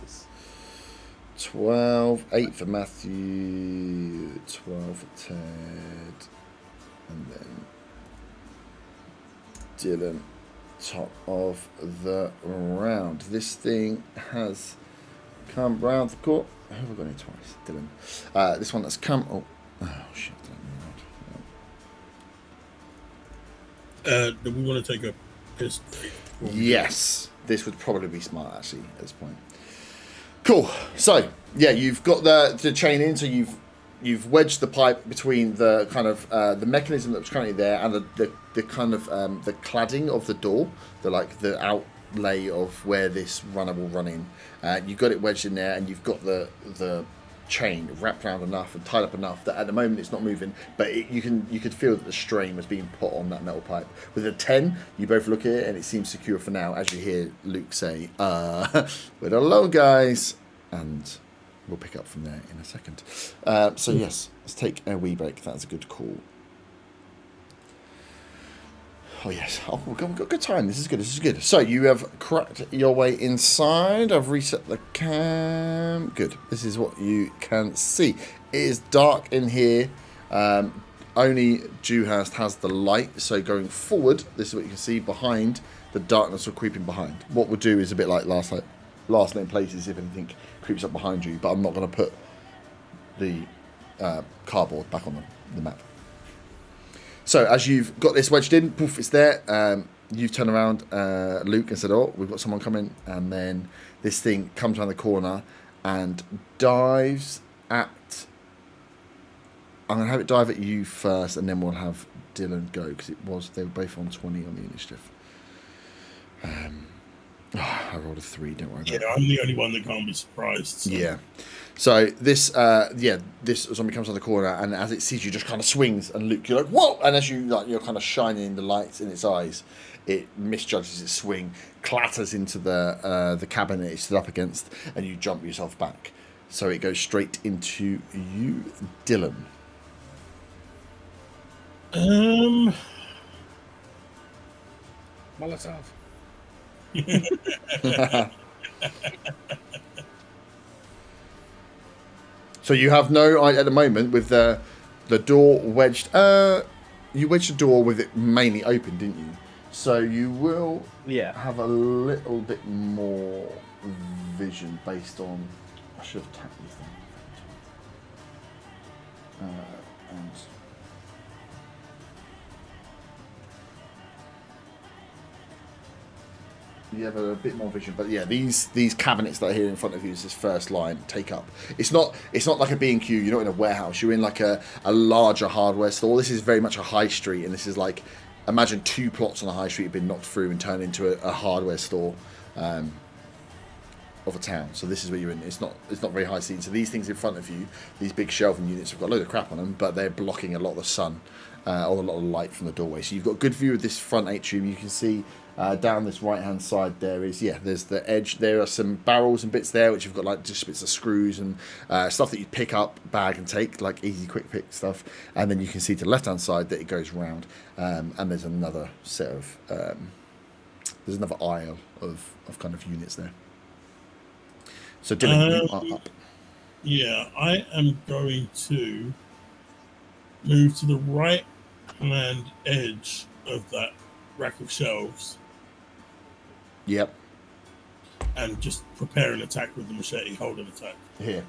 S1: 12, 8 for Matthew, 12 for Ted, and then Dylan, top of the round. This thing has come round the court. Who have I got here twice? Dylan. This one that's come. Oh shit!
S4: Do we want to take a piss?
S1: Yes, this would probably be smart actually at this point. Cool. So yeah, you've got the chain in. So you've wedged the pipe between the kind of the mechanism that was currently there and the kind of the cladding of the door, the outlay of where this runner will run in. You've got it wedged in there, and you've got the chain wrapped around enough and tied up enough that at the moment it's not moving, but you could feel that the strain was being put on that metal pipe. With a 10, you both look at it and it seems secure for now, as you hear Luke say, we're not alone, guys, and we'll pick up from there in a second. So yes, let's take a wee break. That's a good call. Oh yes, we've got good time. This is good. So you have cracked your way inside. I've reset the cam. Good. This is what you can see. It is dark in here. Only Dewhurst has the light. So going forward, this is what you can see behind the darkness of creeping behind. What we'll do is a bit like last Name Places, if anything creeps up behind you. But I'm not going to put the cardboard back on the map. So as you've got this wedged in, poof, it's there. You've turned around, Luke, and said, oh, we've got someone coming. And then this thing comes around the corner and dives at... I'm going to have it dive at you first, and then we'll have Dylan go, because they were both on 20 on the initiative. I rolled a 3, don't worry about it.
S4: Yeah, I'm the only one that can't be surprised. So.
S1: Yeah. So this zombie comes on the corner, and as it sees you, just kind of swings, and Luke, you're like, whoa! And as you're kind of shining the lights in its eyes, it misjudges its swing, clatters into the cabinet it stood up against, and you jump yourself back. So it goes straight into you, Dylan.
S2: Molotov.
S1: So you have no at the moment with the door wedged. You wedged the door with it mainly open, didn't you? So you will have a little bit more vision based on. I should have tapped these things. And you have a bit more vision, but yeah, these cabinets that are here in front of you is this first line take up. It's not like a B&Q. You're not in a warehouse. You're in like a larger hardware store. This is very much a high street, and this is like, imagine 2 plots on a high street have been knocked through and turned into a hardware store of a town. So this is where you're in. It's not very high seating. So these things in front of you, these big shelving units, have got a load of crap on them, but they're blocking a lot of the sun or a lot of light from the doorway. So you've got a good view of this front atrium. You can see. Down this right hand side there's the edge. There are some barrels and bits there which have got like just bits of screws and stuff that you pick up, bag and take, like easy quick pick stuff. And then you can see to the left hand side that it goes round, and there's another set of there's another aisle of kind of units there. So Dylan, you are up.
S4: Yeah, I am going to move to the right hand edge of that rack of shelves.
S1: Yep.
S4: And just prepare an attack with the machete, hold an attack.
S1: Here.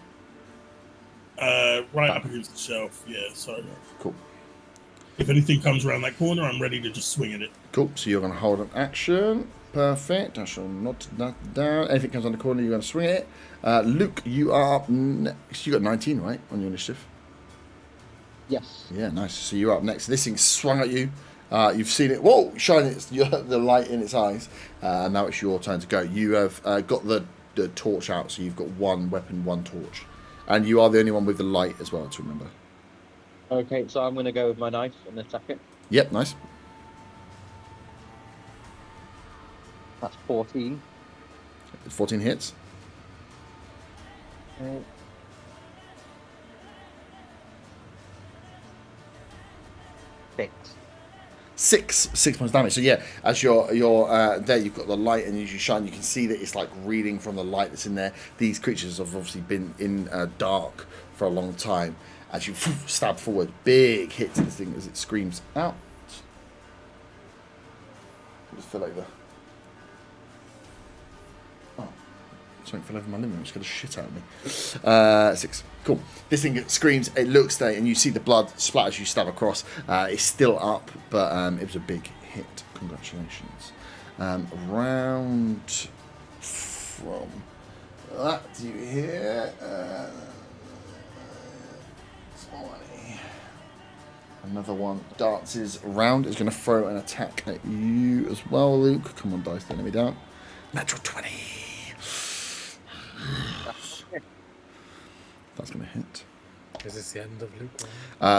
S4: Right up against the shelf, yeah, so.
S1: Cool.
S4: If anything comes around that corner, I'm ready to just swing at it.
S1: Cool, so you're going to hold an action. Perfect. I shall not that down. Anything comes on the corner, you're going to swing at it. Luke, you are up next. You got 19, right, on your initiative?
S5: Yes.
S1: Yeah, nice. So you're up next. This thing swung at you. You've seen it, whoa, shining the light in its eyes, and now it's your turn to go. You have got the torch out, so you've got one weapon, one torch. And you are the only one with the light as well, to remember.
S5: Okay, so I'm going to go with my knife and attack it.
S1: Yep, nice.
S5: That's 14.
S1: 14 hits. Six points damage. So yeah, as you're there, you've got the light, and as you shine, you can see that it's like reading from the light that's in there. These creatures have obviously been in dark for a long time. As you stab forward, big hit to this thing as it screams out. Just fell over. Oh, something fell over my limb. It's gonna shit out of me. 6. Cool. This thing screams, it looks there, and you see the blood splatter as you stab across. It's still up, but it was a big hit. Congratulations. Round from that, you hear? 20. Another one dances around. Is going to throw an attack at you as well, Luke. Come on, dice, don't let me down. Natural 20. That's going to hit.
S2: Is this the end of Luke?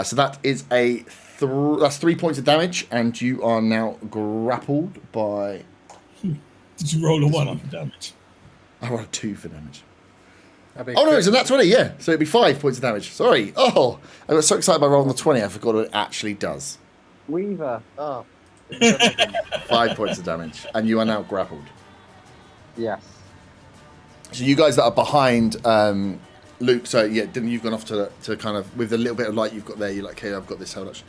S1: So that is that's 3 points of damage, and you are now grappled by.
S4: Did you roll a 1 for damage?
S1: I rolled a 2 for damage.
S2: That'd be
S1: Oh no,
S2: quick.
S1: it's a nat 20, yeah. So it'd be 5 points of damage. Sorry. Oh, I got so excited by rolling the 20, I forgot what it actually does.
S5: Weaver. Oh.
S1: 5 points of damage, and you are now grappled.
S5: Yes.
S1: So you guys that are behind Luke, so yeah, Dylan, you've gone off to kind of, with the little bit of light you've got there, you're like, okay, I've got this, how much?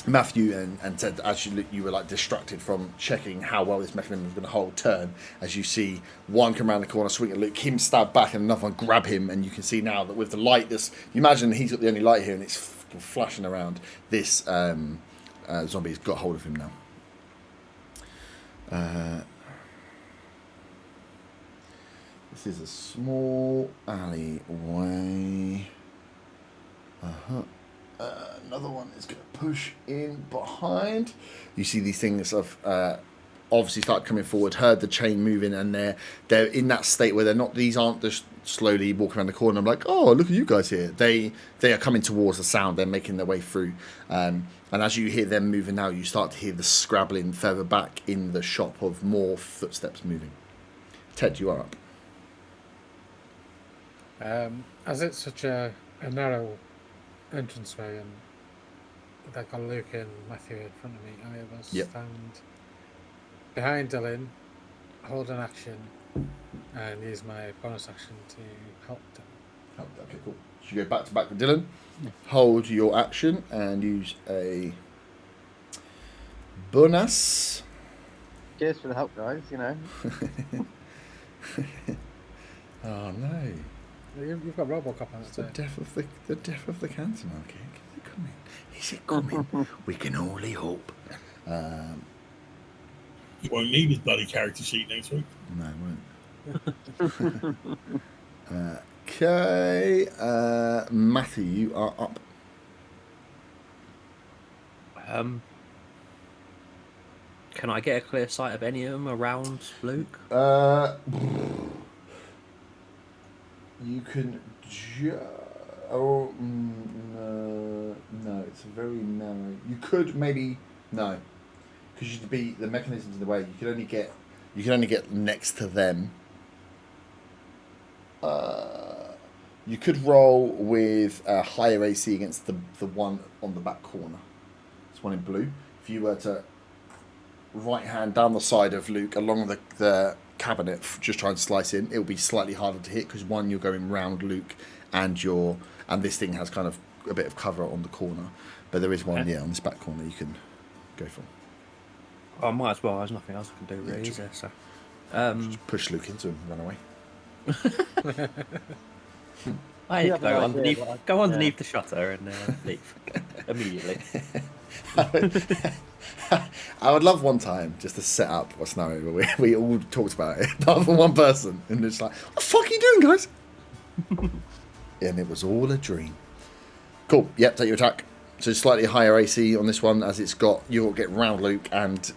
S1: Matthew and Ted, as you were like distracted from checking how well this mechanism is going to hold, turn as you see one come around the corner, swing at Luke, him stab back, and another one grab him, and you can see now that with the light, you imagine he's got the only light here, and it's flashing around. This zombie's got hold of him now. This is a small alleyway. Another one is going to push in behind. You see these things have obviously started coming forward, heard the chain moving, and they're in that state where these aren't just slowly walking around the corner. I'm like, oh, look at you guys here. They are coming towards the sound. They're making their way through. And as you hear them moving now, you start to hear the scrabbling further back in the shop of more footsteps moving. Ted, you are up.
S2: As it's such a narrow entranceway, and they've got Luke and Matthew in front of me, I will stand behind Dylan, hold an action, and use my bonus action to help Dylan.
S1: Okay, cool. So you go back to back with Dylan, hold your action, and use a bonus.
S5: Cheers for the help, guys. You know.
S1: Oh no.
S2: You've got Robocop on it
S1: It's the
S2: too.
S1: death of the cancer market. Is it coming? Is it coming? We can only hope.
S4: You won't need his bloody character sheet next week.
S1: No, it won't. Okay, Matthew, you are up.
S3: Can I get a clear sight of any of them around Luke?
S1: You can no, it's very narrow. You could maybe no, because you'd be the mechanism's in the way. You can only get next to them. You could roll with a higher AC against the one on the back corner. It's one in blue. If you were to right hand down the side of Luke along the cabinet, just try and slice in, it will be slightly harder to hit because one, you're going round Luke, and this thing has kind of a bit of cover on the corner, but there is one on this back corner you can go for.
S3: I might as well. There's nothing else I can do really, is there? So,
S1: just push Luke into him, run away.
S3: I
S5: You have
S3: go
S5: no
S3: underneath,
S5: idea, but
S3: go underneath the shutter and leave immediately.
S1: I would love one time just to set up a scenario where we all talked about it, apart from one person, and it's like, what the fuck are you doing, guys? And it was all a dream. Cool. Yep, take your attack. So slightly higher AC on this one, as you'll get round Luke, and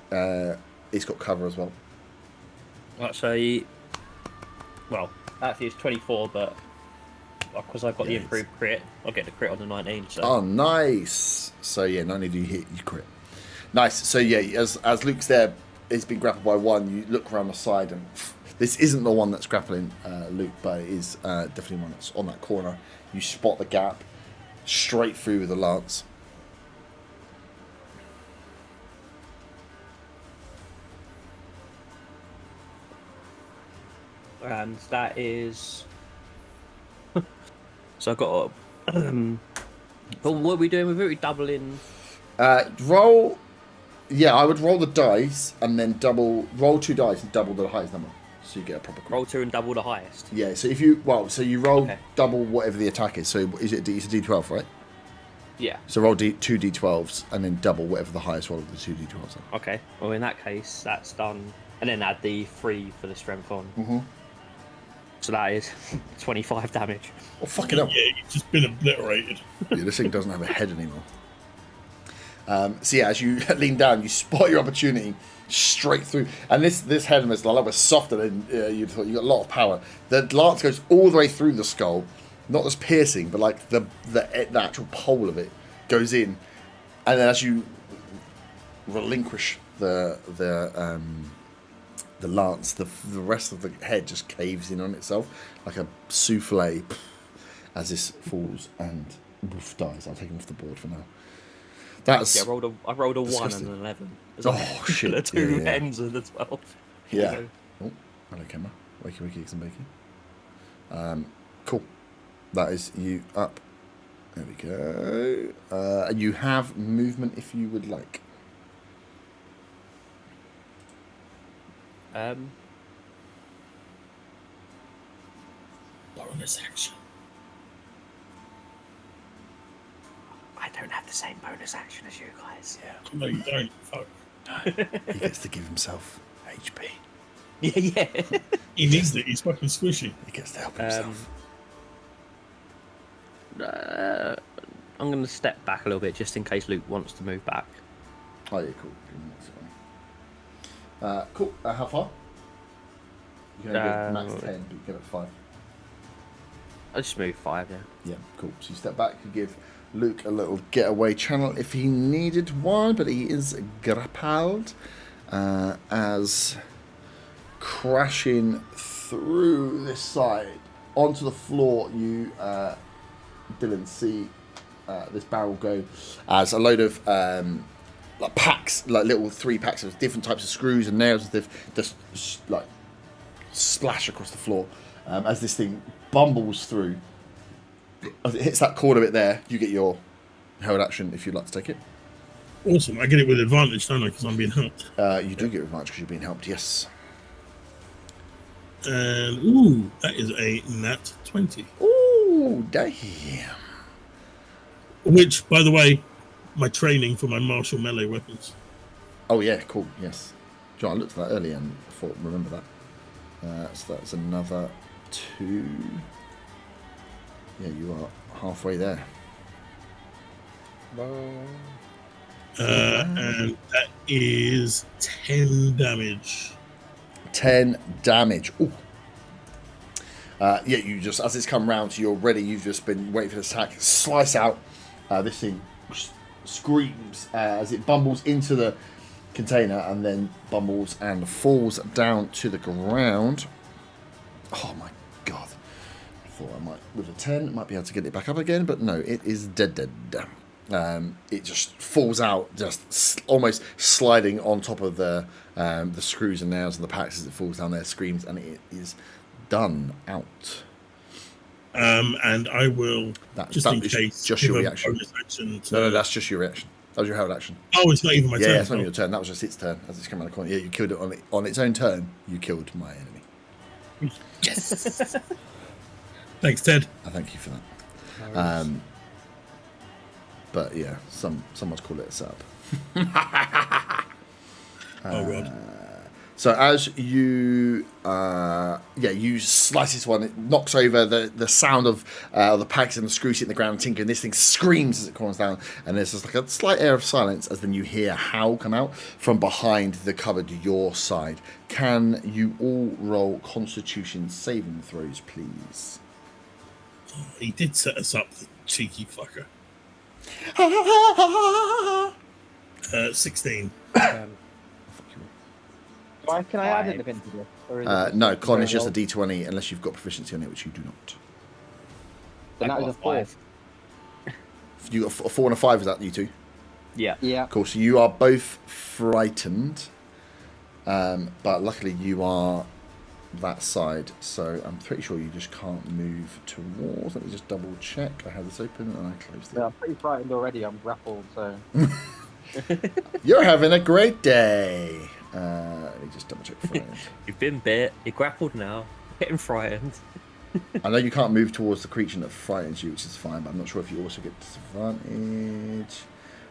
S1: it's got cover as well.
S3: Let's say, well, actually it's 24, but because I've got the improved crit, I'll get the crit on the 19. So.
S1: Oh, nice. So yeah, not only do you hit, you crit. Nice. So yeah, as Luke's there, he's been grappled by one. You look around the side, and this isn't the one that's grappling Luke, but it is definitely one that's on that corner. You spot the gap, straight through with the lance.
S3: And that is. So I've got. But what are we doing with it? We're doubling.
S1: Roll. Yeah, I would roll the dice and then roll 2 dice and double the highest number, so you get a proper crit.
S3: Roll 2 and double the highest.
S1: Yeah, so you roll double whatever the attack is. So it's a D12, right?
S3: Yeah.
S1: So roll 2 D12s and then double whatever the highest roll of the 2 D12s are.
S3: Okay. Well, in that case, that's done, and then add the 3 for the strength on.
S1: Mm-hmm.
S3: So that is 25 damage.
S1: Oh, fucking hell.
S4: Yeah, you've just been obliterated.
S1: Yeah, this thing doesn't have a head anymore. So yeah, as you lean down, you spot your opportunity straight through. And this helmet is a lot softer than you'd thought. You got a lot of power. The lance goes all the way through the skull, not just piercing, but like the actual pole of it goes in. And then as you relinquish the lance, the rest of the head just caves in on itself like a souffle as this falls and dies. I'll take him off the board for now. That's
S3: I rolled a
S1: disgusting.
S3: 1 and an 11.
S1: Oh shit!
S3: The 2
S1: yeah.
S3: ends of the 12.
S1: Yeah. Oh, hello, camera. Wakey, eggs and bacon. Cool. That is you up. There we go. You have movement if you would like.
S4: Bonus action.
S3: I don't have the same bonus action as you guys.
S1: Yeah.
S4: No, you don't. Fuck.
S1: He gets to give himself HP.
S3: Yeah.
S4: He needs it. He's fucking squishy.
S1: He gets to help himself.
S3: I'm going to step back a little bit just in case Luke wants to move back.
S1: Oh yeah, cool. Cool. How far? You can only go max 10, but you get up 5.
S3: I'll just move 5, yeah.
S1: Yeah, cool. So you step back, you give Luke a little getaway channel if he needed one, but he is grappled as crashing through this side onto the floor. You, Dylan, see this barrel go as a load of like packs, like little 3 packs of different types of screws and nails and stuff, just like splash across the floor as this thing bumbles through. As it hits that corner bit there, you get your held action if you'd like to take it.
S4: Awesome. I get it with advantage, don't I? Because I'm being helped.
S1: You do get advantage because you're being helped, yes.
S4: And, ooh, that is a nat 20.
S1: Ooh, damn.
S4: Which, by the way, my training for my martial melee weapons.
S1: Oh, yeah, cool, yes. John, I looked at that earlier and thought, remember that. So that's another 2. Yeah, you are halfway there.
S4: And that is 10 damage.
S1: 10 damage. Ooh. Yeah, you just, as it's come round to you already, you've just been waiting for the attack. Slice out. This thing screams as it bumbles into the container and then bumbles and falls down to the ground. Oh my god. I thought I might, with a 10, might be able to get it back up again, but no, it is dead. It just falls out, just almost sliding on top of the screws and nails and the packs as it falls down there, screams, and it is done out.
S4: And I will, just in case,
S1: just your reaction. No, that's just your reaction. That was your held action.
S4: Oh, it's not even my turn.
S1: Yeah, it's not your turn. That was just its turn as it's come around the corner. Yeah, you killed it on its own turn. You killed my enemy.
S4: Yes. Thanks, Ted.
S1: I thank you for that. But yeah, someone's called it a setup.
S4: Oh god.
S1: So as you, you slice this one, it knocks over the sound of the packs and the screws hitting the ground and tinkering. This thing screams as it comes down, and there's just like a slight air of silence as then you hear a howl come out from behind the cupboard your side. Can you all roll Constitution saving throws, please?
S4: Oh, he did set us up, the cheeky fucker. 16.
S5: Can I add anything to this? Or is it
S1: No, con is just a
S5: roll?
S1: D20 unless you've got proficiency on it, which you do not.
S5: Then that was a 4.
S1: You got a 4 and a 5, is that you two?
S3: Yeah.
S5: Yeah.
S1: Cool, so you are both frightened, but luckily you are that side, so I'm pretty sure you just can't move towards. Let me just double check. I had this open and I closed it.
S5: Yeah, I'm pretty frightened already. I'm grappled, so.
S1: You're having a great day. Let me just double check frightened.
S3: You've been bit. You're grappled now. Getting frightened.
S1: I know you can't move towards the creature that frightens you, which is fine, but I'm not sure if you also get disadvantage.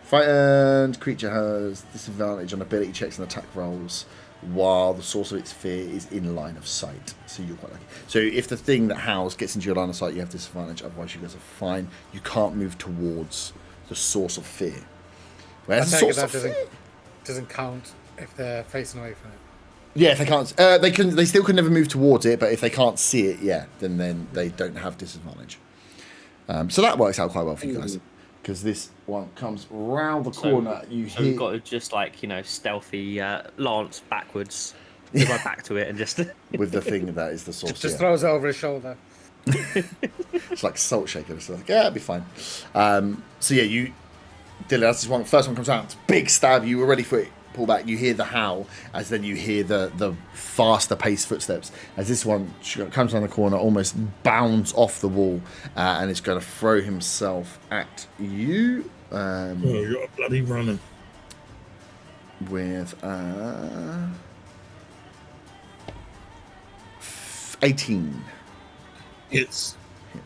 S1: Frightened creature has disadvantage on ability checks and attack rolls while the source of its fear is in line of sight. So you're quite lucky. So if the thing that howls gets into your line of sight, you have disadvantage. Otherwise, you guys are fine. You can't move towards the source of fear. Where's the
S2: I take it
S1: source
S2: that
S1: of fear?
S2: doesn't count if they're facing away from it.
S1: Yeah, if they can't, they still can never move towards it, but if they can't see it, yeah, then they don't have disadvantage. So that works out quite well for you guys, because this one comes round the corner.
S3: So we've got to just stealthy lance backwards, with my back to it, and just
S1: with the thing that is the source.
S2: Just throws it over his shoulder.
S1: It's like salt shaker. It's like, yeah, it'll be fine. So yeah, Dylan, that's this one. First one comes out. It's a big stab. You were ready for it. Pull back. You hear the howl as then you hear the faster paced footsteps as this one comes around the corner, almost bounds off the wall, and is going to throw himself at you.
S4: You're a bloody runner.
S1: With 18
S4: hits,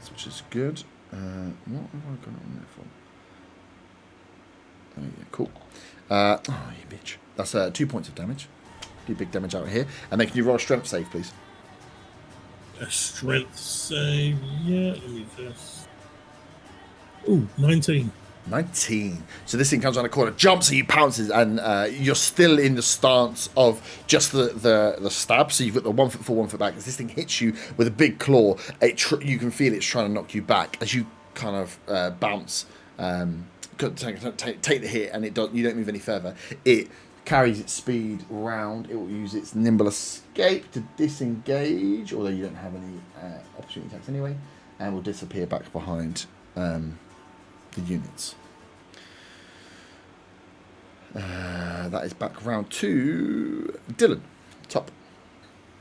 S1: which is good. What have I got on there for? Oh, yeah, cool. Oh, you bitch. That's 2 points of damage. Do big damage out here. And then can you roll a strength save, please?
S4: A strength save, yeah. Let me just. Ooh, 19.
S1: 19. So this thing comes around the corner, jumps at you, pounces, and you're still in the stance of just the stab. So you've got the 1 foot forward, 1 foot back. As this thing hits you with a big claw, you can feel it's trying to knock you back as you kind of bounce. Take the hit, and you don't move any further. It carries its speed round. It will use its nimble escape to disengage, although you don't have any opportunity attacks anyway, and will disappear back behind the units. That is back round to Dylan. Top.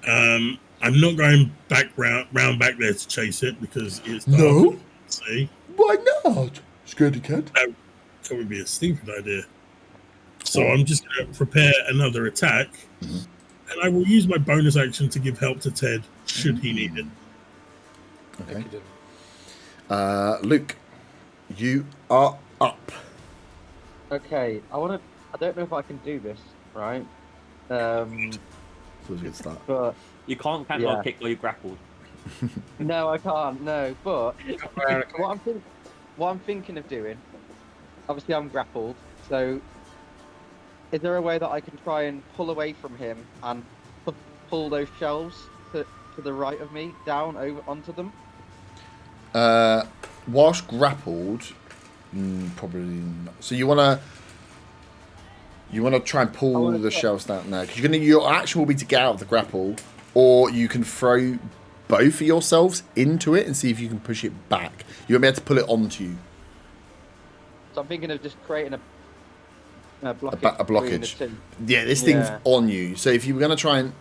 S4: I'm not going round back there to chase it because it's dark.
S1: No.
S4: See?
S1: Why not? Scaredy cat.
S4: That would be a stupid idea. So I'm just going to prepare another attack, and I will use my bonus action to give help to Ted should he need it.
S1: Okay. Luke, you are up.
S5: Okay, I don't know if I can do this, right?
S1: That was a good start.
S5: But
S3: you can't counter kick while you're grappled.
S5: no, I can't. No, but what I'm thinking of doing. Obviously, I'm grappled, so is there a way that I can try and pull away from him and pull those shelves to the right of me down over onto them?
S1: Whilst grappled, probably not. So you wanna try and pull the shelves down now, because your action will be to get out of the grapple, or you can throw both of yourselves into it and see if you can push it back. You won't be able to pull it onto you.
S5: So I'm thinking of just creating a blockage.
S1: A blockage. Yeah, this thing's on you. So if you were going to try and...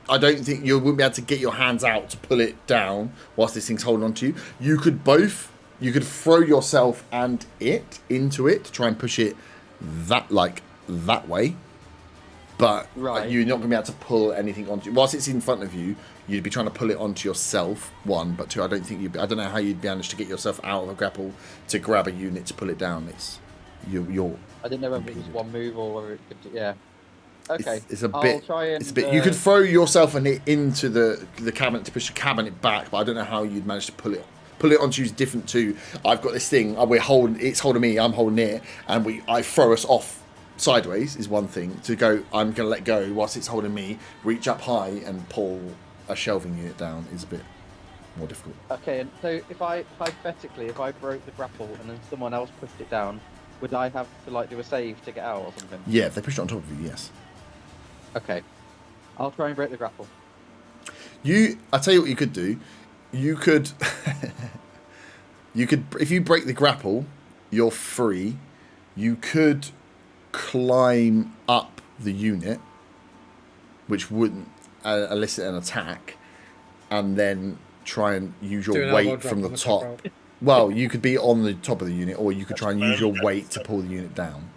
S1: I don't think you wouldn't be able to get your hands out to pull it down whilst this thing's holding onto you. You could throw yourself and it into it to try and push it that way. But you're not going to be able to pull anything onto you. Whilst it's in front of you, you'd be trying to pull it onto yourself, one, but two, I don't know how you'd manage to get yourself out of a grapple to grab a unit to pull it down. You're
S5: I didn't know whether it was one move or whether it could, yeah. Okay.
S1: It's a bit. You could throw yourself and it into the cabinet to push the cabinet back, but I don't know how you'd manage to pull it. Pull it onto you is different too. I've got this thing. It's holding me. I'm holding it, and I throw us off sideways is one thing. To go, I'm going to let go whilst it's holding me. Reach up high and pull a shelving unit down is a bit more difficult.
S5: Okay, and so if I broke the grapple and then someone else pushed it down, would I have to do a save to get out or something?
S1: Yeah, if they push it on top of you, yes.
S5: Okay, I'll try and break the grapple.
S1: I tell you what you could do. You could, if you break the grapple, you're free. You could climb up the unit, which wouldn't elicit an attack, and then try and use your weight from the top. Well, you could be on the top of the unit, or you could try and use your weight to pull the unit down.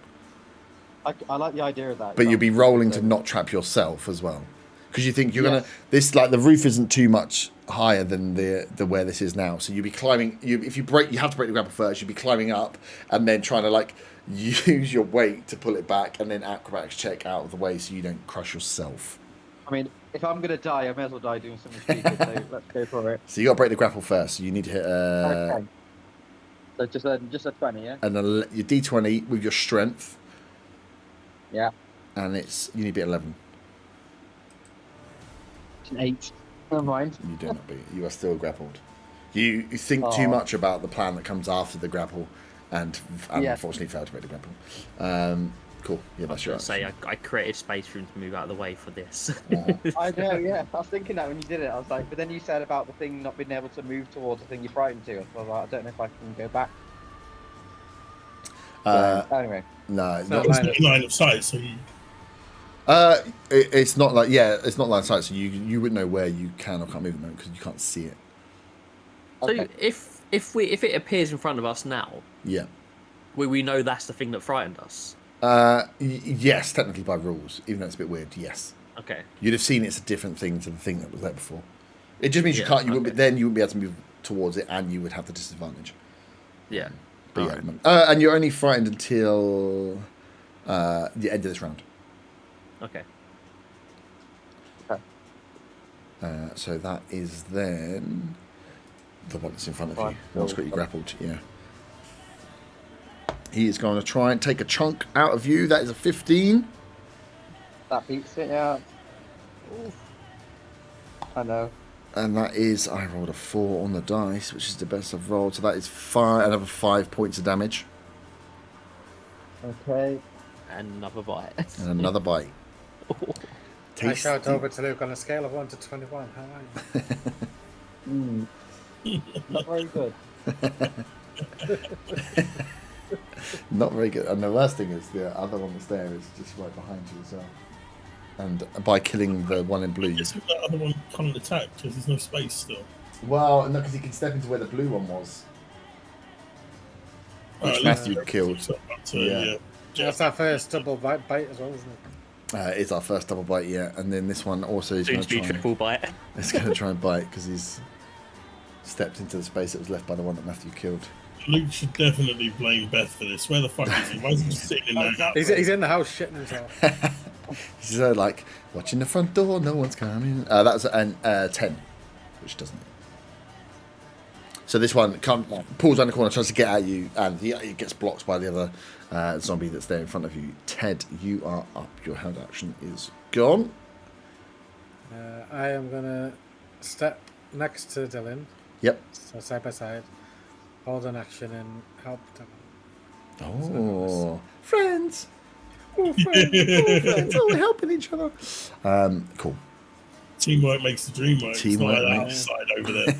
S5: I like the idea of that.
S1: But you'll be rolling to not trap yourself as well, because you think you're gonna. This the roof isn't too much higher than the where this is now, so you'll be climbing. If you have to break the grapple first. You'll be climbing up and then trying to use your weight to pull it back, and then acrobatics check out of the way so you don't crush yourself.
S5: I mean, if I'm gonna die, I may as well die doing something stupid. So let's go for it.
S1: So you got to break the grapple first. So you need to hit.
S5: Okay. So just a 20, yeah.
S1: And then your D20 with your strength.
S5: Yeah.
S1: And you need to be 11.
S5: It's an 8. Never mind.
S1: You do not be. You are still grappled. You think too
S5: Aw.
S1: much about the plan that comes after the grapple, and
S5: Yeah.
S1: unfortunately failed to make the grapple. Cool. Yeah, that's your
S3: Say
S1: action.
S3: I created space for him to move out of the way for this.
S5: I know, yeah. I was thinking that when you did it. I was like, but then you said about the thing not being able to move towards the thing you're frightened to. I was like, I don't know if I can go back. Anyway.
S1: No,
S2: It's
S1: not,
S2: not
S4: It's not line of sight, so you.
S1: it's not like it's not line of sight, so you wouldn't know where you can or can't move it because you can't see it.
S3: So
S5: Okay.
S3: if it appears in front of us now,
S1: Yeah.
S3: we know that's the thing that frightened us.
S1: Yes, technically by rules, even though it's a bit weird. Yes,
S3: Okay.
S1: you'd have seen it's a different thing to the thing that was there before. It just means you
S3: Yeah,
S1: can't. You wouldn't.
S3: okay.
S1: Then you wouldn't be able to move towards it, and you would have the disadvantage.
S3: Yeah.
S1: But
S3: Alright.
S1: and you're only frightened until the end of this round.
S3: Okay.
S1: So that is then the one that's in front of
S5: Fine.
S1: you. One's got you grappled. Yeah. He is going to try and take a chunk out of you. That is a 15.
S5: That beats it, yeah. I know.
S1: And that is, I rolled a 4 on the dice, which is the best I've rolled. So that is another 5 points of damage.
S5: Okay.
S3: And another bite.
S1: And another bite.
S2: I shout over to Luke on a scale of 1 to 21. How are you?
S5: Not very good.
S1: Not very good. And the worst thing is the other one that's there is just right behind you as well. And by killing the one in blue, you...
S4: Yes, that other one can't attack because there's no space still.
S1: Well, no, because he can step into where the blue one was. Which
S4: At
S1: Matthew
S4: least-
S1: killed.
S4: Yeah.
S2: That's our first double bite as well, isn't it?
S1: It's our first double bite, yeah. And then this one also is
S3: Soon
S1: going
S3: to
S1: to
S3: be
S1: try.
S3: triple bite.
S1: It's going to try and bite because he's stepped into the space that was left by the one that Matthew killed.
S4: Luke should definitely blame Beth for this. Where the fuck is he? Why is he just sitting in there?
S2: He's in the house shitting himself.
S1: He's like watching the front door, no one's coming. That was an 10, which doesn't. So this one pulls around the corner, tries to get at you, and he gets blocked by the other zombie that's there in front of you. Ted, you are up. Your held action is gone.
S2: I am going to step next to Dylan,
S1: Yep.
S2: so side by side, hold an action and help Dylan.
S1: Oh, friends. Oh, friends. Oh, friends. Oh, we're helping each other. Cool.
S4: Teamwork makes the dream work.
S1: Teamwork
S4: it's not like
S1: makes-
S4: that outside over there.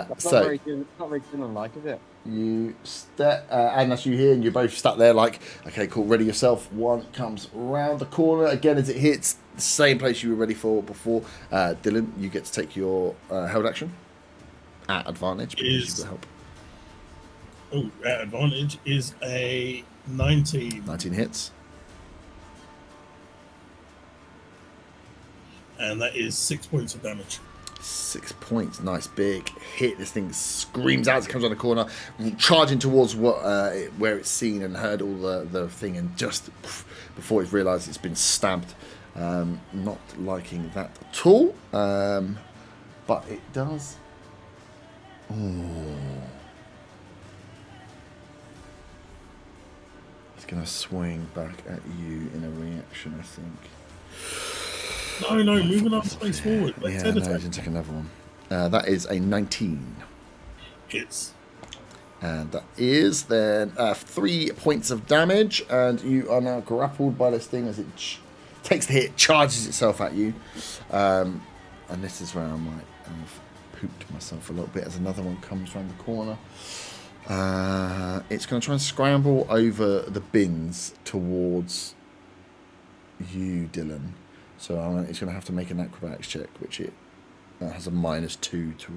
S5: That's
S1: So-
S5: not very good. It's not very Dylan-like, is it?
S1: You step, and as you hear, and you're both stuck there, like, okay, cool, ready yourself. One comes round the corner again as it hits the same place you were ready for before. Dylan, you get to take your held action at advantage because
S4: Is-
S1: you've got help.
S4: Oh, at advantage is a 19.
S1: 19 hits.
S4: And that is 6 points of damage.
S1: 6 points, nice big hit. This thing screams out as it comes around the corner, charging towards where it's seen and heard all the thing, and just before it's realised it's been stabbed. Not liking that at all, but it does. Oh, it's going to swing back at you in a reaction, I think.
S4: No, moving up space forward. Let
S1: Yeah,
S4: Ted
S1: no,
S4: attack.
S1: he's going to take another one. That is a 19.
S4: Hits.
S1: And that is then 3 points of damage, and you are now grappled by this thing as it takes the hit, charges itself at you. And this is where I might have pooped myself a little bit as another one comes around the corner. It's going to try and scramble over the bins towards you, Dylan. So it's going to have to make an acrobatics check, which it has a -2 to,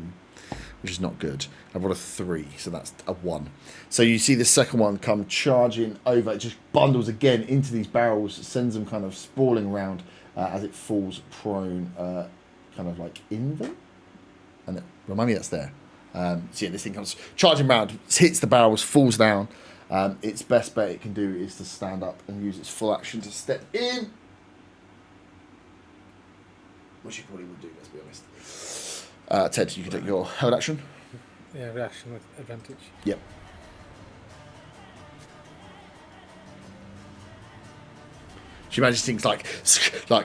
S1: which is not good. I've got a 3, so that's a 1. So you see the second one come charging over. It just bundles again into these barrels, sends them kind of sprawling around as it falls prone, kind of like in them. And remind me that's there. So yeah, this thing comes charging around, hits the barrels, falls down. Its best bet it can do is to stand up and use its full action to step in. Which you probably would do, let's be honest. Ted, you can take your held action.
S2: Yeah, reaction with advantage.
S1: Yep. She manages things like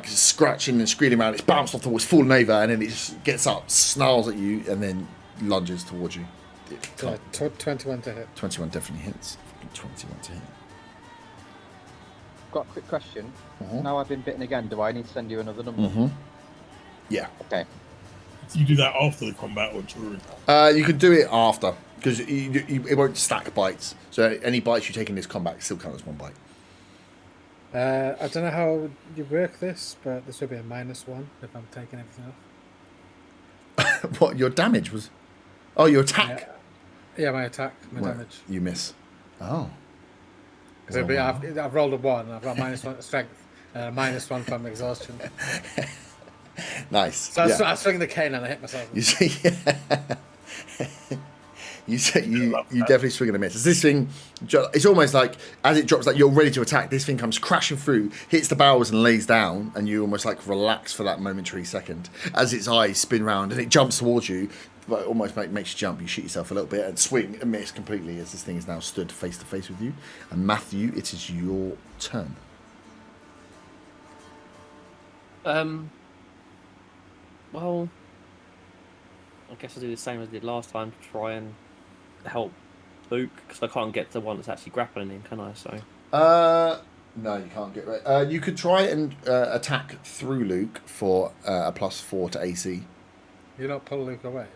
S1: scratching and screaming around. It's bounced off the wall, it's fallen over, and then it just gets up, snarls at you, and then lunges towards you.
S2: 21 to hit.
S1: 21 definitely hits. 21 to hit.
S5: Got a quick question.
S1: Mhm.
S5: Now I've been bitten again, do I need to send you another number?
S1: Mm-hmm. Yeah.
S5: Okay.
S4: Do you do that after the combat or during?
S1: You can do it after, because it won't stack bites. So any bites you take in this combat still count as one bite.
S2: I don't know how you work this, but this would be a -1 if I'm taking everything off.
S1: What, your damage was? Oh, your attack?
S2: Yeah, my attack, my
S1: Right,
S2: damage.
S1: You miss. Oh.
S2: Because I've rolled a 1, I've got -1 strength, -1 from exhaustion.
S1: Nice.
S2: So
S1: yeah.
S2: I swing the cane and I hit myself.
S1: You see, you definitely swing and a miss. It's this thing, it's almost like as it drops, like you're ready to attack. This thing comes crashing through, hits the barrels and lays down, and you almost like relax for that momentary second as its eyes spin round and it jumps towards you, but almost makes you jump. You shoot yourself a little bit and swing and miss completely as this thing is now stood face to face with you. And Matthew, it is your turn.
S3: Well, I guess I'll do the same as I did last time to try and help Luke, because I can't get to the one that's actually grappling him, can I? So.
S1: No, you can't get right. You could try and attack through Luke for a +4 to AC,
S2: You don't pull Luke away.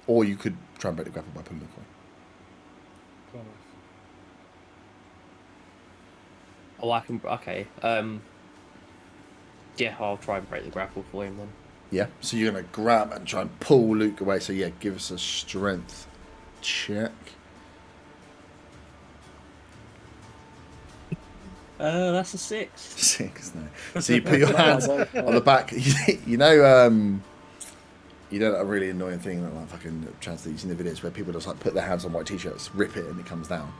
S1: or you could try and break the grapple by pulling Luke away.
S2: Pull him off.
S3: Oh, I can. Okay. Yeah, I'll try and break the grapple for him then.
S1: Yeah, so you're going to grab and try and pull Luke away. So yeah, give us a strength check.
S3: That's a 6.
S1: 6, no. So you put your hands on the back. You know that really annoying thing that like fucking translates in the videos where people just like put their hands on white t-shirts, rip it, and it comes down.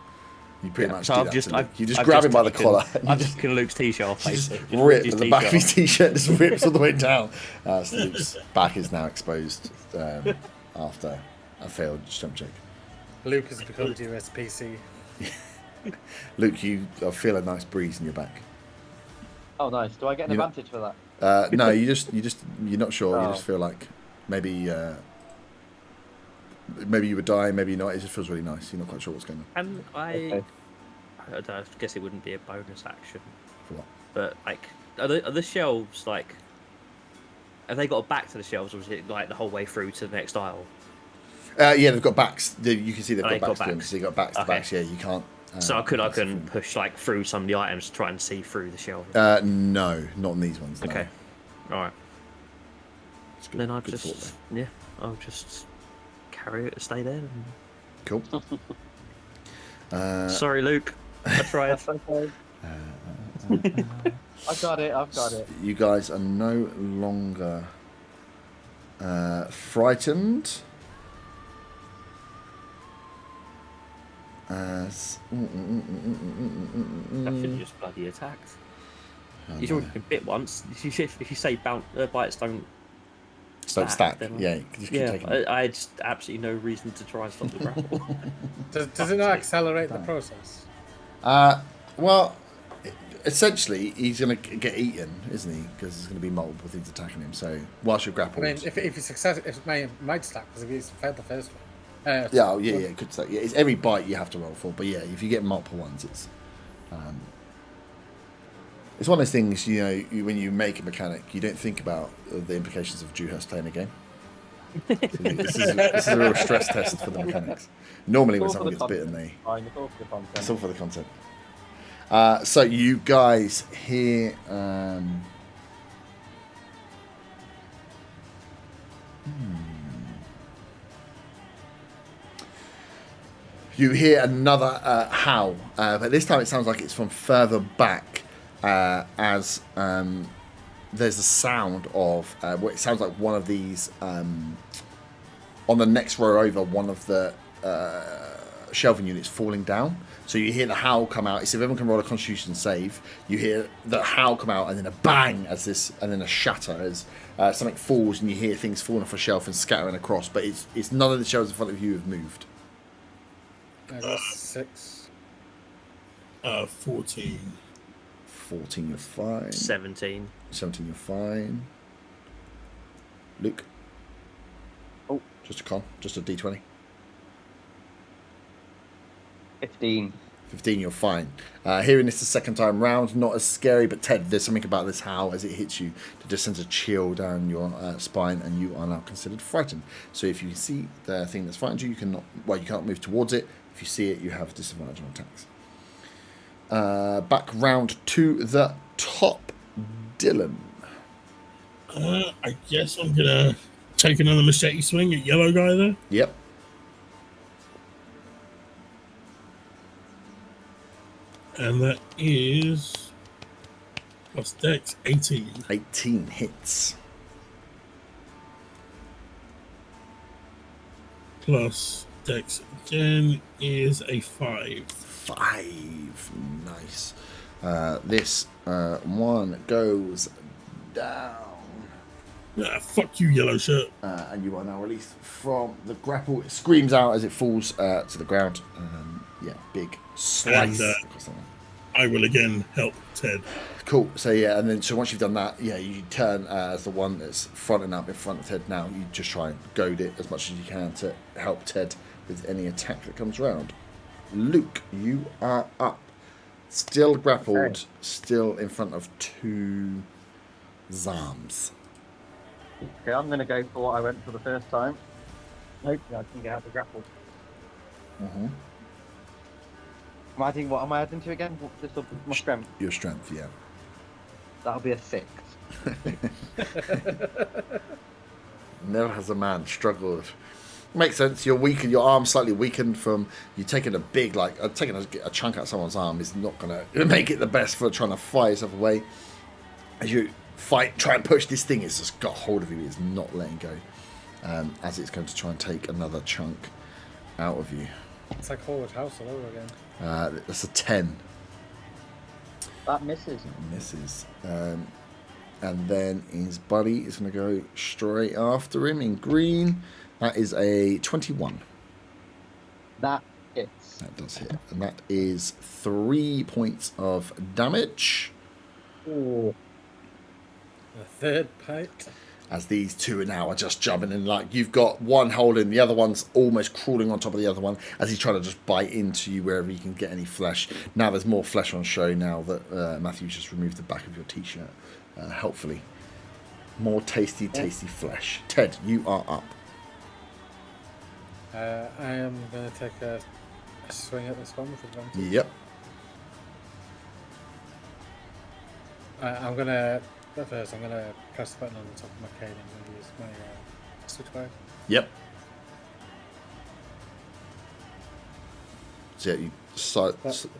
S1: You pretty much
S3: So
S1: do
S3: I've
S1: that
S3: just,
S1: to Luke. You just
S3: I've
S1: grab
S3: just
S1: him by the
S3: taken-
S1: collar.
S3: I've just taken Luke's t-shirt off.
S1: You just
S3: basically. Just
S1: rip
S3: his
S1: the back of his
S3: t-shirt
S1: t-shirt, just rips all the way down. So Luke's back is now exposed after a failed jump check.
S2: Luke has become USPC.
S1: Luke, you feel a nice breeze in your back.
S5: Oh, nice. Do I get an
S1: You're-
S5: advantage for that?
S1: No, you're not sure. You
S5: Oh.
S1: just feel like maybe you would die, maybe not. It just feels really nice. You're not quite sure what's going on.
S3: And
S5: Okay.
S3: I don't know, I guess it wouldn't be a bonus action,
S1: For what?
S3: but like, are the shelves like? Have they got a back to the shelves, or is it like the whole way through to the next aisle?
S1: Yeah, they've got backs. You can see they've
S3: They've
S1: got
S3: got
S1: backs to them.
S3: backs.
S1: So you've got backs to
S3: Okay.
S1: backs. Yeah, you can't.
S3: So I
S1: that's
S3: couldn't
S1: the
S3: push like through some of the items to try and see through the shelves.
S1: thing. No, not in these ones. No.
S3: Okay, all right.
S1: It's good,
S3: Then I'll
S1: good thought
S3: just
S1: there.
S3: I'll just carry it, stay there. And...
S1: Cool.
S3: Sorry, Luke. I tried.
S5: That's okay. I've got it.
S1: You guys are no longer frightened. As
S3: That should have just bloody attacked.
S1: oh,
S3: He's
S1: no.
S3: already been bit once. If you say bites don't
S1: Don't stack.
S3: then
S1: Yeah, you can just keep
S3: yeah,
S1: taking it.
S3: I had just absolutely no reason to try and stop the grapple.
S2: Does it not accelerate the process?
S1: Well, essentially, he's going to get eaten, isn't he? Because there's going to be multiple things attacking him. So whilst you're
S2: I
S1: grappled,
S2: mean, if he success, if it might stack because if he's failed the first one.
S1: yeah, it could stack. Yeah, it's every bite you have to roll for. But yeah, if you get multiple ones, it's one of those things. You know, when you make a mechanic, you don't think about the implications of Dewhurst playing a game. So this is a real stress test for the mechanics. Normally, when
S5: It's all
S1: someone
S5: for
S1: gets
S5: the
S1: bitten, they
S5: Fine, it's all for the content.
S1: it's all for the content. So you guys hear you hear another howl, but this time it sounds like it's from further back, as there's a sound of what it sounds like one of these on the next row over, one of the shelving units falling down. So you hear the howl come out. So if everyone can roll a Constitution save, you hear the howl come out, and then a bang and then a shatter as something falls, and you hear things falling off a shelf and scattering across. But it's none of the shelves in front of you have moved.
S2: I got 6.
S4: 14.
S1: 14, you're fine.
S3: 17.
S1: 17, you're fine. Luke?
S5: Oh.
S1: Just a con, just a d20.
S5: 15.
S1: 15, you're fine. Hearing this the second time round, not as scary, but Ted, there's something about this howl as it hits you that just sends a chill down your spine, and you are now considered frightened. So if you see the thing that's frightened you, you can't move towards it. If you see it, you have disadvantage on attacks. Back round to the top, Dylan.
S4: I guess I'm gonna take another machete swing at yellow guy there.
S1: Yep.
S4: And that is plus dex 18.
S1: 18 hits.
S4: Plus dex again is a 5.
S1: 5. Nice. This one goes down.
S4: Fuck you, yellow shirt.
S1: And you are now released from the grapple. It screams out as it falls to the ground. Yeah, big slice.
S4: And, I will again help Ted.
S1: Cool. So yeah, and then so once you've done that, yeah, you turn as the one that's fronting up in front of Ted. Now you just try and goad it as much as you can to help Ted with any attack that comes around. Luke, you are up. Still grappled. Okay. Still in front of 2 Zams.
S5: Okay, I'm going to go for what I went for the first time. Hopefully I can get out the grapple.
S1: Mm-hmm.
S5: What am I adding to again? Just my strength?
S1: Your strength, yeah.
S5: That'll be a 6.
S1: Never has a man struggled. Makes sense. You're weakened. Your arm's slightly weakened from you taking a big, taking a chunk out of someone's arm is not going to make it the best for trying to fight yourself away. As you try and push this thing, it's just got hold of you. It's not letting go. As it's going to try and take another chunk out of you.
S2: It's like Howard House all over again.
S1: That's a 10.
S5: That misses.
S1: Misses. And then his buddy is going to go straight after him in green. That is a 21.
S5: That hits.
S1: That does hit. And that is 3 points of damage.
S5: Ooh.
S2: The third bite.
S1: As these two are just jumping in, you've got one holding, the other one's almost crawling on top of the other one as he's trying to just bite into you wherever he can get any flesh. Now there's more flesh on show now that Matthew's just removed the back of your t-shirt, helpfully. More tasty flesh. Ted, you are up.
S2: I am going to take a swing at this one with advantage.
S1: Yep.
S2: I'm going to... But first, I'm going to press the button on the top of my cane and I'm going to use my switchblade.
S1: Yep. So yeah, you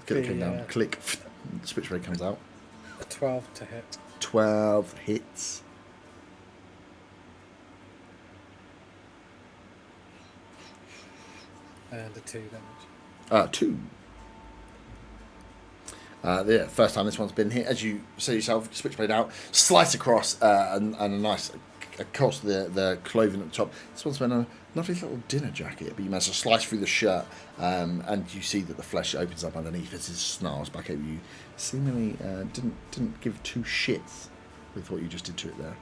S1: get the cane down, click, switchblade comes out.
S2: A 12 to hit.
S1: 12 hits.
S2: And a 2 damage.
S1: 2. Yeah, first time this one's been hit. As you say yourself, switchblade out, slice across, and a nice across the clothing at the top. This one's been a lovely little dinner jacket, but you manage to slice through the shirt, and you see that the flesh opens up underneath as it snarls back over you. Seemingly didn't give 2 shits with what you just did to it there.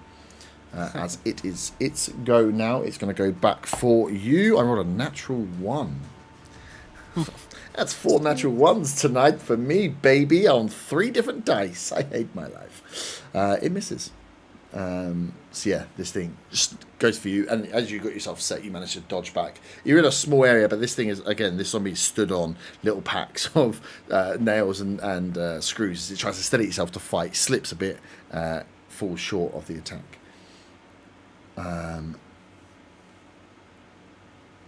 S1: As it is its go now, it's going to go back for you. I rolled a natural 1. That's 4 natural 1s tonight for me, baby, on 3 different dice. I hate my life. It misses. So yeah, this thing just goes for you, and as you got yourself set, you manage to dodge back. You're in a small area, but this thing is, again, this zombie stood on little packs of nails and screws as it tries to steady itself to fight, slips a bit, falls short of the attack.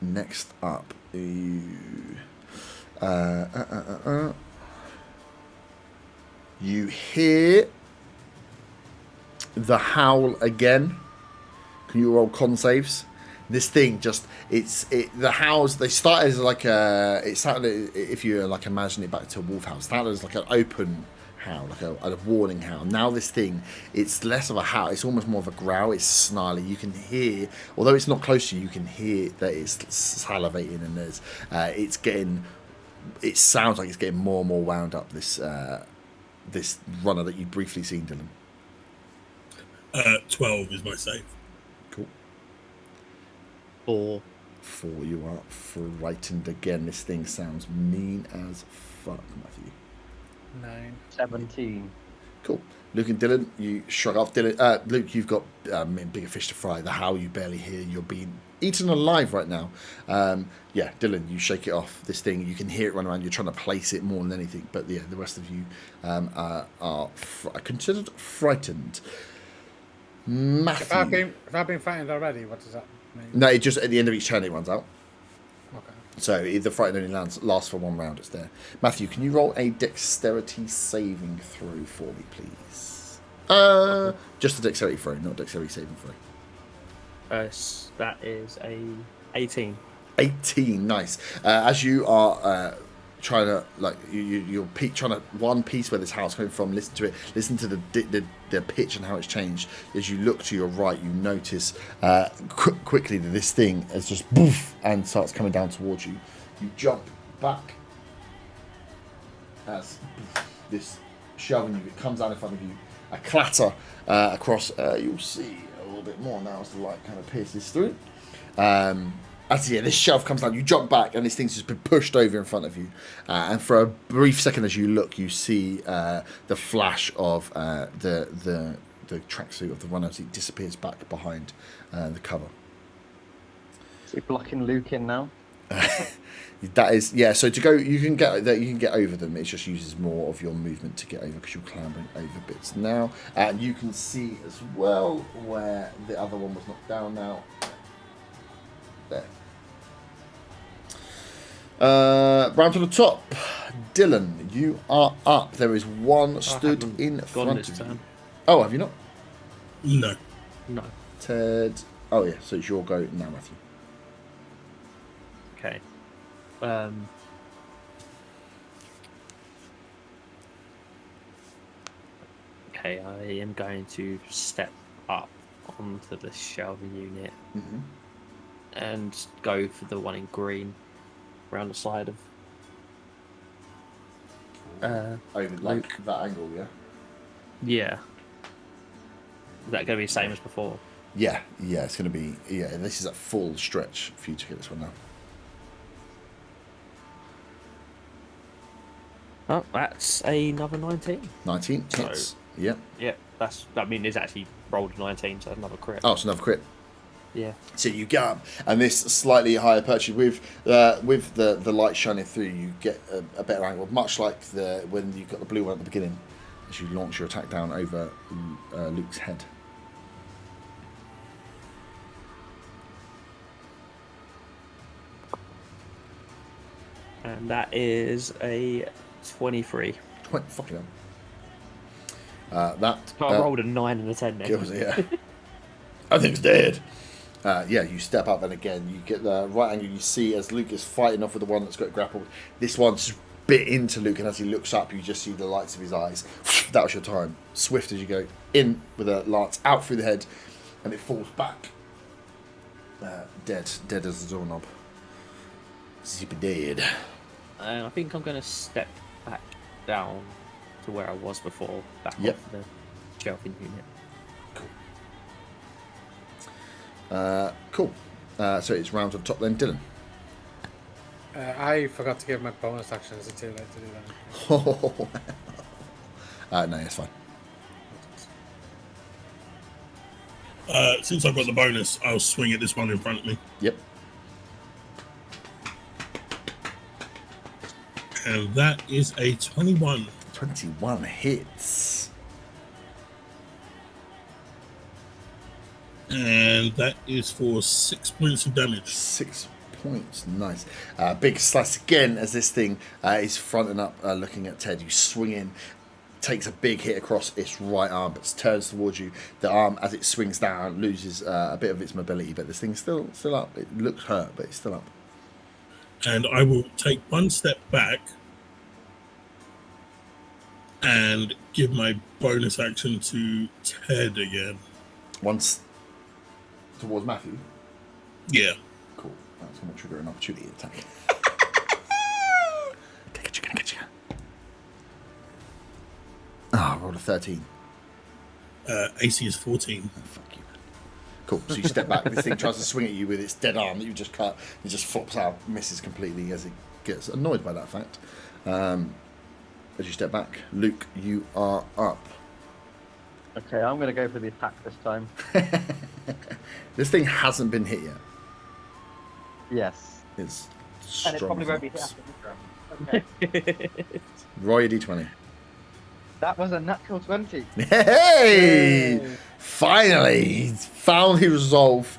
S1: Next up, you hear the howl again. Can you roll con saves? This thing just the howls, they started as it sounded, if you imagine it back to a wolf howl, it started as an open howl, a warning howl. Now this thing, it's less of a howl, it's almost more of a growl. It's snarly. You can hear, although it's not close to you, you can hear that it's salivating, and there's it sounds like it's getting more and more wound up, this this runner that you'd briefly seen, Dylan.
S4: 12 is my save.
S1: Cool.
S3: 4.
S1: 4, you are frightened again. This thing sounds mean as fuck, Matthew.
S2: 9.
S5: 17.
S1: Cool. Luke and Dylan, you shrug off. Dylan, Luke, you've got bigger fish to fry. The howl you barely hear. You're being eaten alive right now. Yeah, Dylan, you shake it off. This thing, you can hear it run around. You're trying to place it more than anything. But yeah, the rest of you are considered frightened. Matthew.
S2: If I've been frightened already, what does that mean?
S1: No, it just at the end of each turn it runs out.
S2: Okay.
S1: So the fright only lasts for 1 round. It's there. Matthew, can you roll a dexterity saving throw for me, please? Just a dexterity throw, not dexterity saving throw.
S3: That is a 18.
S1: 18, nice. As you are trying to you're trying to one piece where this house coming from, listen to it, listen to the pitch and how it's changed. As you look to your right, you notice quickly that this thing has just boof and starts coming down towards you. You jump back as this shelving you, it comes down in front of you, a clatter across. You'll see a little bit more now as the light kind of pierces through. This shelf comes down, you jump back, and this thing's just been pushed over in front of you. And for a brief second, as you look, you see the flash of the tracksuit of the runner as it disappears back behind the cover.
S5: Is he blocking Luke in now?
S1: That is, yeah. So to go, you can get over them. It just uses more of your movement to get over because you're clambering over bits now. And you can see as well where the other one was knocked down now. There. Round to the top. Dylan, you are up. There is one stood in front of you. Oh, have you not?
S4: No.
S3: No.
S1: Ted. Oh, yeah. So it's your go now, Matthew.
S3: Okay. Okay, I am going to step up onto the shelving unit and go for the one in green around the side of
S1: over like that angle, yeah?
S3: Yeah. Is that going to be the same as before?
S1: Yeah, it's going to be, this is a full stretch for you to get this one now.
S3: Oh, that's another 19.
S1: 19 hits.
S3: So,
S1: yeah.
S3: Yeah, it's actually rolled a 19, so another crit.
S1: Oh, it's another crit.
S3: Yeah.
S1: So you get up, and this slightly higher perch with the light shining through, you get a better angle, much like when you got the blue one at the beginning, as you launch your attack down over Luke's head.
S3: And that is a 23.
S1: Fucking hell.
S3: So I rolled a 9 and a 10 then.
S1: Kills it, yeah. I think it's dead. You step up, and again, you get the right angle. You see as Luke is fighting off with the one that's got grappled. This one's bit into Luke, and as he looks up, you just see the lights of his eyes. That was your time. Swift as you go in with a lance out through the head, and it falls back. Dead as the doorknob. Super dead.
S3: And I think I'm going to step back down to where I was before, back off the shelving unit.
S1: Cool. So it's round to the top then, Dylan.
S2: I forgot to give my bonus action. Is it too late to do that?
S1: No, it's fine.
S4: Since I've got the bonus, I'll swing at this one in front of me.
S1: Yep.
S4: And that is a 21.
S1: 21 hits.
S4: And that is for 6 points of damage.
S1: 6 points, nice. Big slice again as this thing is fronting up, looking at Ted. You swing in, takes a big hit across its right arm, but turns towards you. The arm, as it swings down, loses a bit of its mobility, but this thing's still up. It looks hurt, but it's still up.
S4: And I will take one step back and give my bonus action to Ted again.
S1: Once towards Matthew?
S4: Yeah.
S1: Cool. That's going to trigger an opportunity attack. Gonna get you. Ah, rolled a 13.
S4: AC is 14.
S1: Oh, fuck you, man. Cool. So you step back. This thing tries to swing at you with its dead arm that you just cut. It just flops out, misses completely as it gets annoyed by that fact. As you step back, Luke, you are up.
S5: Okay, I'm going to go for the attack this time.
S1: This thing hasn't been hit yet.
S5: Yes.
S1: It's
S5: And it
S1: strong.
S5: probably won't be hit after this round. Okay.
S1: Roll your d20.
S5: That was a natural 20.
S1: Hey!
S2: Yay.
S1: Finally, he's found his resolve.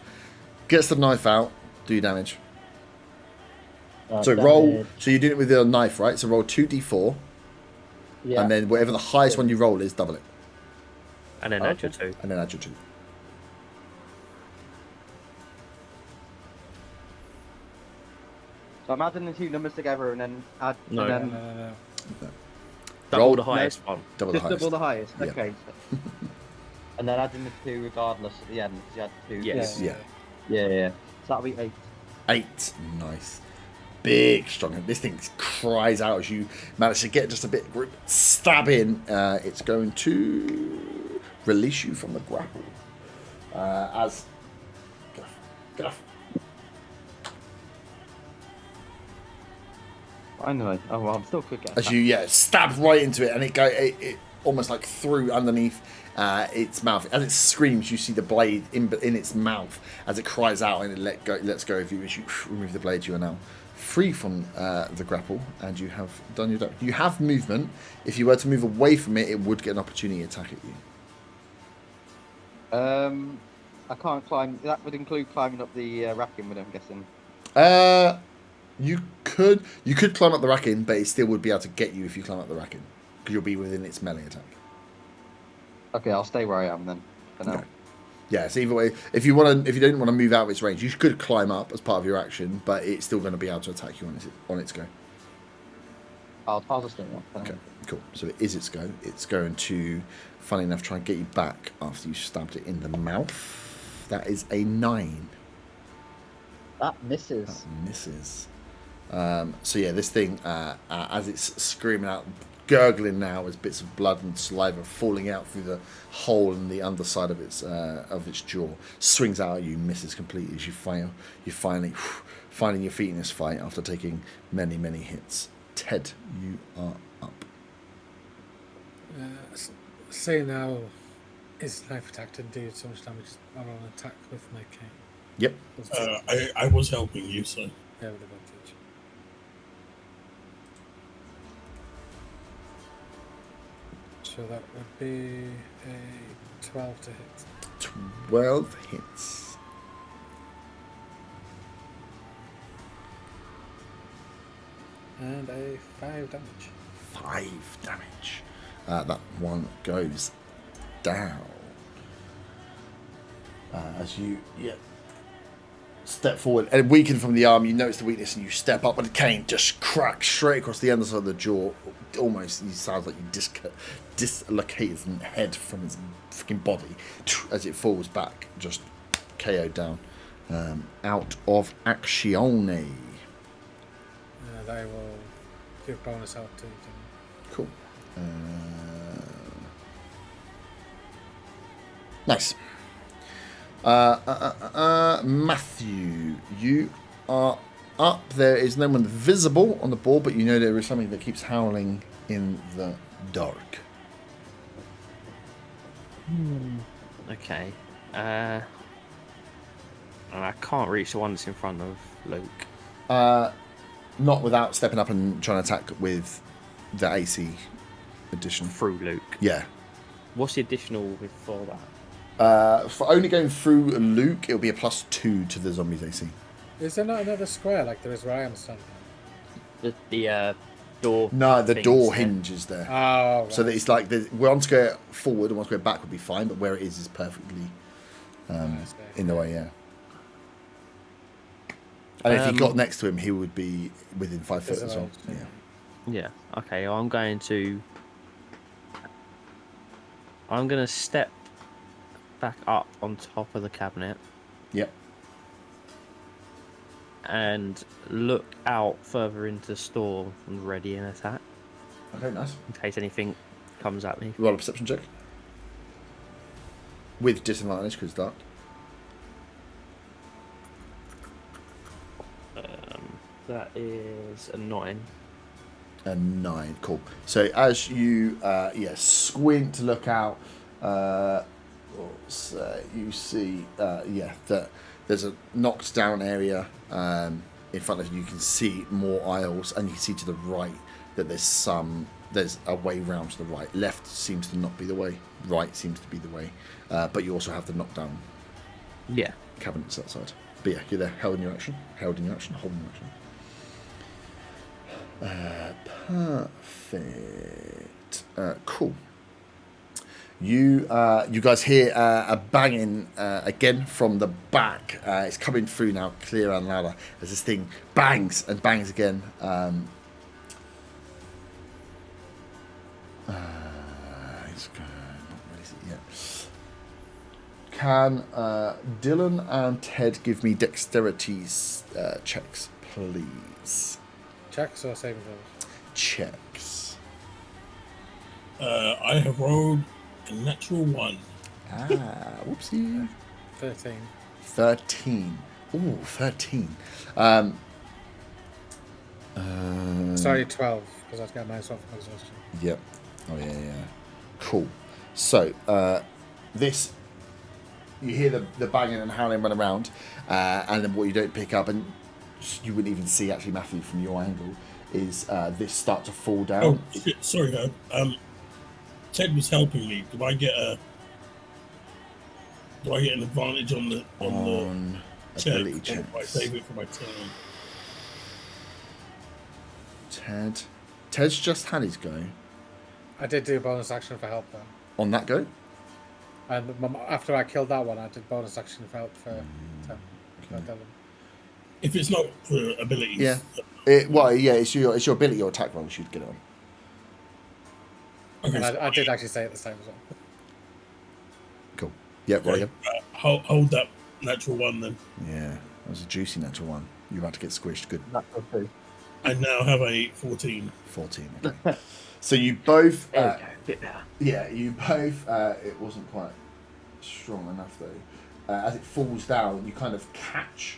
S1: Gets the knife out. Do your damage. So roll. So you're doing it with your knife, right? So roll 2d4,
S5: Yeah.
S1: and then whatever the highest one you roll is, double it,
S3: And then add your 2.
S1: and then add your 2.
S5: So I'm adding the two numbers together and then add.
S3: No.
S5: And
S2: No,
S5: then
S2: no, no.
S3: Double
S1: Roll-
S3: the highest one.
S1: Double the
S5: just
S1: highest.
S5: double the highest.
S1: Yeah.
S5: Okay. And then adding the 2 regardless at the end because you had 2.
S3: Yes.
S1: Yeah.
S5: Yeah. So that'll be 8.
S1: 8. Nice. Big, strong. This thing cries out as you manage to get just a bit of grip. Stab in. It's going to release you from the grapple. As. Get off.
S5: Finally. Oh well, I'm still quick at
S1: As you stab right into it, and it almost like through underneath its mouth. As it screams, you see the blade in its mouth as it cries out, and it lets go of you. As you remove the blade, you are now free from the grapple, and you have done your damage. You have movement. If you were to move away from it, it would get an opportunity attack at you.
S5: I can't climb. That would include climbing up the racking, would I'm guessing.
S1: You could climb up the racking, but it still would be able to get you if you climb up the racking, because you'll be within its melee attack.
S5: Okay, I'll stay where I am then. For now.
S1: Okay. Yeah, so either way, if you don't want to move out of its range, you could climb up as part of your action, but it's still going to be able to attack you on its go.
S5: I'll just stay there. For now.
S1: Okay, cool. So it is its go. It's going to, funny enough, try and get you back after you stabbed it in the mouth. That is a 9.
S5: That misses.
S1: That misses. So yeah, this thing, as it's screaming out, gurgling now as bits of blood and saliva falling out through the hole in the underside of its jaw, swings out at you, misses completely as you fail. You're finally finding your feet in this fight after taking many, many hits. Ted, you are up.
S2: Say now, is knife attack didn't do so much damage. I roll an attack with my cane.
S1: Yep.
S4: I was helping you, so.
S2: Yeah, with advantage. So that would be a 12 to hit.
S1: 12 hits.
S2: And a 5 damage.
S1: 5 damage. That one goes down. As you step forward and weaken from the arm, you notice the weakness and you step up, and the cane just cracks straight across the underside of the jaw. Almost, it sounds like you dislocate its head from its freaking body as it falls back, just KO'd down. Out of actione.
S2: They will give bonus out to them.
S1: Cool. Nice. Matthew, you are up. There is no one visible on the board, but you know there is something that keeps howling in the dark.
S3: Okay. And I can't reach the one that's in front of Luke.
S1: Not without stepping up and trying to attack with the AC addition.
S3: Through Luke.
S1: Yeah.
S3: What's the additional before that?
S1: For only going through Luke, it'll be a +2 to the zombie's AC.
S2: Is there not another square like there is where I am standing?
S3: The door.
S1: No, the
S3: things
S1: door
S3: there.
S1: hinge is there.
S2: Oh, right.
S1: So that it's like one square forward and one square back would be fine, but where it is perfectly in the way, yeah. And if he got next to him, he would be within 5 foot as well. Yeah.
S3: Yeah. Okay. I'm going to step back up on top of the cabinet
S1: Yep.
S3: and look out further into the store and ready an attack
S1: Okay, nice.
S3: in case anything comes at me.
S1: Roll a perception check. With disadvantage because it's dark.
S3: That is a 9.
S1: A 9, cool. So as you squint to look out, you see that there's a knocked down area in front of you. You can see more aisles, and you can see to the right that there's a way round to the right. Left seems to not be the way. Right seems to be the way. But you also have the knockdown cabinets outside. But yeah, you're there, holding your action. Perfect. Cool. You guys hear a banging again from the back. It's coming through now, clearer and louder as this thing bangs and bangs again. Can Dylan and Ted give me dexterity checks, please?
S2: Checks or saving throws?
S1: Checks.
S4: I have rolled a natural 1.
S1: Whoopsie.
S2: 13.
S1: 13. Ooh, 13.
S2: Sorry, 12, because I've got myself from exhaustion.
S1: Yep. Oh, yeah. Cool. So, this... You hear the banging and howling run around, and then what you don't pick up, and you wouldn't even see, actually, Matthew, from your angle, is this start to fall down.
S4: Oh, shit. Sorry, Herb. Ted was helping me. Do I get an advantage on the
S1: ability
S4: check?
S1: checks?
S4: I save it for my turn.
S1: Ted's just had his go.
S2: I did do a bonus action for help, though.
S1: On that go?
S2: And after I killed that one, I did bonus action for help for Dylan.
S4: If it's not for abilities,
S1: yeah. It's your ability or attack roll. You should get it on.
S4: Okay,
S2: and I did actually say it this time as well.
S1: Cool. Yep.
S4: Okay.
S1: Roll again.
S4: Hold that natural 1 then.
S1: Yeah, that was a juicy natural 1. You're about to get squished. Good.
S5: Natural 2.
S4: I now have a 14.
S1: 14. Okay. So you both.
S3: Yeah.
S1: You both. It wasn't quite strong enough though. As it falls down, you kind of catch.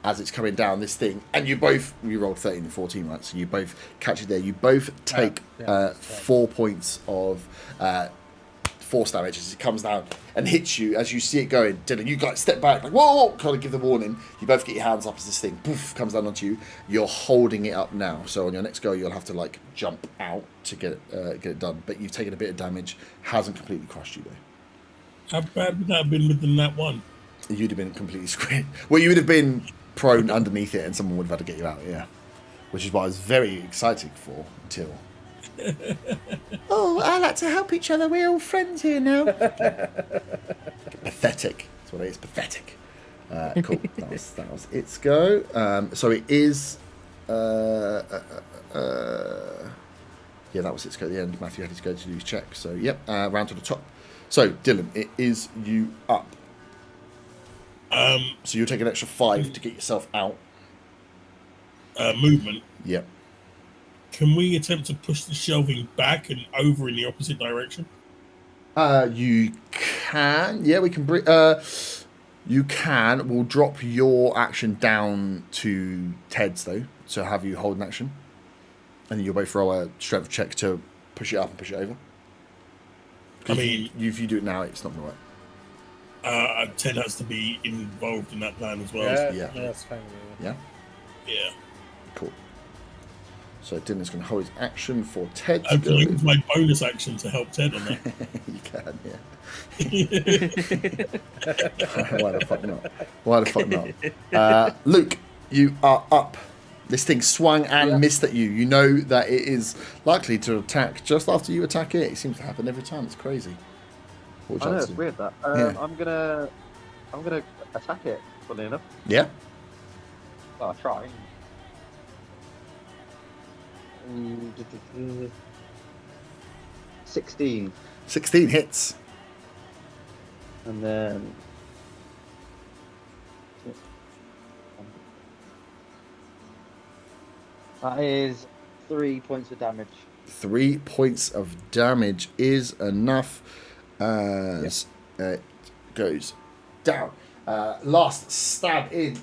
S1: As it's coming down, this thing, and you rolled 13 and 14, right? So you both catch it there. You both take 4 points of force damage as it comes down and hits you as you see it going. Dylan, you guys step back, like whoa, kind of give the warning. You both get your hands up as this thing poof comes down onto you. You're holding it up now, so on your next go, you'll have to like jump out to get it done. But you've taken a bit of damage. Hasn't completely crushed you though.
S4: How bad would that have been with the nat 1?
S1: You'd have been completely squid. Well, you would have been prone underneath it and someone would have had to get you out, yeah. Which is what I was very excited for until... I like to help each other. We're all friends here now. Pathetic. That's what it is, pathetic. Cool. That was its go. So it is... yeah, that was its go at the end. Matthew had his go to do his check. So, yep, round to the top. So, Dylan, it is you up. So you'll take an extra 5 to get yourself out.
S4: Movement.
S1: Yep.
S4: Can we attempt to push the shelving back and over in the opposite direction?
S1: You can. Yeah, we can bring... you can. We'll drop your action down to Ted's, though. So have you hold an action. And then you'll both roll a strength check to push it up and push it over.
S4: I mean...
S1: If you do it now, it's not going to work.
S4: Ted has to be involved in that plan as well.
S1: Yeah.
S2: That's fine.
S1: Yeah?
S4: Yeah.
S1: Cool. So Dylan's going to hold his action for Ted to
S4: I
S1: go.
S4: believe my bonus action to help Ted on that.
S1: You can, yeah. Why the fuck not? Luke, you are up. This thing swung and missed at you. You know that it is likely to attack just after you attack it. It seems to happen every time. It's crazy. What would you
S5: I know,
S1: like
S5: it's
S1: to do?
S5: weird that. I'm gonna attack it, funnily enough.
S1: Yeah?
S5: Well, I'll try. 16.
S1: 16 hits.
S5: And then... That is 3 points of damage.
S1: 3 points of damage is enough as it goes down. Last stab in.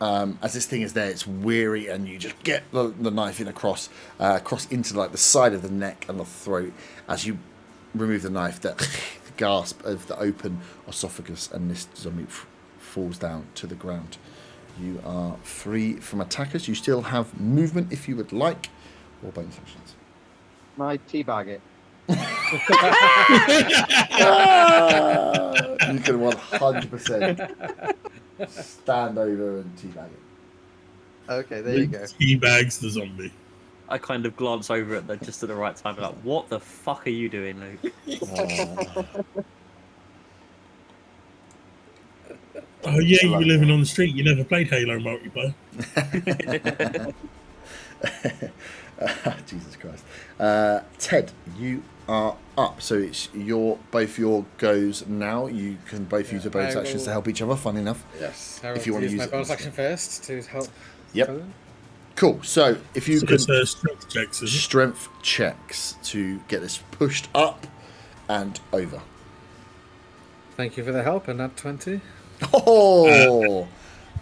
S1: As this thing is there, it's weary, and you just get the knife in across into like the side of the neck and the throat. As you remove the knife, the gasp of the open esophagus, and this zombie falls down to the ground. You are free from attackers. You still have movement if you would like, or bonus actions.
S5: My teabag it.
S1: You can 100% stand over and teabag it.
S5: Okay, there you go.
S4: He bags the zombie.
S3: I kind of glance over at them just at the right time, like, what the fuck are you doing, Luke?
S4: Oh yeah, you were living on the street. You never played Halo multiplayer.
S1: Jesus Christ. Ted, you are up. So it's both your goes now. You can both use your bonus actions to help each other, fun enough.
S2: Yes,
S1: if you want to use
S2: my
S1: it.
S2: bonus action first to help.
S1: Yep. Cool. So if you
S4: So
S1: could
S4: it's strength checks, is it?
S1: strength checks to get this pushed up and over.
S2: Thank you for the help, and that 20.
S1: Oh.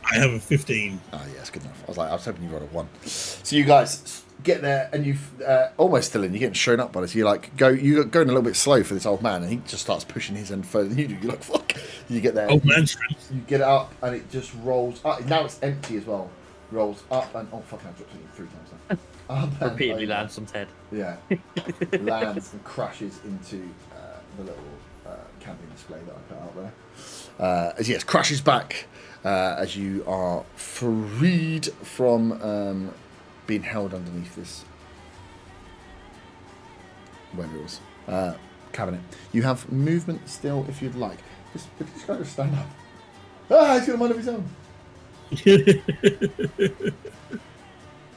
S4: I have a 15.
S1: Oh yeah, that's good enough. I was hoping you rolled a 1. So you guys get there, and you've almost still in. You're getting shown up by this. You're going a little bit slow for this old man, and he just starts pushing his end further than you do. You're like, fuck. You get there.
S4: Old man strength.
S1: You get it up, and it just rolls up. Now it's empty as well. Rolls up and fucking, I dropped it 3 times now. Up and
S3: Repeatedly
S1: over.
S3: lands on Ted.
S1: Yeah, lands and crashes into the little camping display that I put out there. As yes, crashes back as you are freed from being held underneath this whatever it was cabinet. You have movement still if you'd like. This guy just stand up. Ah, he's got a mind of his own.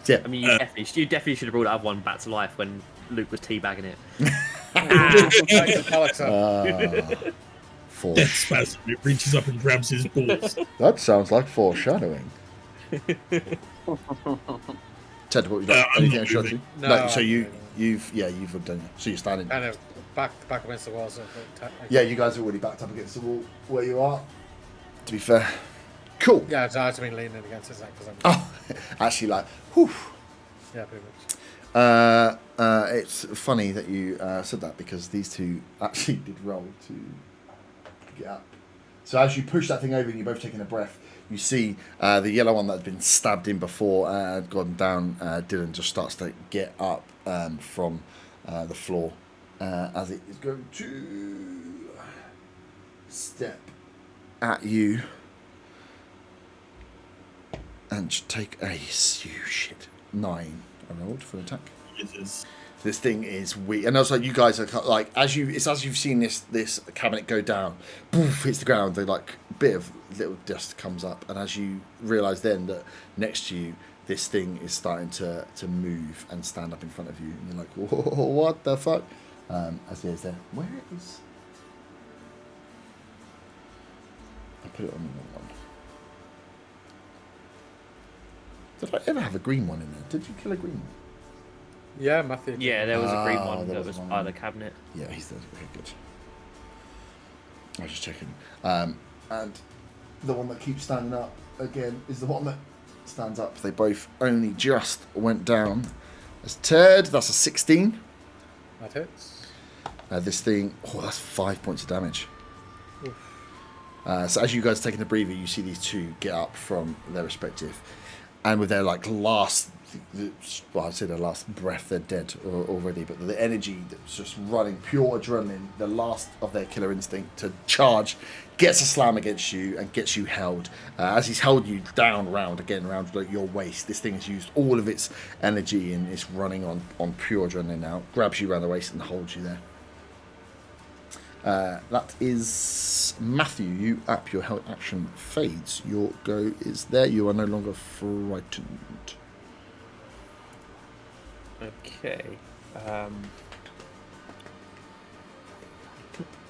S1: Yeah.
S3: I mean, you definitely should have brought that other one back to life when Luke was teabagging it.
S4: Death spasm. It reaches up and grabs his balls.
S1: That sounds like foreshadowing. Ted, what would you like?
S4: I'm
S1: Anything
S4: not
S1: else?
S4: moving.
S1: No. So you've done it. So you're standing.
S2: Kind of back against the wall. So
S1: Yeah, you guys are already backed up against the wall where you are. To be fair. Cool.
S2: Yeah, I have been leaning against his neck because I'm.
S1: Oh, actually, like, whew.
S2: Yeah, pretty much.
S1: It's funny that you said that because these two actually did roll to get up. So as you push that thing over and you're both taking a breath, you see the yellow one that had been stabbed in before had gone down. Dylan just starts to get up from the floor as it is going to step at you and take a 9 I rolled for an attack. This thing is weak, and also you guys are like as you've seen this cabinet go down, poof, hits the ground. The like bit of little dust comes up, and as you realise then that next to you this thing is starting to move and stand up in front of you, and you're like, whoa, what the fuck? As it is there, where is? I put it on the wrong one. Did I ever have a green one in there? Did you kill a green one?
S2: Yeah, Matthew.
S3: Yeah, there was a green one
S1: there
S3: that
S1: was
S3: was
S1: one.
S3: by the cabinet.
S1: Yeah, he's there. Okay, good. I was just checking. And the one that keeps standing up again is the one that stands up. They both only just went down. As Ted, that's a 16.
S2: That hits.
S1: This thing, that's 5 points of damage. So as you guys are taking a breather, you see these two get up from their respective, and with their like last, well, I'd say their last breath, they're dead already. But the energy that's just running, pure adrenaline, the last of their killer instinct to charge, gets a slam against you and gets you held. As he's held you down, around like your waist. This thing has used all of its energy and it's running on pure adrenaline now. Grabs you around the waist and holds you there. That is Matthew. You up. Your held action fades. Your go is there. You are no longer frightened.
S3: Okay.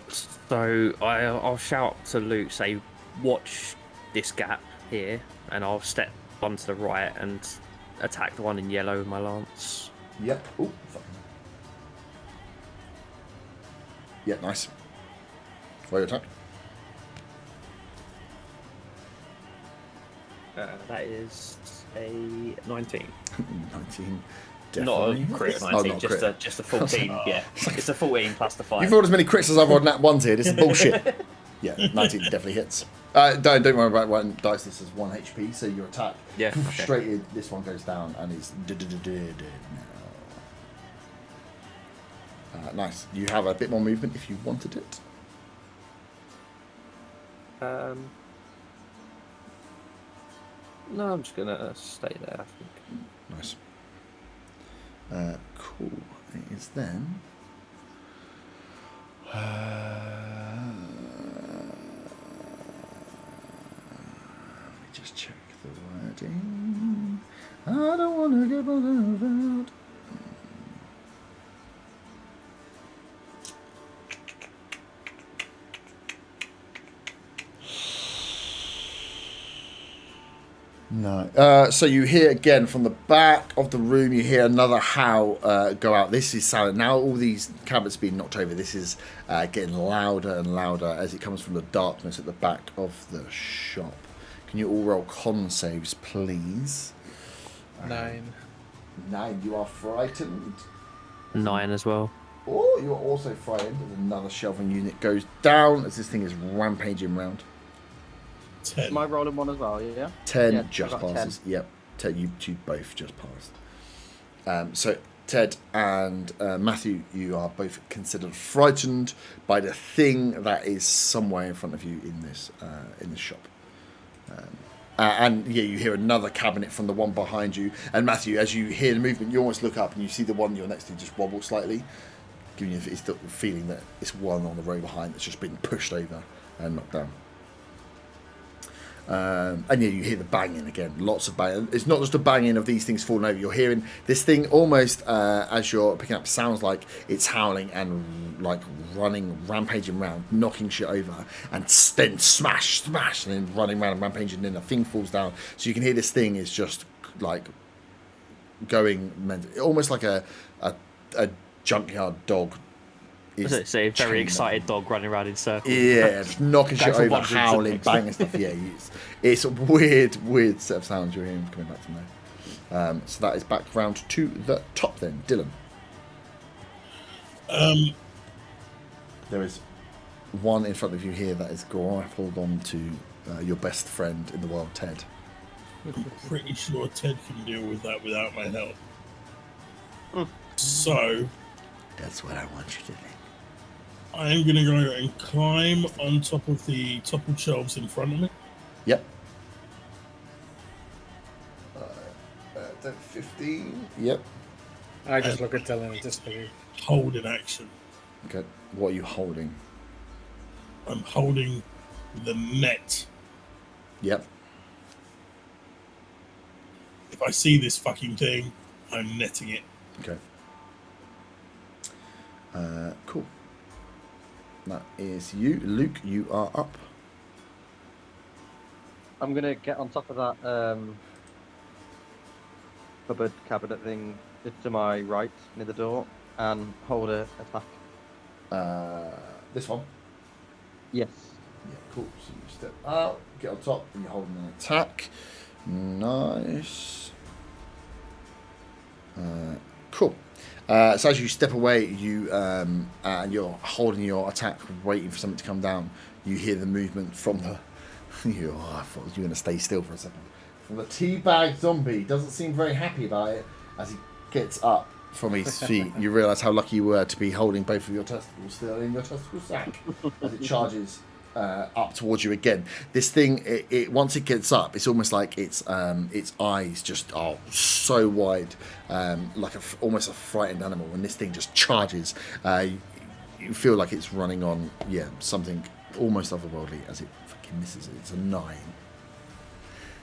S3: So I'll shout to Luke, say, watch this gap here, and I'll step onto the right and attack the one in yellow with my lance.
S1: Yep. Ooh, fuck. Yeah, nice. Roll your attack.
S3: That is a 19.
S1: 19.
S6: Not
S1: Definitely.
S6: a crit
S1: Oh,
S6: 19,
S1: not a
S6: just
S1: crit.
S6: just a 14. Yeah, it's a 14 plus the 5.
S1: You've rolled as many crits as I've rolled nat ones here. This is bullshit. Yeah, 19 definitely hits. Don't worry about one dice. This is 1 HP, so your attack.
S3: Yeah, okay.
S1: Straight. This one goes down and is nice. You have a bit more movement if you wanted it.
S3: No, I'm just gonna stay there, I think.
S1: Nice. Cool. It is then. Let me just check the wording. I don't want to get bothered about. No. So you hear again from the back of the room, you hear another howl go out. This is silent. Now all these cabinets being knocked over, this is getting louder and louder as it comes from the darkness at the back of the shop. Can you all roll con saves, please?
S2: 9.
S1: 9. You are frightened.
S3: 9 as well.
S1: Oh, you are also frightened as another shelving unit goes down as this thing is rampaging round.
S4: 10.
S5: Am I rolling one as well? Yeah.
S1: 10
S5: Yeah,
S1: just
S5: I got
S1: passes. 10. Yep. 10, you both just passed. So Ted and Matthew, you are both considered frightened by the thing that is somewhere in front of you in this shop. And yeah, you hear another cabinet from the one behind you. And Matthew, as you hear the movement, you almost look up and you see the one you're next to just wobble slightly, giving you the feeling that it's one on the row behind that's just been pushed over and knocked down. And yeah, you hear the banging again, lots of banging. It's not just the banging of these things falling over. You're hearing this thing almost as you're picking up, sounds like it's howling and like running, rampaging around, knocking shit over, and then smash, and then running around and rampaging. And then a thing falls down, so you can hear this thing is just like going mental, almost like a junkyard dog.
S3: It's a very excited dog running around in circles.
S1: Yeah, just knocking shit over,
S3: wondering
S1: howling,
S3: something.
S1: banging stuff. Yeah, it's a weird set of sounds you're hearing coming back from there. So that is back round to the top then. Dylan. There is one in front of you here that is grappled onto your best friend in the world, Ted.
S4: I'm pretty sure Ted can deal with that without my help. So
S1: That's what I want you to think.
S4: I am going to go and climb on top of the toppled shelves in front of me.
S1: Yep. 15. Yep.
S2: I just look at Dylan and disbelief.
S4: Hold in action.
S1: Okay. What are you holding?
S4: I'm holding the net.
S1: Yep.
S4: If I see this fucking thing, I'm netting it.
S1: Okay. Cool. That is you. Luke, you are up.
S5: I'm gonna get on top of that cupboard cabinet thing just to my right near the door and hold a attack.
S1: This one?
S5: Yes.
S1: Yeah, cool. So you step out, get on top, and you're holding an attack. Nice. Cool. So as you step away, you and you're holding your attack, waiting for something to come down. You hear the movement from the. I thought you were going to stay still for a second. From the teabag zombie, doesn't seem very happy about it. As he gets up from his feet, you realise how lucky you were to be holding both of your testicles still in your testicle sack as it charges up towards you again. This thing, it once it gets up, it's almost like its eyes just are so wide, like almost a frightened animal. And this thing just charges. You feel like it's running on something almost otherworldly as it fucking misses it. It's a 9.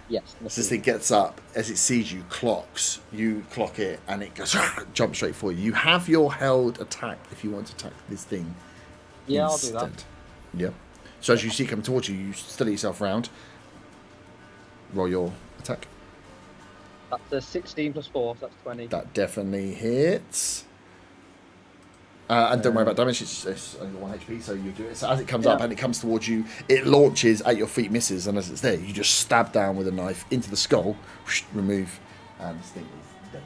S5: Yes.
S1: As this thing gets up, as it sees you, you clock it, and it goes jump straight for you. You have your held attack if you want to attack this thing.
S5: Yeah,
S1: instead.
S5: I'll do that.
S1: Yeah. So as you see it coming towards you, you steady yourself round. Roll your attack.
S5: That's a 16 plus 4, so that's 20.
S1: That definitely hits. And don't worry about damage, it's only 1 HP, so you do it. So as it comes up and it comes towards you, it launches at your feet, misses, and as it's there, you just stab down with a knife into the skull, whoosh, remove, and this thing is dead.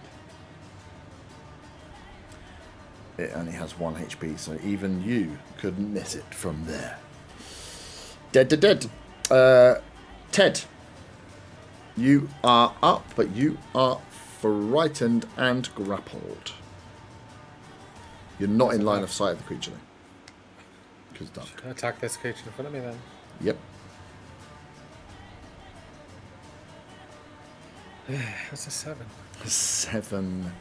S1: It only has 1 HP, so even you could miss it from there. Dead. Ted, you are up, but you are frightened and grappled. You're not in line of sight of the creature, though. Because it's dark.
S2: Attack this creature in front of me then.
S1: Yep.
S2: That's a 7.
S1: 7.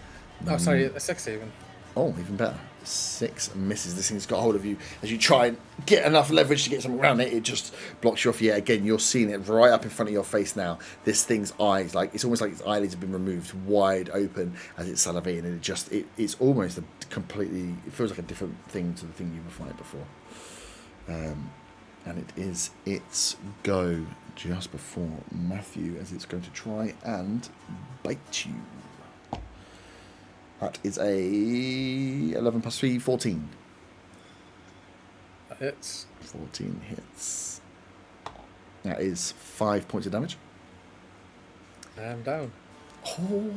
S2: Oh, sorry, a 6 even.
S1: Oh, even better. 6 misses. This thing's got hold of you. As you try and get enough leverage to get something around it, it just blocks you off. Yeah, again, you're seeing it right up in front of your face now. This thing's eyes, like it's almost like its eyelids have been removed wide open as it's salivating, and it's almost a completely. It feels like a different thing to the thing you were fighting before. And it is its go just before Matthew, as it's going to try and bite you. That is a 11 plus 3, 14.
S2: That hits.
S1: 14 hits. That is 5 points of damage.
S2: I'm down.
S1: Oh.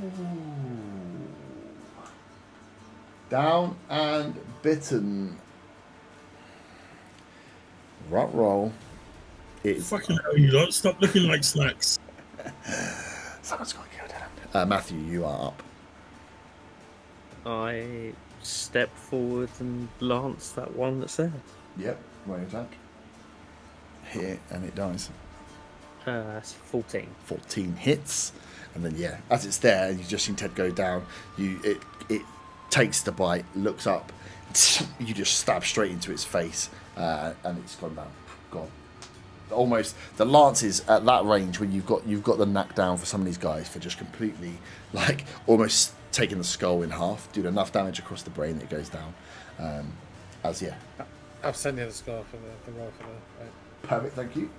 S1: Down and bitten. Right roll. It's
S4: Fucking hell, you lot. Stop looking like snacks.
S1: someone's got to go down. Matthew, you are up.
S3: I step forward and lance that one that's there.
S1: Yep. Roll attack. Hit and it dies.
S3: That's 14.
S1: 14 hits, and then yeah, as it's there, you've just seen Ted go down. It takes the bite, looks up, you just stab straight into its face, and it's gone down. Gone. Almost the lances at that range when you've got the knack down for some of these guys for just completely like almost taking the skull in half, doing enough damage across the brain that it goes down.
S2: I've sent you the score for the roll for the right.
S1: Perfect, thank you.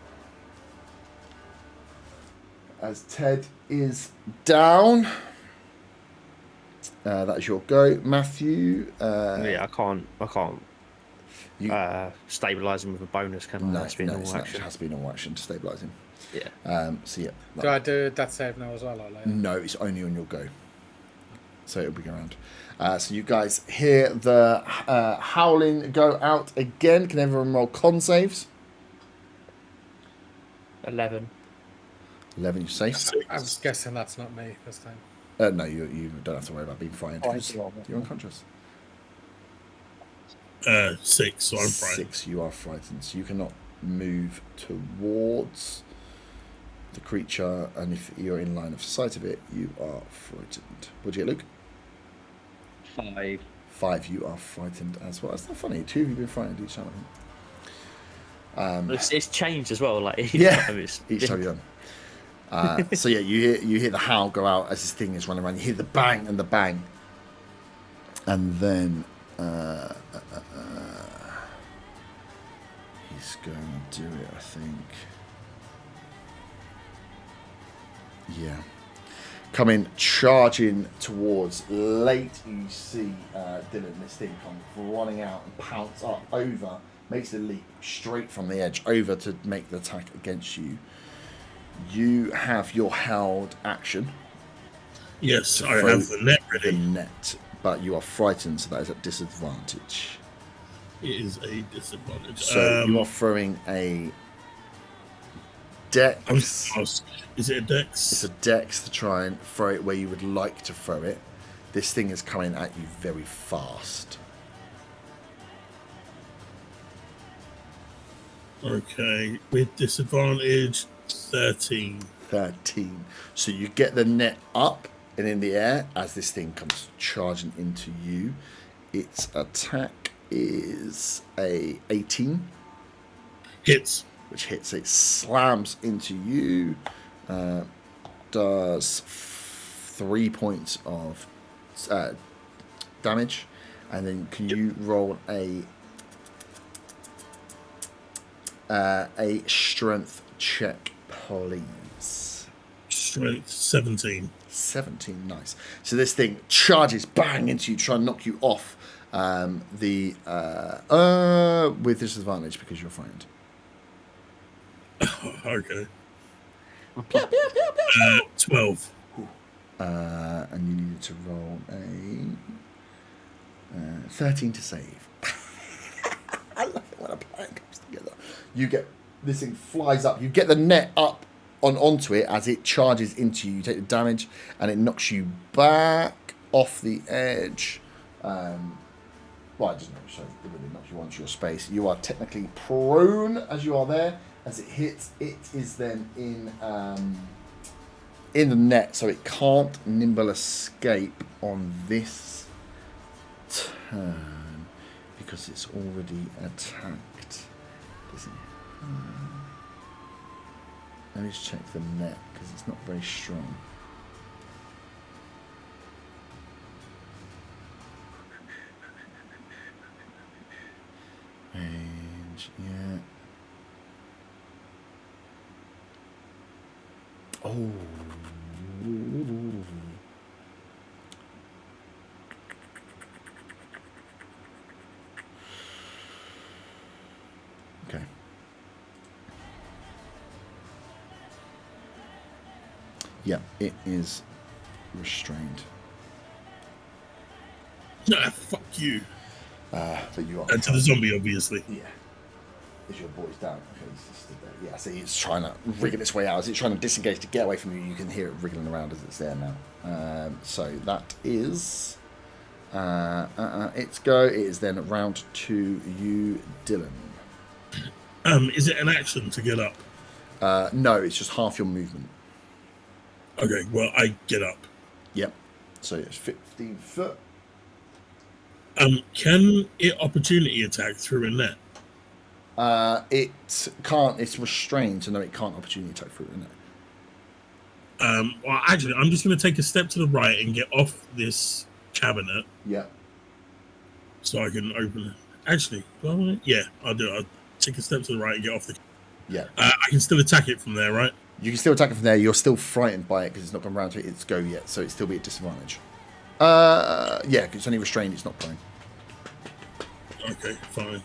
S1: As Ted is down, that is your go, Matthew.
S3: Yeah, I can't stabilise him with a bonus, can I?
S1: No,
S3: That's been
S1: no,
S3: normal action.
S1: it has to be normal action to stabilise him.
S3: Yeah.
S1: So yeah.
S2: Do I do a death save now as well, or later?
S1: No, it's only on your go. So it'll be around. So you guys hear the howling go out again. Can everyone roll con saves?
S3: 11.
S1: 11, you're safe.
S2: I'm guessing that's not me this time.
S1: No, you don't have to worry about being frightened.
S5: Oh, I
S1: 'cause
S5: see all that.
S1: you're unconscious.
S4: 6, so I'm frightened.
S1: 6, you are frightened. So you cannot move towards the creature, and if you're in line of sight of it, you are frightened. What'd you get, Luke?
S5: 5.
S1: 5, you are frightened as well. That's not funny. 2 of you have been frightened each time.
S3: It's changed as well. Like each
S1: Yeah,
S3: time it's
S1: each time you're done. So yeah, you hear the howl go out as this thing is running around. You hear the bang and the bang, and then he's going to do it, I think. Yeah. Coming charging towards late, you see Dylan, this thing come running out and pounce up over, makes the leap straight from the edge over to make the attack against you. You have your held action.
S4: Yes, I have the net
S1: The
S4: ready.
S1: net, but you are frightened, so that is at disadvantage.
S4: It is a disadvantage.
S1: So you are throwing a dex.
S4: Is it a dex?
S1: It's a dex to try and throw it where you would like to throw it. This thing is coming at you very fast.
S4: Okay, with disadvantage, 13.
S1: 13. So you get the net up and in the air as this thing comes charging into you. Its attack is a 18.
S4: Hits.
S1: Which hits. It slams into you. Does 3 points of damage. And then can you roll a strength check, please?
S4: Strength 17.
S1: 17, nice. So this thing charges bang into you, try and knock you off with disadvantage because you're frightened.
S4: Okay. 12.
S1: And you need to roll a 13 to save. I love it when a plan comes together. You get this thing flies up. You get the net up onto it as it charges into you. You take the damage and it knocks you back off the edge. Well, it doesn't really knock you onto your space. You are technically prone as you are there. As it hits, it is then in the net, so it can't nimble escape on this turn because it's already attacked. Does it? Let me just check the net because it's not very strong. Range, yeah. Oh. Okay. Yeah, it is restrained.
S4: Nah, fuck you.
S1: But you are.
S4: And to the zombie, obviously.
S1: Yeah. Is your boy's down? Okay, he's just stood there. Yeah, so it's trying to wriggle its way out. As it's trying to disengage to get away from you, you can hear it wriggling around as it's there now. So that is its go. It is then round to you, Dylan.
S4: Is it an action to get up?
S1: No, it's just half your movement.
S4: Okay, well, I get up.
S1: Yep. So it's 15 foot.
S4: Can it opportunity attack through a net?
S1: It can't. It's restrained, so no, it can't opportunity attack through it.
S4: Well, actually, I'm just going to take a step to the right and get off this cabinet.
S1: Yeah.
S4: So I can open it. Actually, do I want it? Yeah, I'll do it. I'll take a step to the right and get off the.
S1: Yeah.
S4: I can still attack it from there, right?
S1: You can still attack it from there. You're still frightened by it because it's not gone round to its go yet, so it'd still be at disadvantage. Yeah, because it's only restrained. It's not prone.
S4: Okay, fine.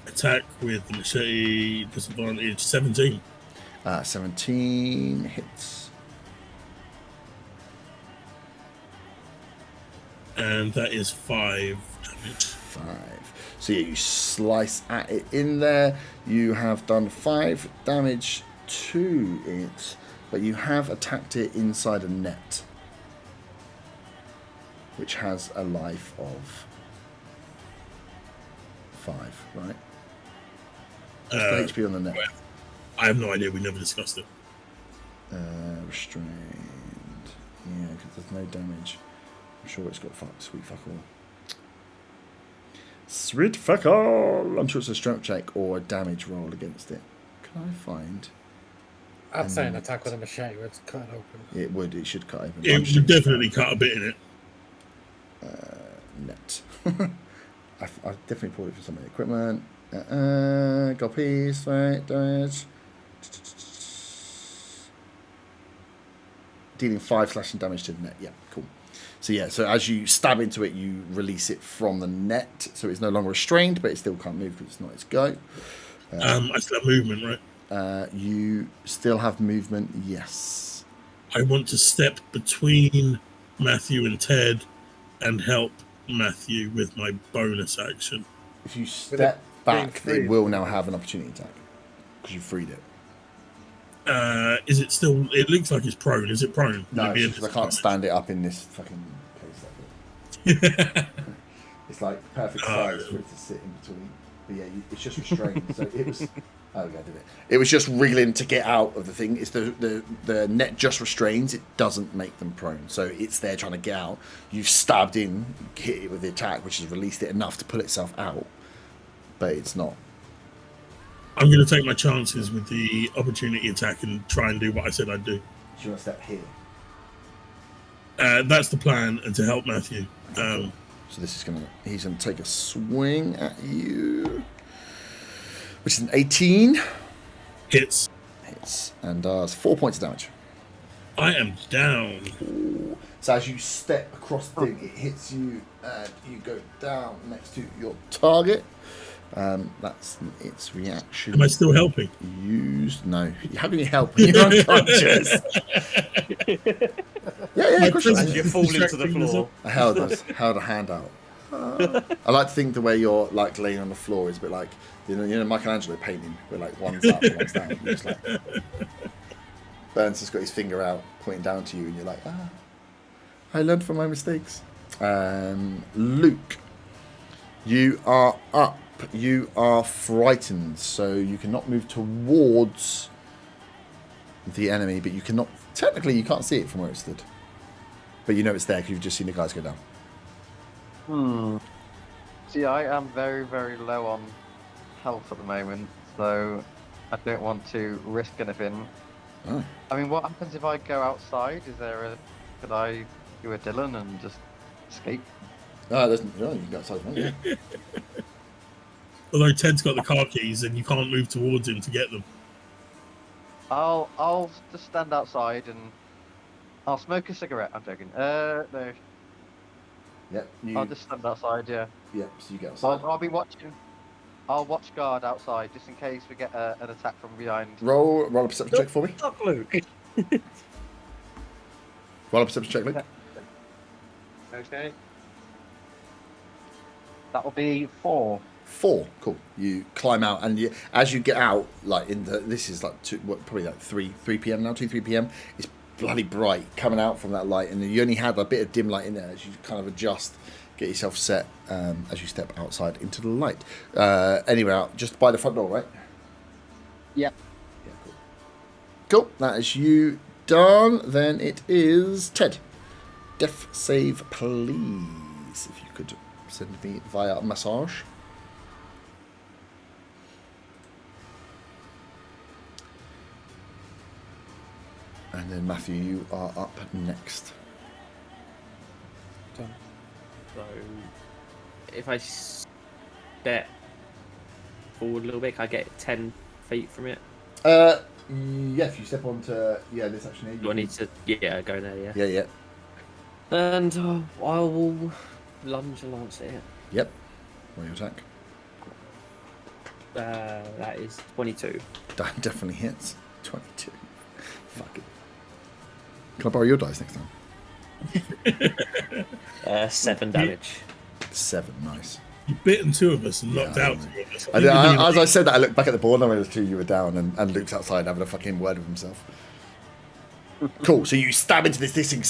S4: Attack with the machete, disadvantage 17.
S1: 17 hits.
S4: And that is 5 damage.
S1: 5. So yeah, you slice at it in there. You have done 5 damage to it, but you have attacked it inside a net, which has a life of 5, right? What's the HP on the net?
S4: I have no idea. We never discussed it.
S1: Restrained. Yeah, because there's no damage. I'm sure it's got sweet fuck all. Sweet fuck all! I'm sure it's a strength check or a damage roll against it. Can I find?
S2: I'd say an attack with a machete would cut it open.
S1: It would. It should cut open.
S4: It would definitely cut a bit in it.
S1: Net. I've definitely pulled it for some of the equipment. Got piece, right? Damage. Dealing 5 slashing damage to the net. Yeah, cool. So yeah, so as you stab into it, you release it from the net, so it's no longer restrained, but it still can't move because it's not its go.
S4: I still have movement, right?
S1: You still have movement, yes.
S4: I want to step between Matthew and Ted and help Matthew with my bonus action.
S1: If you step back, they will now have an opportunity attack because you freed it.
S4: Is it still? It looks like it's prone. Is it prone?
S1: No, it's just 'cause I can't stand it up in this fucking place. It's like perfect size for it to sit in between. But yeah, it's just restrained. So it was. Oh yeah, I did it. It was just wriggling to get out of the thing. It's the net just restrains. It doesn't make them prone. So it's there trying to get out. You've stabbed in, hit it with the attack, which has released it enough to pull itself out. But it's not.
S4: I'm going to take my chances with the opportunity attack and try and do what I said I'd do.
S1: Do you want to step here?
S4: That's the plan, and to help Matthew.
S1: So this is he's gonna take a swing at you, which is an 18.
S4: Hits.
S1: hits and does 4 points of damage.
S4: I am down.
S1: Ooh. So as you step across the thing, it hits you and you go down next to your target. That's its reaction.
S4: Am I still helping?
S1: Used? No. How can you help when you're unconscious? yeah, of course you
S6: You fall into the floor.
S1: I held a hand out. I like to think the way you're like laying on the floor is a bit like you know Michelangelo painting, where like one's up, one's down. You're just like Burns has got his finger out, pointing down to you, and you're like, I learned from my mistakes. Luke, you are up. You are frightened, so you cannot move towards the enemy, but you cannot. Technically, you can't see it from where it stood, but you know it's there because you've just seen the guys go down.
S5: See, I am very, very low on health at the moment, so I don't want to risk anything.
S1: Oh.
S5: I mean, what happens if I go outside? Could I do a Dylan and just escape?
S1: You can go outside. Yeah.
S4: Although Ted's got the car keys and you can't move towards him to get them.
S5: I'll just stand outside and I'll smoke a cigarette. I'm joking. No.
S1: Yep.
S5: I'll just stand outside. Yeah.
S1: Yep. So you get outside.
S5: I'll be watching. I'll watch guard outside just in case we get an attack from behind.
S1: Roll a perception check for me.
S3: Fuck Luke.
S1: Roll a perception check, Luke.
S5: Okay. That will be 4.
S1: 4. Cool. You climb out, and as you get out, like this is like probably like 3 p.m. now, 3 p.m. It's bloody bright coming out from that light, and you only had a bit of dim light in there as you kind of adjust, get yourself set as you step outside into the light. Anywhere out, just by the front door, right?
S5: Yep.
S1: Yeah, cool. That is you done. Then it is Ted. Death save, please. If you could send me via massage. And then Matthew, you are up next.
S2: Done.
S3: So, if I step forward a little bit, can I get 10 feet from it?
S1: Yeah, if you step onto this action here.
S3: Do I need to go there? Yeah.
S1: Yeah.
S3: And I will lunge and lance at it.
S1: Yep. Roll your attack.
S3: That is 22.
S1: That definitely hits. 22. Fuck it. Can I borrow your dice next time?
S3: 7 damage.
S1: 7, nice.
S4: You bitten 2 of us and knocked out 2 of us.
S1: As I said that, I looked back at the board and I realized you were down, and Luke's outside having a fucking word with himself. Cool. So you stab into this thing,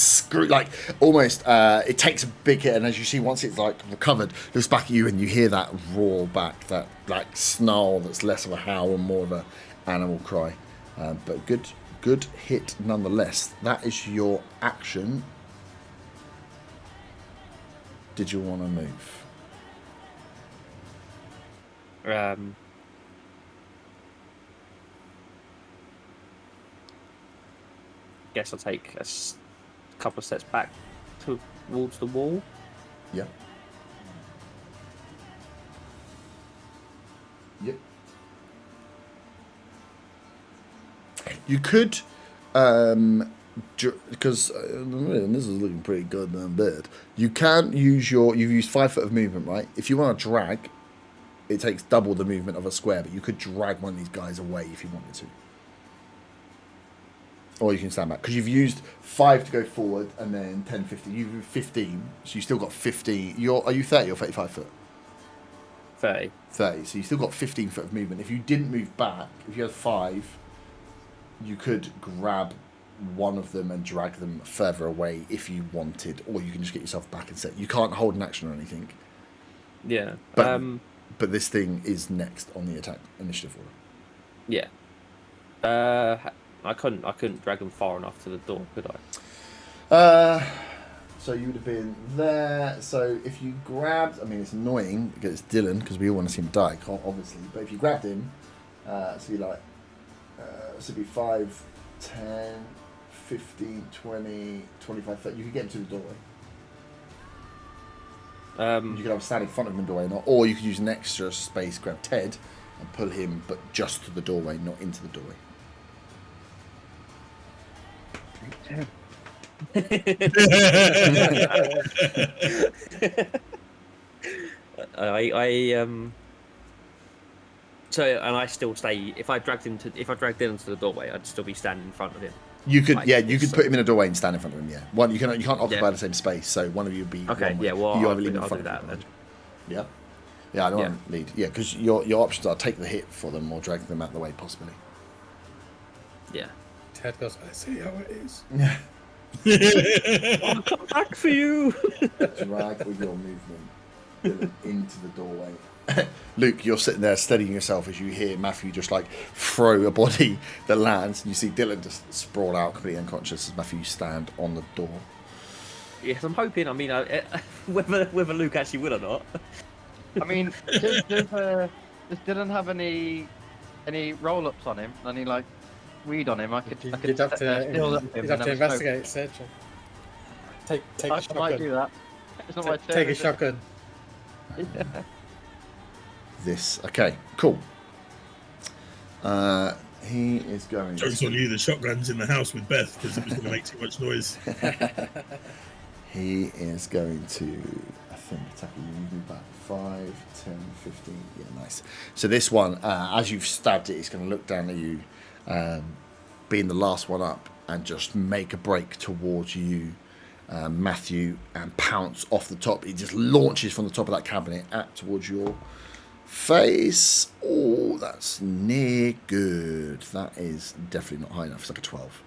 S1: like almost. It takes a big hit, and as you see, once it's like recovered, looks back at you, and you hear that roar back, that like snarl that's less of a howl and more of a animal cry. But good hit nonetheless. That is your action. Did you want to move?
S3: Guess I'll take a couple of steps back towards the wall.
S1: Yeah. Yep. You could, because this is looking pretty goddamn bad. You can use you've used 5 foot of movement, right? If you want to drag, it takes double the movement of a square, but you could drag one of these guys away if you wanted to. Or you can stand back, because you've used 5 to go forward and then 10, 15. You've used 15, so you still got 15. Are you 30 or 35 foot?
S3: 30.
S1: 30, so you still got 15 foot of movement. If you didn't move back, if you had 5, you could grab one of them and drag them further away if you wanted, or you can just get yourself back and set. You can't hold an action or anything.
S3: Yeah.
S1: But this thing is next on the attack initiative order.
S3: Yeah. I couldn't drag them far enough to the door, could I?
S1: So you would have been there. So if you grabbed, I mean, it's annoying because it's Dylan, because we all want to see him die, obviously. But if you grabbed him, so you're like, so it'd be 5, 10, 15, 20, 25, 30. You could get him to the doorway. You could have a stand in front of him in the doorway, or you could use an extra space, grab Ted, and pull him, but just to the doorway, not into the doorway.
S3: So, and I still stay. If I dragged him to the doorway, I'd still be standing in front of him.
S1: You could,
S3: Like,
S1: yeah, you could put him in a doorway and stand in front of him. Yeah, one you can't occupy
S3: Yeah.
S1: the same space, so one of you would be
S3: Okay,
S1: one way.
S3: yeah, well,
S1: you
S3: I'll
S1: either leave
S3: do-
S1: in
S3: I'll
S1: front
S3: do
S1: of
S3: that
S1: him.
S3: then.
S1: Yeah, yeah, I don't
S3: Yeah.
S1: want to lead. Yeah, because your options are take the hit for them or drag them out of the way, possibly.
S3: Yeah.
S2: Ted goes, I see how it is.
S1: Yeah,
S3: I'll come back for you.
S1: drag with your movement into the doorway. Luke, you're sitting there steadying yourself as you hear Matthew just like throw a body that lands, and you see Dylan just sprawl out completely unconscious as Matthew stand on the door.
S3: Yes, I'm hoping. I mean, whether Luke actually will or not.
S5: I mean, does Dylan have any roll-ups on him? Any like weed on him? I could
S2: You'd have
S5: steal
S2: to,
S5: up him
S2: you'd
S5: and
S2: have to
S5: have a smoke.
S2: investigate, search him. Take a
S5: I might
S2: shotgun.
S5: do that. It's not my turn.
S2: Take a
S5: is it?
S2: shotgun.
S1: This, okay, cool. He is going
S4: Joke's
S1: to,
S4: on you, the shotgun's in the house with Beth because it was going to make too much noise.
S1: he is going to, I think, attack you. You do about 5, 10, 15. Yeah, nice. So this one, as you've stabbed it, it's going to look down at you, being the last one up, and just make a break towards you, Matthew, and pounce off the top. It just launches from the top of that cabinet towards your face. Oh, that's near good. That is definitely not high enough. It's like a 12.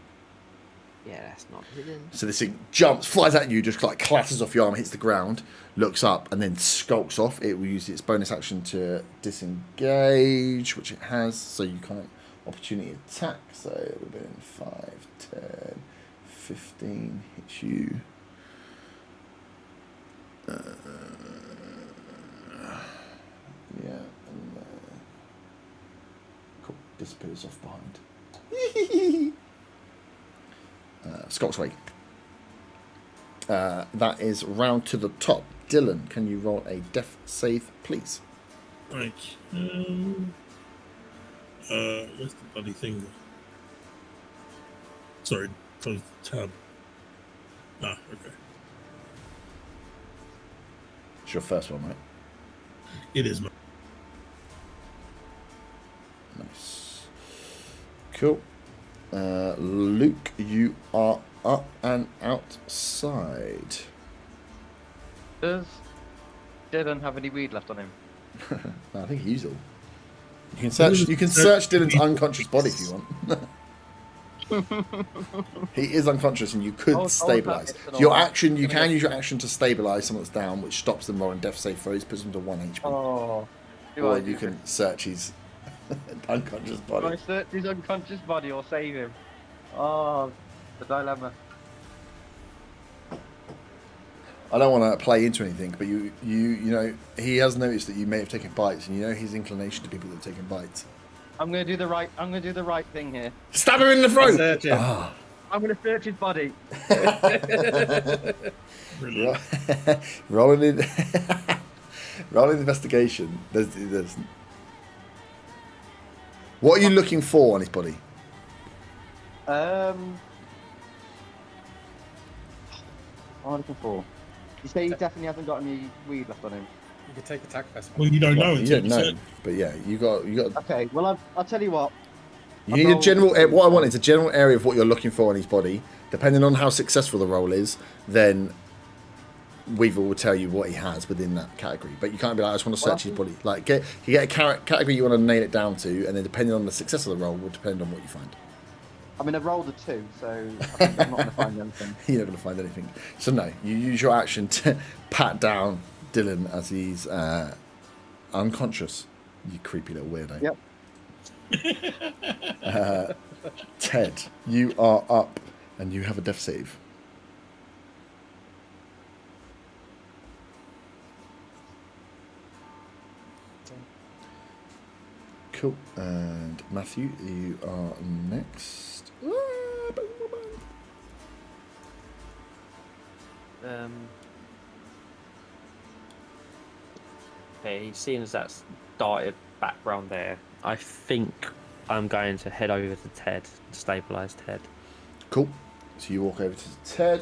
S3: Yeah, that's not hidden.
S1: So this thing jumps, flies at you, just like clatters off your arm, hits the ground, looks up, and then skulks off. It will use its bonus action to disengage, which it has, so you can't opportunity attack. So it would have been 5, 10, 15, hits you. Yeah, and cool, disappears off behind. Scott's way. That is round to the top. Dylan, can you roll a death save, please?
S4: Right. Where's the bloody thing? Sorry, close the tab. Ah, okay.
S1: It's your first one, right?
S4: It is.
S1: Nice. Cool. Luke, you are up and outside.
S5: Does Dylan have any weed left on him?
S1: I think he's all. You can search. You can search Dylan's unconscious body if you want. He is unconscious, and you could stabilize. Your action, you can use your action to stabilize someone that's down, which stops them rolling death save throws, puts them to 1 HP.
S5: Oh.
S1: Or you can search his unconscious
S5: Do I
S1: body.
S5: search his unconscious body or save him? Oh, the dilemma.
S1: I don't want to play into anything, but you know, he has noticed that you may have taken bites, and you know his inclination to people that have taken bites.
S5: I'm gonna do the right thing here.
S1: Stab him in the throat.
S2: Search him.
S1: Ah.
S5: I'm gonna search his body.
S4: Brilliant.
S1: Rolling in. Rolling investigation. There's. What are you looking for on his body?
S5: What am I looking for? You say he definitely hasn't got any weed left on him.
S2: You can take attack first.
S4: Well, you don't know
S1: You
S4: until
S1: don't
S4: you
S1: know,
S4: search.
S1: but yeah, you got.
S5: Okay, well I'll tell you what.
S1: You need a general. What I want is a general area of what you're looking for on his body. Depending on how successful the roll is, then Weaver will tell you what he has within that category. But you can't be like, I just want to search his body. Like, you get a category you want to nail it down to, and then depending on the success of the roll will depend on what you find.
S5: I mean, I rolled a 2, so I think I'm not gonna find anything.
S1: You're not going to find anything. So no, you use your action to pat down Dylan as he's unconscious. You creepy little weirdo.
S5: Yep.
S1: Ted, you are up, and you have a death save. Cool. And Matthew, you are next.
S3: Okay, seeing as that's darted background there, I think I'm going to head over to Ted and stabilise Ted.
S1: Cool. So you walk over to Ted.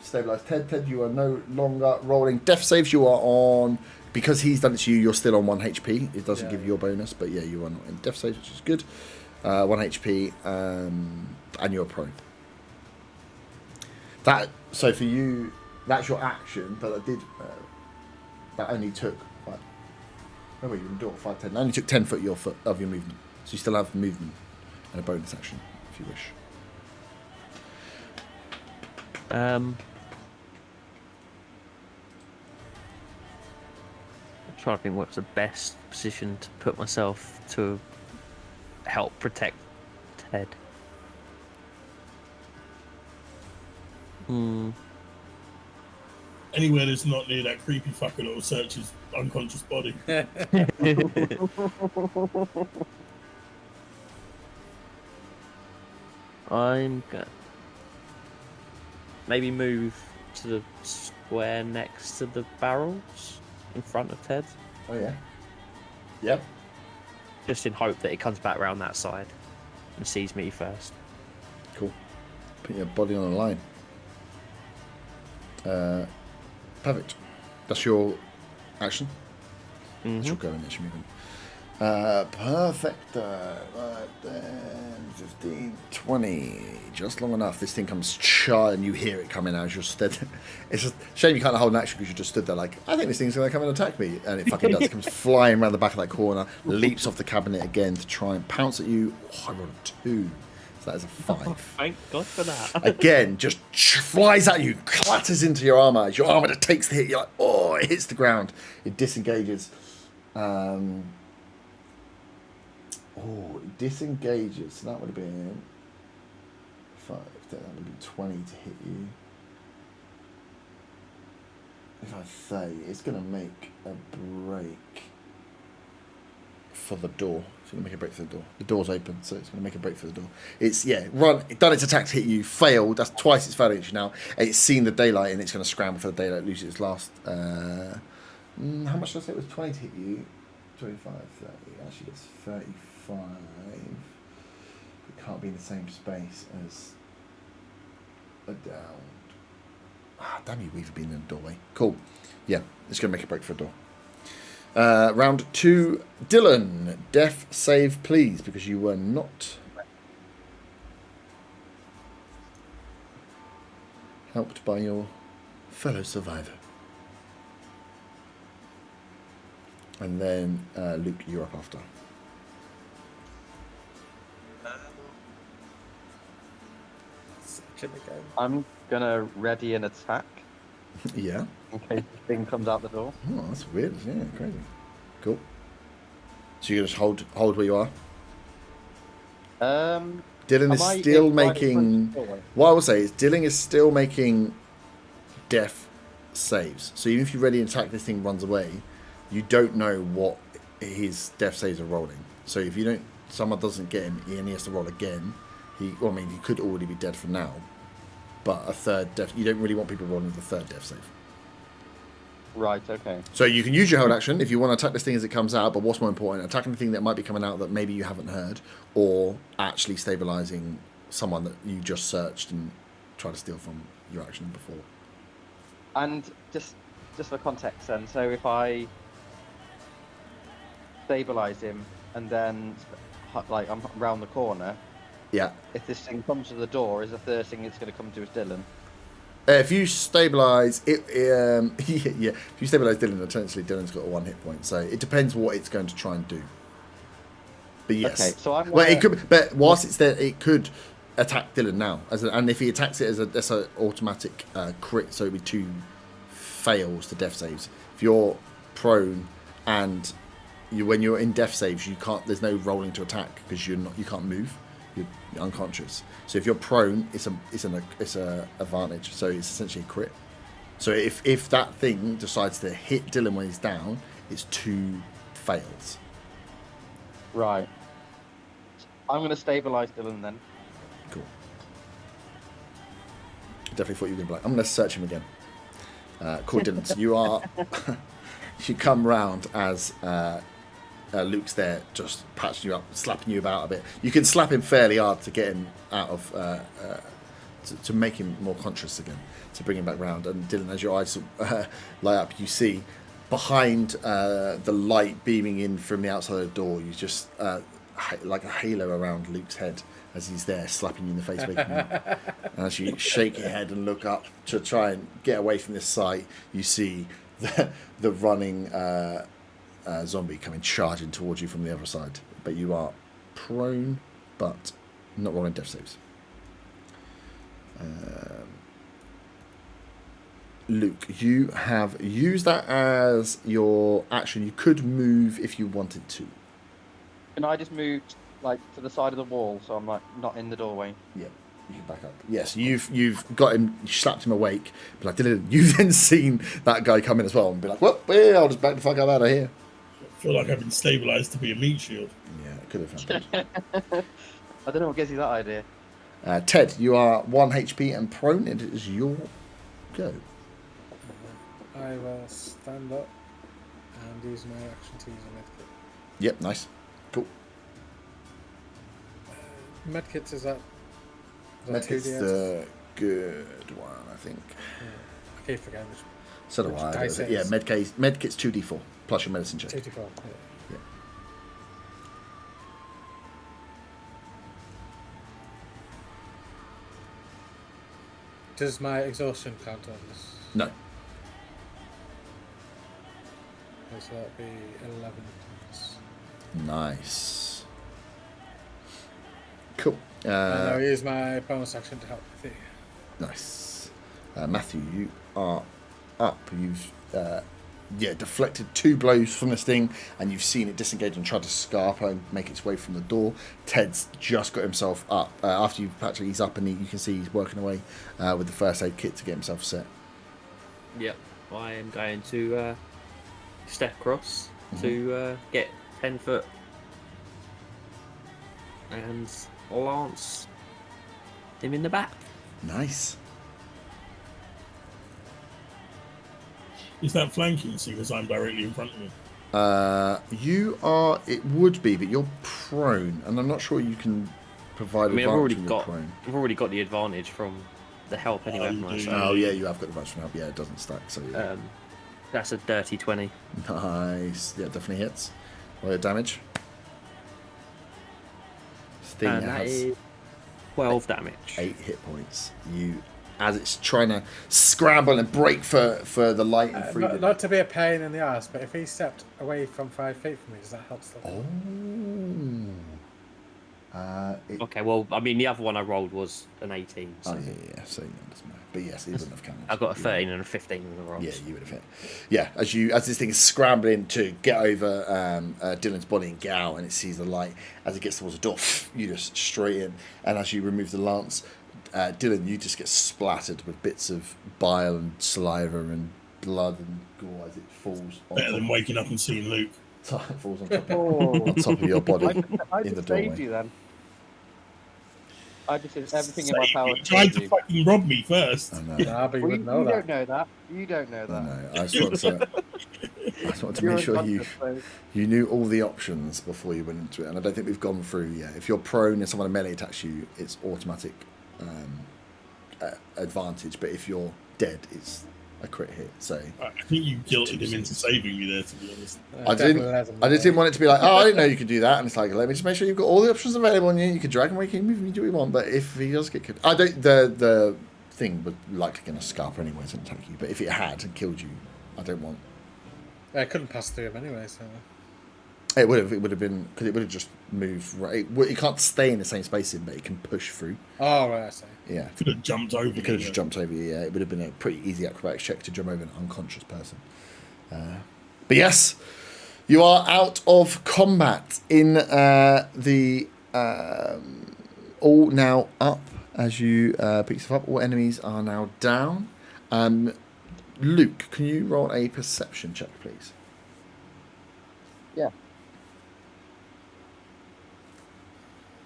S1: Stabilize Ted. Ted, you are no longer rolling death saves. You are on, because he's done it to you, you're still on 1 HP. It doesn't give you your bonus, but yeah, you are not in death saves, which is good. 1 HP, and you're prone. So for you, that's your action, but that only took, oh wait, you can do it 5, 10. That only took 10 foot of your movement. So you still have movement and a bonus action, if you wish.
S3: I'm trying to think what's the best position to put myself to help protect Ted.
S4: Anywhere that's not near that creepy fucker that will search his unconscious body.
S3: I'm gonna maybe move to the square next to the barrels in front of Ted.
S1: Oh yeah. Yep.
S3: Just in hope that it comes back around that side and sees me first.
S1: Cool. Put your body on the line. Perfect. That's your action. That's your going action movement. Perfect. Right then. 15, 20. Just long enough. This thing comes and you hear it coming as you're stood. It's just a shame you can't hold an action because you just stood there like, I think this thing's going to come and attack me. And it fucking does. It comes flying around the back of that corner, leaps off the cabinet again to try and pounce at you. Oh, I rolled a 2. So that is a 5.
S3: Oh, thank God for that.
S1: Again, just flies at you, clatters into your armor. As your armor just takes the hit. You're like, oh, it hits the ground. It disengages. It disengages. So that would have been 5. That would have been 20 to hit you. If I say it's going to make a break for the door. It's going to make a break for the door. The door's open, so it's going to make a break for the door. It's, done its attack to hit you, failed. That's twice it's failed against you now. And it's seen the daylight, and it's going to scramble for the daylight, lose its last... how much did I say it was 20 to hit you? 25, 30. Actually, it's 35. It can't be in the same space as a down. Damn you, Weaver being in the doorway. Cool. Yeah, it's going to make a break for a door. Round 2, Dylan. Death save, please, because you were not helped by your fellow survivor. And then, Luke, you're up after.
S5: I'm gonna ready an attack
S1: Yeah.
S5: in case the thing comes out the door.
S1: Oh, that's weird. Yeah, crazy. Cool. So you just hold where you are. Dylan is still making. What I will say is Dylan is still making death saves. So even if you ready an attack, this thing runs away. You don't know what his death saves are rolling. So if you don't, someone doesn't get him, and he has to roll again. He could already be dead for now. But a third death, you don't really want people rolling with a third death save.
S5: Right, okay.
S1: So you can use your hold action if you want to attack this thing as it comes out, but what's more important, attacking the thing that might be coming out that maybe you haven't heard, or actually stabilising someone that you just searched and tried to steal from your action before.
S5: And just for context then, so if I stabilise him and then like I'm round the corner,
S1: yeah.
S5: If this thing comes to the door, is the first thing it's going to come to is Dylan?
S1: If you stabilise it, yeah. If you stabilise Dylan, essentially Dylan's got a 1 hit point. So it depends what it's going to try and do. But yes,
S5: okay, so I'm.
S1: Well, it could. But whilst it's there, it could attack Dylan now. And if he attacks it that's an automatic crit, so it'd be 2 fails to death saves. If you're prone and when you're in death saves, you can't. There's no rolling to attack because you can't move. You're unconscious. So if you're prone, it's a advantage. So it's essentially a crit. So if that thing decides to hit Dylan when he's down, it's 2 fails.
S5: Right. I'm going to stabilise Dylan then.
S1: Cool. Definitely thought you were going to be like, I'm going to search him again. Cool, Dylan. So you are. You come round as. Luke's there, just patching you up, slapping you about a bit. You can slap him fairly hard to get him out of to make him more conscious again, to bring him back round. And Dylan, as your eyes light up, you see behind the light beaming in from the outside of the door, you just like a halo around Luke's head as he's there slapping you in the face, making you. And as you shake your head and look up to try and get away from this sight, you see the running zombie coming charging towards you from the other side. But you are prone, but not rolling death saves. Luke, you have used that as your action. You could move if you wanted to.
S5: Can I just move like to the side of the wall so I'm like not in the doorway?
S1: Yeah, you can back up. Yes, you've got him. You slapped him awake. But like, you've then seen that guy come in as well and be like, "Well, yeah, I'll just back the fuck up out of here."
S4: I feel like I've been stabilised to be a meat shield.
S1: Yeah, it could have happened.
S5: I don't know what gives you that idea.
S1: Ted, you are 1 HP and prone. It is your go.
S2: I will stand up and use my action to use a medkit.
S1: Yep, nice. Cool.
S2: Medkits, is that
S1: Medkit's
S2: 2d8?
S1: the good one, I think.
S2: Yeah. I keep forgetting which
S1: So do
S2: Which
S1: I.
S2: dice it
S1: Yeah,
S2: is?
S1: Medkit's 2d4 plus your medicine check.
S2: 2d4. Yeah.
S1: Yeah.
S2: Does my exhaustion count on this?
S1: No.
S2: So that'd be 11 points.
S1: Nice. Cool.
S2: And I'll use my bonus action to help with it.
S1: Nice. Matthew, you are up. You've deflected 2 blows from this thing, and you've seen it disengage and try to scarp and make its way from the door. Ted's just got himself up. After you've actually, he's up and you can see he's working away with the first aid kit to get himself set.
S3: Yep, I am going to step across to get 10 foot and lance him in the back.
S1: Nice.
S4: Is that flanking, seeing as I'm directly in front of him?
S1: You are. It would be, but you're prone, and I'm not sure you can provide.
S3: I mean, I've
S1: advantage when you're prone.
S3: already got the advantage from the help anyway, haven't I?
S4: you
S3: So,
S1: Oh yeah, you have got the advantage from help. Yeah, it doesn't stack. So yeah.
S3: that's a dirty 20.
S1: Nice. Yeah, definitely hits. Roll your damage. This thing
S3: And that
S1: has
S3: is 12 damage.
S1: 8 hit points. You, as it's trying to scramble and break for the light and freedom.
S2: Not to be a pain in the ass, but if he stepped away from 5 feet from me, does that help still?
S1: Oh.
S3: Okay, well, I mean, the other one I rolled was an 18. So
S1: Oh yeah. So yeah, it doesn't matter. But yes, it wouldn't have counted.
S3: I got a 13 and a 15 in the rolls.
S1: Yeah, you would have hit. Yeah, as this thing is scrambling to get over Dylan's body and get out, and it sees the light. As it gets towards the door, you just straight in. And as you remove the lance, Dylan, you just get splattered with bits of bile and saliva and blood and gore as it falls on
S4: Better than waking up and seeing Luke.
S1: falls on top of your body
S5: I
S1: in the
S5: just saved
S1: doorway.
S5: you then. I just did everything in my
S4: Save
S5: power
S4: me.
S5: to
S4: Tried
S5: save
S4: to
S5: you.
S4: fucking rob me first.
S1: I know.
S2: Nah, but you
S5: Well,
S2: wouldn't know
S5: you
S2: that.
S5: don't know that. You don't know
S1: I
S5: that.
S1: know. I just wanted to
S5: You're
S1: make sure you
S5: unconscious,
S1: you knew all the options before you went into it, and I don't think we've gone through yet. If you're prone and someone melee attacks you, it's automatic advantage, but if you're dead, it's a crit hit. So
S4: I think you guilted him into saving me there, to be honest.
S1: I just didn't want it to be like, oh, I didn't know you could do that, and it's like, let me just make sure you've got all the options available on you. You can drag him, you can move him, you do what you want. But if he does get killed, I don't. The thing would likely going to scarp anyway and attack you. But if it had and killed you, I don't want.
S2: I couldn't pass through him anyway, so.
S1: It would have been because it would have just moved right. It can't stay in the same space, but it can push through.
S2: Oh, right, I see.
S1: Yeah.
S4: Could have jumped over.
S1: It could have just jumped over you, yeah. It would have been a pretty easy acrobatics check to jump over an unconscious person. But yes, you are out of combat in the all now up as you pick stuff up. All enemies are now down. Luke, can you roll a perception check, please?
S5: Yeah.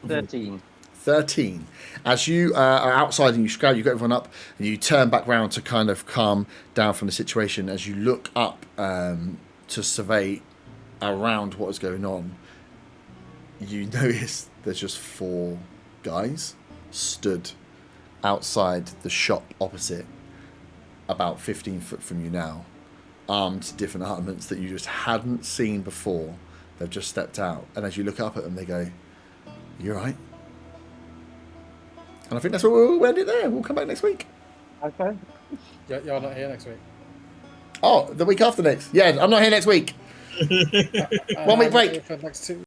S5: 13.
S1: 13. As you are outside and you scout, you get everyone up, and you turn back round to kind of calm down from the situation. As you look up to survey around what is going on, you notice there's just 4 guys stood outside the shop opposite, about 15 foot from you now, armed to different armaments that you just hadn't seen before. They've just stepped out, and as you look up at them, they go, "You all right?" And I think that's where we'll end it there. We'll come back next week.
S5: Okay.
S2: You're not here next week.
S1: Oh, the week after next. Yeah, I'm not here next week. 1 week break.
S2: For the next 2